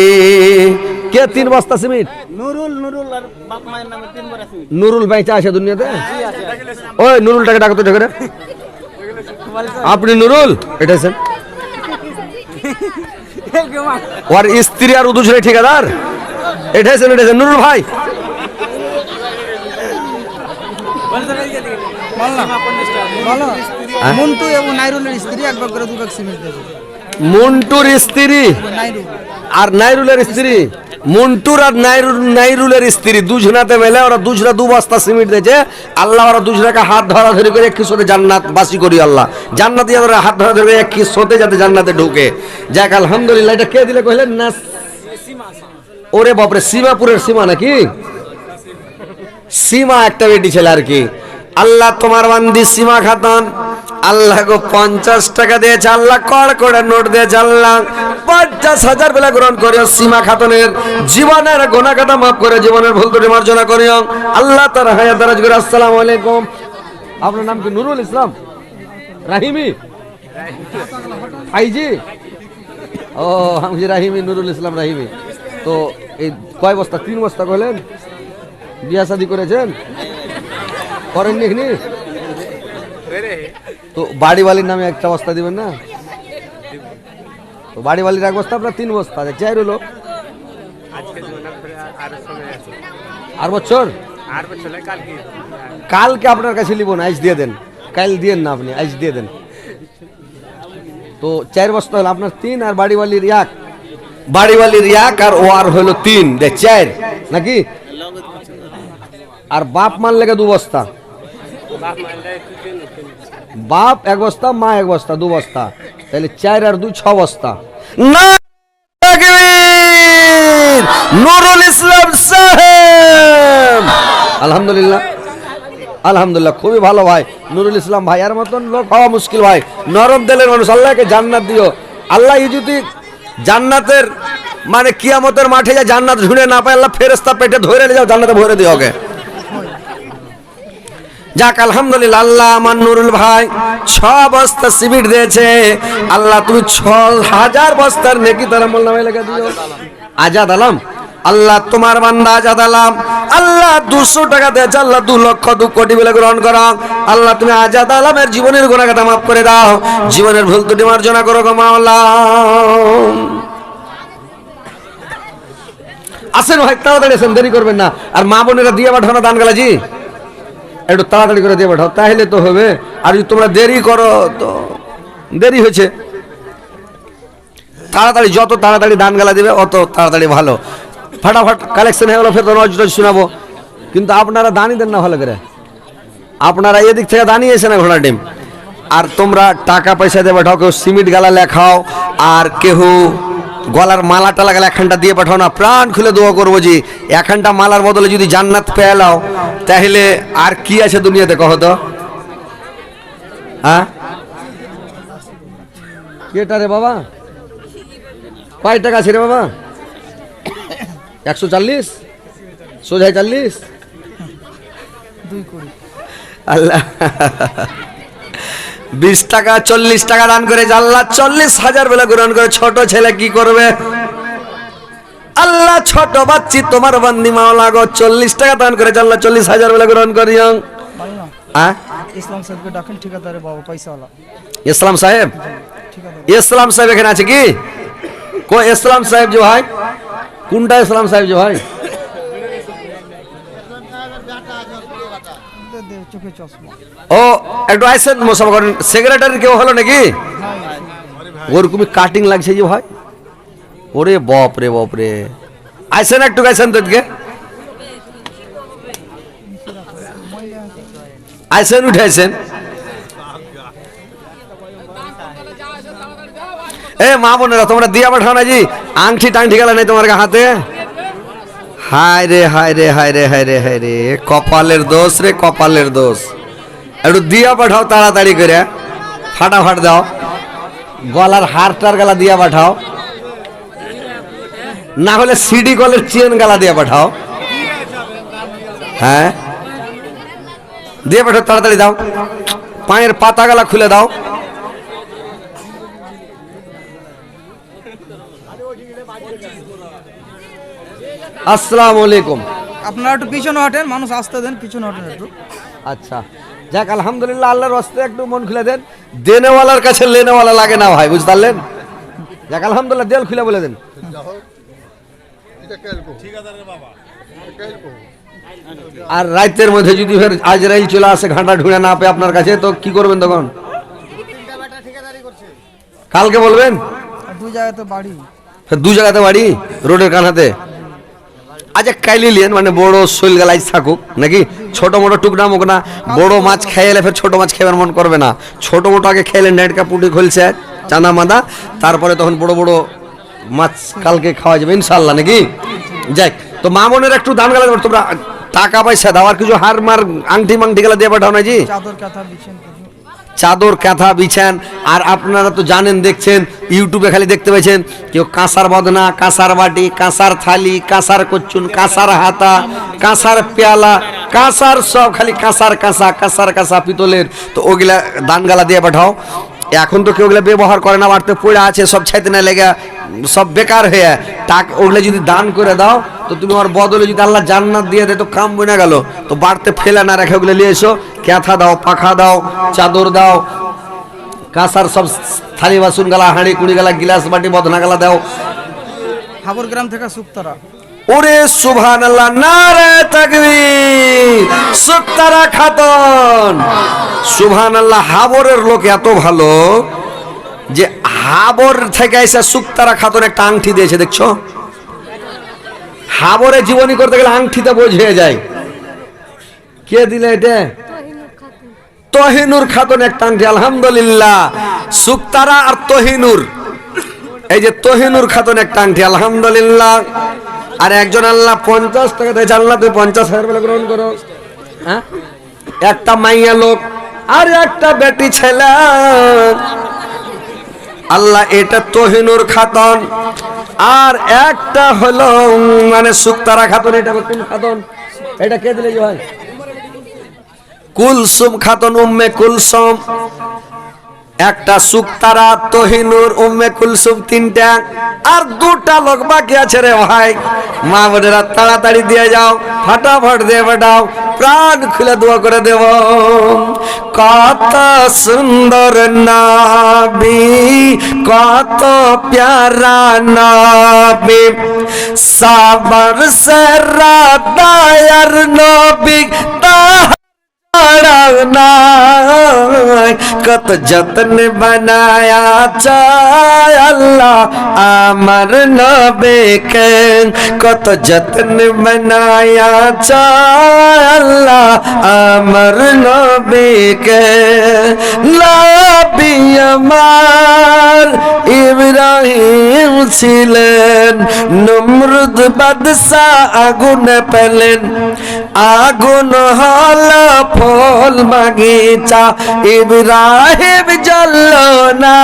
কে 3 বস্তা সিমেন্ট নুরুল আর বাপ মায়ের নামে 3 বড় আছে নুরুল বাইচা আছে দুনিয়াতে ওই নুরুলটাকে ডাকো তো দেখো আপনি নুরুল এটা আছেন ওর স্ত্রী আর দুজনে ঠিকাদার এটা আছেন নুরুল ভাই বলো মন্টু এবং নাইরুলের স্ত্রী একবার করে 2 ব্যাগ সিমেন্ট দেবে মন্টুর স্ত্রী নাইরুল আর নাইরুলের স্ত্রী মন্টুর আর নাইরুলের স্ত্রী দুজনাতে মেলে ওরা দুজনা 2 বস্তা সিমেন্ট দিয়েছে আল্লাহ ওরা দুজনাকে হাত ধরা ধরে করে একই সাথে জান্নাত বাসি করি আল্লাহ জান্নাতে ওরা হাত ধরা ধরে একই সাথে যাতে জান্নাতে ঢোকে যাক আলহামদুলিল্লাহ এটা কে দিলে কইলেন না ওরে বাপরে সীমাপুরের সীমা নাকি সীমা একটা বেটি ছেলে আর কি আল্লাহ তোমার বান্দি সীমা খাতুন আল্লাহ গো 50 টাকা দিয়েছে আল্লাহ কড় করে নোট দিয়েছে আল্লাহ 50,000 বেলা গ্রহণ করিও সীমা খাতুনের জীবনের গুনাহ কাটা মাফ করে জীবনের ভুল ত্রুটি মার্জনা করিও আল্লাহ তার হায়াত দারাজ করে আসসালামু আলাইকুম আপনার নাম কি নুরুল ইসলাম রাহিমি আইজি ও আমি রাহিমি নুরুল ইসলাম রাহিমি তো এই কয় বস্তা 3 বস্তা কইলেন বিয়া শাদী করেছেন করেননি এখানে তো বাড়িওয়ালির নামে একটা বস্তা দিবেন না তো বাড়িওয়ালির 1 বস্তা আপনার 3 বস্তা চাই রইল আর বছর কালকে আপনার কাছে নিব না আইস দিয়ে দেন কাল দিয়েন না আপনি আইস দিয়ে দেন তো 4 বস্তা হলো আপনার 3 আর বাড়িওয়ালির 1 বাড়িওয়ালির 1 আর ও আর হলো 3 দে 4 নাকি আর বাপ মান লেগে 2 বস্তা বাপ 1 বস্তা মা 1 বস্তা 2 বস্তা তাহলে 4 আর 2 6 বস্তা না তাকবীর নুরুল ইসলাম সাহেব আলহামদুলিল্লাহ আলহামদুলিল্লাহ খুবই ভালো ভাই নুরুল ইসলাম ভাই আর মতন লোক হওয়া মুশকিল ভাই নরম দিলের মানুষ আল্লাহকে জান্নাত দিও আল্লাহ যদি জান্নাতের মানে কিয়ামতের মাঠে যা জান্নাত ঝুড়ে না পায় আল্লাহ ফেরেশতা পেটে ধরে নিয়ে যাও জান্নাতে ভরে দিও ওকে যাক আলহামদুলিল্লাহ আল্লাহ আমার নুরুল ভাই 6 বস্তা সিমেন্ট দিয়েছে আল্লাহ তুমি 6000 বস্তার নেকি তার আমল নামায় লেখা দিও আজাদ আলম আল্লাহ তোমার বান্দা আজাদালাম, আল্লাহ 200 টাকা দিয়েছে, আল্লাহ 2 লক্ষ 2 কোটি বলে গ্রহণ করো। আল্লাহ তুমি আজাদ আলামের জীবনের গুনাহগাতা মাফ করে দাও, জীবনের ভুল ত্রুটি মার্জনা করো গো মাওলা। আসেন ভাই, তাড়াতাড়ি আসেন, দেরি করবেন না। আর মা বোনেরা দিয়ে পাঠাও না দান গালাজি, একটু তাড়াতাড়ি করে দিয়ে পাঠাও, তাহলে তো হবে। আর যদি তোমরা দেরি করো তো দেরি হয়েছে। তাড়াতাড়ি, যত তাড়াতাড়ি দান গালা দিবে অত তাড়াতাড়ি ভালো। ফাটাফাট কালেকশন হয়ে গেলো, ফের তো নজর শোনাবো। কিন্তু আপনারা দানই দেন না ভালো করে, আপনারা এদিক থেকে দাঁড়িয়েছে না ঘোড়া ডিম। আর তোমরা টাকা পয়সা দিয়ে পাঠাও, কেউ সিমেন্ট গালা লেখাও, আর কেউ গলার মালা টালা গেলে একখানটা দিয়ে পাঠাও না। প্রাণ খুলে দোয়া করবো যে একখানটা মালার বদলে যদি জান্নাত পেয়ে নাও, তাহলে আর কি আছে দুনিয়াতে কহ তো? হ্যাঁ কেটা রে বাবা, কয় টাকা আছে রে বাবা? 140 সোজাই 40 2 কোটি। আল্লাহ 20 টাকা 40 টাকা দান করে আল্লাহ 40,000 বেলা গ্রহণ করে। ছোট ছেলে কি করবে? আল্লাহ ছোট বাচ্চি তোমার বান্দি মাওলা গো, 40 টাকা দান করে আল্লাহ 40,000 বেলা গ্রহণ করিও। ইসলাম সাহেবকে ডাকেন, ঠিকাদারে বাবা পয়সাওয়ালা। ইসলাম সাহেব, ইসলাম সাহেব এখানে আছে কি? কো ইসলাম সাহেব যে ভাই, কোনটা ইসলাম সাহেব যে ভাই? চোখে চশমা। ও একটু আইসেন মোসাফা করেন। সেক্রেটারি কেউ হলো নাকি? ওরকমই কাটিং লাগছে যে ভাই, ওরে বাপ রে বাপ রে। আইসেন একটু, আইসেন তো এদিকে, আইসেন, উঠে আইসেন। এ মা বোনেরা তোমরা দিয়া পাঠাও না জি, আংটি টাংটি গেল নাই তোমার হাতে। হায় রে হায় রে হায় রে হায় রে হায় রে, কপালের দোষ রে, কপালের দোষ। একটু দিয়া পাঠাও তাড়াতাড়ি করে, ফাটাফাট দাও। গলার হারটার গালা দিয়া পাঠাও, না হলে সিডি কলের চেন গালা দিয়া পাঠাও। হ্যাঁ দিয়ে পাঠাও, তাড়াতাড়ি দাও। পায়ের পাতা গালা খুলে দাও। আসসালামু আলাইকুম। আপনারা একটু পিছনে হটেন, মানুষ আসতে দেন, পিছনে হটেন একটু। আচ্ছা যাক, আলহামদুলিল্লাহ, আল্লাহর রাস্তে একটু মন খুলে দেন। দেনেওয়ালার কাছে লেনেওয়ালা লাগে না ভাই, বুঝতে পারলেন? যাক আলহামদুলিল্লাহ, দেল খুলে বলে দেন। আর রাতের মধ্যে যদি ফের আজরাইল চলে আসে, ঘাঁটা ঢুঁড়ে না পেয়ে আপনার কাছে, তো কি করবেন তখন? কালকে বলবেন। আর 2 জায়গাতে বাড়ি, ফের 2 জায়গাতে বাড়ি, রোডের কানাতে। আচ্ছা কাইলি লিয়েন, মানে বড় শৈল গালাই থাকুক নাকি? ছোট মোটো টুকরা মুখ না, বড় মাছ খেয়ে ফের ছোট মাছ খেয়ে মন করবে না। ছোট মোটো আগে খেলে নেটকা পুটি খুলছে চানা মাদা, তারপরে তখন বড় বড় মাছ কালকে খাওয়া যাবে ইনশাল্লাহ নাকি? যাক, তো মা বোনের একটু দান গালা, তোমরা টাকা পয়সা দাও, আর কিছু হার মার আংটি মাংটি গেলা দিয়ে পাঠাও না জি। চাদর কাঁথা বিছেন, চাদর কাঁথা বিছান। আর আপনারা তো জানেন, দেখছেন ইউটিউবে খালি দেখতে পাচ্ছেন কেউ কাঁসার বদনা, কাঁসার বাটি, কাঁসার থালি, কাঁসার কচ্ছুন, কাঁসার হাতা, কাঁসার পেয়ালা, কাঁসার সব খালি কাঁসার কাঁসা, কাঁসার কাঁসা পিতলের। তো ওগুলা দান গালা দিয়ে পাঠাও। এখন তো কেউ ওগুলা ব্যবহার করে না, বাড়তে পড়ে আছে, সব ছাইতে না লেগে সব বেকার হয়ে। টাকা ওগুলা যদি দান করে দাও, তো তুমি ওর বদলে যদি আল্লাহ জান্নাত দিয়ে দেয়, তো কাম বনে গেল। তো বাড়তে ফেলে না রেখে ওগুলো নিয়ে এসো। ক্যাথা দাও, পাখা দাও, চাদর দাও, কাঁসার সব থালি বাসন গালা, হাঁড়ি কুড়ি গালা, গিলাস বাটি বদনা গালা দাও। হাবর গ্রাম থেকে সুক্তারা। ওরে সুবহানাল্লাহ, নারে তাকবীর। সুক্তারা খাতুন, সুবহানাল্লাহ। হাবরের লোক এত ভালো যে হাবর থেকে এসে সুক্তারা খাতুন একটা আংটি দিয়েছে, দেখছো? হাবরে জীবনী করতে গেলে আংটিতে বোঝ হয়ে যায়। কে দিলে এটা? তহিনুর খাতুন একটা আংটি। আলহামদুলিল্লাহ, সুক্তারা আর তহিনুর, এই যে তহিনুর খাতুন একটা আংটি, আলহামদুলিল্লাহ। আর একজন আল্লাহ 50 টাকা দিয়েছে, আল্লাহ তুমি 50,000 বলে গ্রহণ করো। হ্যাঁ, একটা মাইয়া লোক আর একটা বেটি ছেলে। আল্লাহ এটা তহিনুর খাতুন, আর একটা হলো মানে সুক্তারা খাতুন। এটা কোন খাতুন? এটা কে দিলে ভাই? কুলসুম খাতুন, উম্মে কুলসুম। একটা সুক্তারা, তহিনুর, উম্মে কুলসুম, তিনটা, আর দুটা লোক বাকি আছে রে ভাই। মা বোনেরা তাড়াতাড়ি দিয়ে যাও, ফাটাফট দিয়ে পাঠাও, প্রাণ খুলে দোয়া করে দেব। কত সুন্দর নবী, কত প্যারা নবী, সাবর সে রাদায়ার নবী, কত যত্ন বানায়া চায় আল্লাহ আমার নবীকে, কত যত্ন বানায়া চায় আল্লাহ আমার নবীকে। নবী আমার ইব্রাহিম ছিলেন, নমরুদ বাদশাহ আগুন পেলেন, আগুন হলো ফল বাগিচা, ইব্রাহিম জ্বলল না।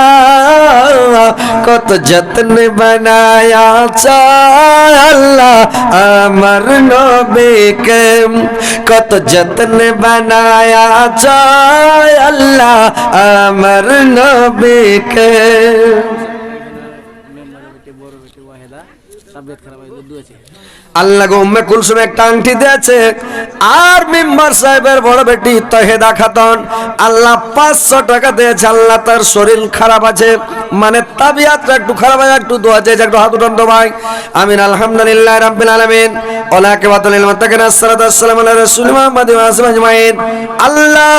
কত যত্ন বানায়া চায় আল্লাহ আমার নবীকে, কত যত্ন বানায়া চায় আল্লাহ আমার নবীকে। বড় বেটি ওয়াহেদা তবিয়ত খারাপ হয়ে দুধ আছে। আল্লাহ গো উম্মে কুলসুম একটা আংটি দিয়েছে, আর মেম্বার সাহেবের বড় বেটি তহেদা খাতুন আল্লাহ 500 টাকা দিয়েছে। আল্লাহ তার শরীর খারাপ আছে, মানে তাবিয়াতটা একটু খারাপ আছে, একটু দোয়া চাইছে, একটু হাত উঠান তো ভাই। আমিন আলহামদুলিল্লাহ রাব্বিল আলামিন ওয়া আকিবাতুল লিল মুত্তাকিন, আসসালাতু ওয়াসসালামু আলা রাসূলি মুহাম্মাদ ওয়া আসহাবিহি আজমাইন। আল্লাহ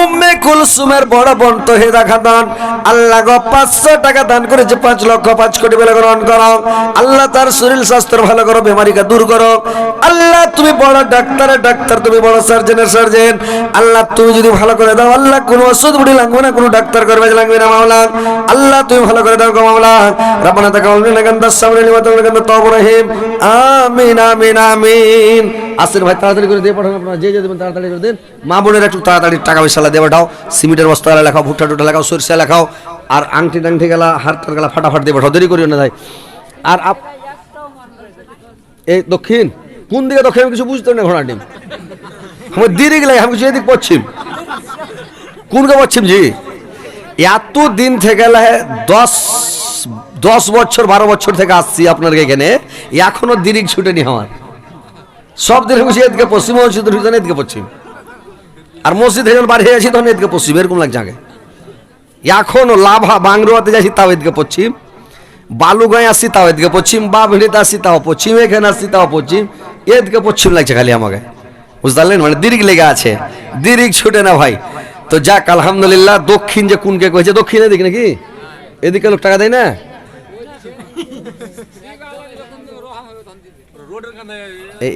উম্মে কুলসুমের বড় বোন তহেদা খাতুন আল্লাহ গো 500 টাকা দান করেছে, 5 লক্ষ 5 কোটি বলে গ্রহণ করো। আল্লাহ তার শরীর স্বাস্থ্য ভালো করো, বেমারিকে দূর করো। আল্লাহ তুমি বড় ডাক্তারের ডাক্তার, তুমি বড় সার্জনের সার্জন। আল্লাহ তুমি যদি ভালো করে দাও, আল্লাহ কোনো ওষুধ বুড়ি লাগবে না, কোনো ডাক্তার করবে লাগবে না মাওলা। আল্লাহ তুমি ভালো করে দাও গো মাওলা। রব্বানা তাকাব্বাল মিন্না ইন্নাকা আনতাস সামিউল আলিম ওয়া তুব আলাইনা ইন্নাকা তাওয়াবুর রহিম। আমিন আমিন আমিন। আসেন ভাই তাড়াতাড়ি করে দিয়ে পাঠান, আপনারা যে যে দেবেন তাড়াতাড়ি করে দিন। মা বোনেরা একটু তাড়াতাড়ি টাকা পয়সা দিয়ে পাঠাও, সিমেন্টের বস্তা লেখাও, ভুট্টা টুটা লেখাও, সরষে লেখাও, আর আংটি টাংটি গেলা, হারটার গেলা ফাটাফাট দিয়ে পাঠাও, দেরি করিও না ভাই। আর এই দক্ষিণ কোন দিকে দক্ষিণ আমি কিছু বুঝতে না, ঘোড়া ডিম আমার দিকে লাগে, আমি কিছু এদিক পশ্চিম, কোনকে পশ্চিম জি। এত দিন থেকে 10 বছর 12 বছর থেকে আসছি আপনার এখানে, এখনো দিরিক ছুটেনি আমার। সব দিন খুশি এদিকে পশ্চিম, মসজিদ এদিকে পশ্চিম, আর মসজিদ যখন বাড়ি হয়ে আছি তখন এদিকে পশ্চিম, এরকম লাগছে আগে। এখনো লাভা বাংরোয়াতে যাচ্ছি তাও এদিকে পশ্চিম, বালুগাঁয় আসছি তাও এদিকে পশ্চিম, বা ভিড়িতে আসছি তাও পশ্চিম, এখানে আসছি তাও পশ্চিম, এদিকে পশ্চিম লাগছে খালি আমাকে, বুঝতে পারলেন? মানে দিরিক লেগে আছে, দিরিক ছুটে না ভাই। তো যাক আলহামদুলিল্লাহ। দক্ষিণ যে কোনকে কয়েছে, দক্ষিণ এদিকে নাকি, এদিকে লোক টাকা দেয় না।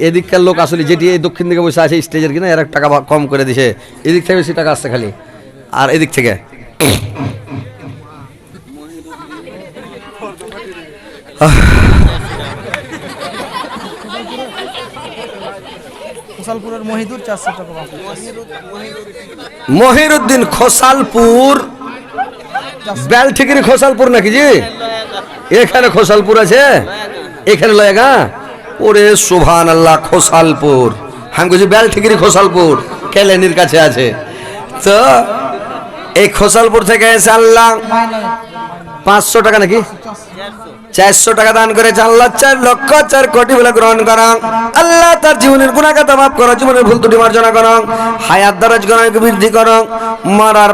এদিককার লোক আসলে যেটি এই দক্ষিণ দিকে বসে আছে স্টেজের কিনা, এর টাকা কম করে দিছে, এদিক থেকে বেশি টাকা আসছে খালি, আর এদিক থেকে খোসালপুরের মহিদুর 400 টাকা বাকি। মহিরুদ্দিন খোসালপুর, বেলঠিকিরি খোসালপুর নাকি জি? এখানে খোসালপুর আছে, এখানে লয়েগা। ওরে সুবহানাল্লাহ, খোসালপুর আমি বলছি বেলঠিকিরি খোসালপুর কেলেনির কাছে আছে। তো এই খোসালপুর থেকে এসে আল্লাহ 500 টাকা নাকি 400 টাকা দান করেছে। আল্লাহ 4 লক্ষ 4 কোটি বলে গ্রহণ করা। আল্লাহ তার জীবনের গুনাহ খাতা মাফ করো, জীবনের ভুল ত্রুটি মার্জনা করো, হায়াত দারাজ করো, বৃদ্ধি করো, মরার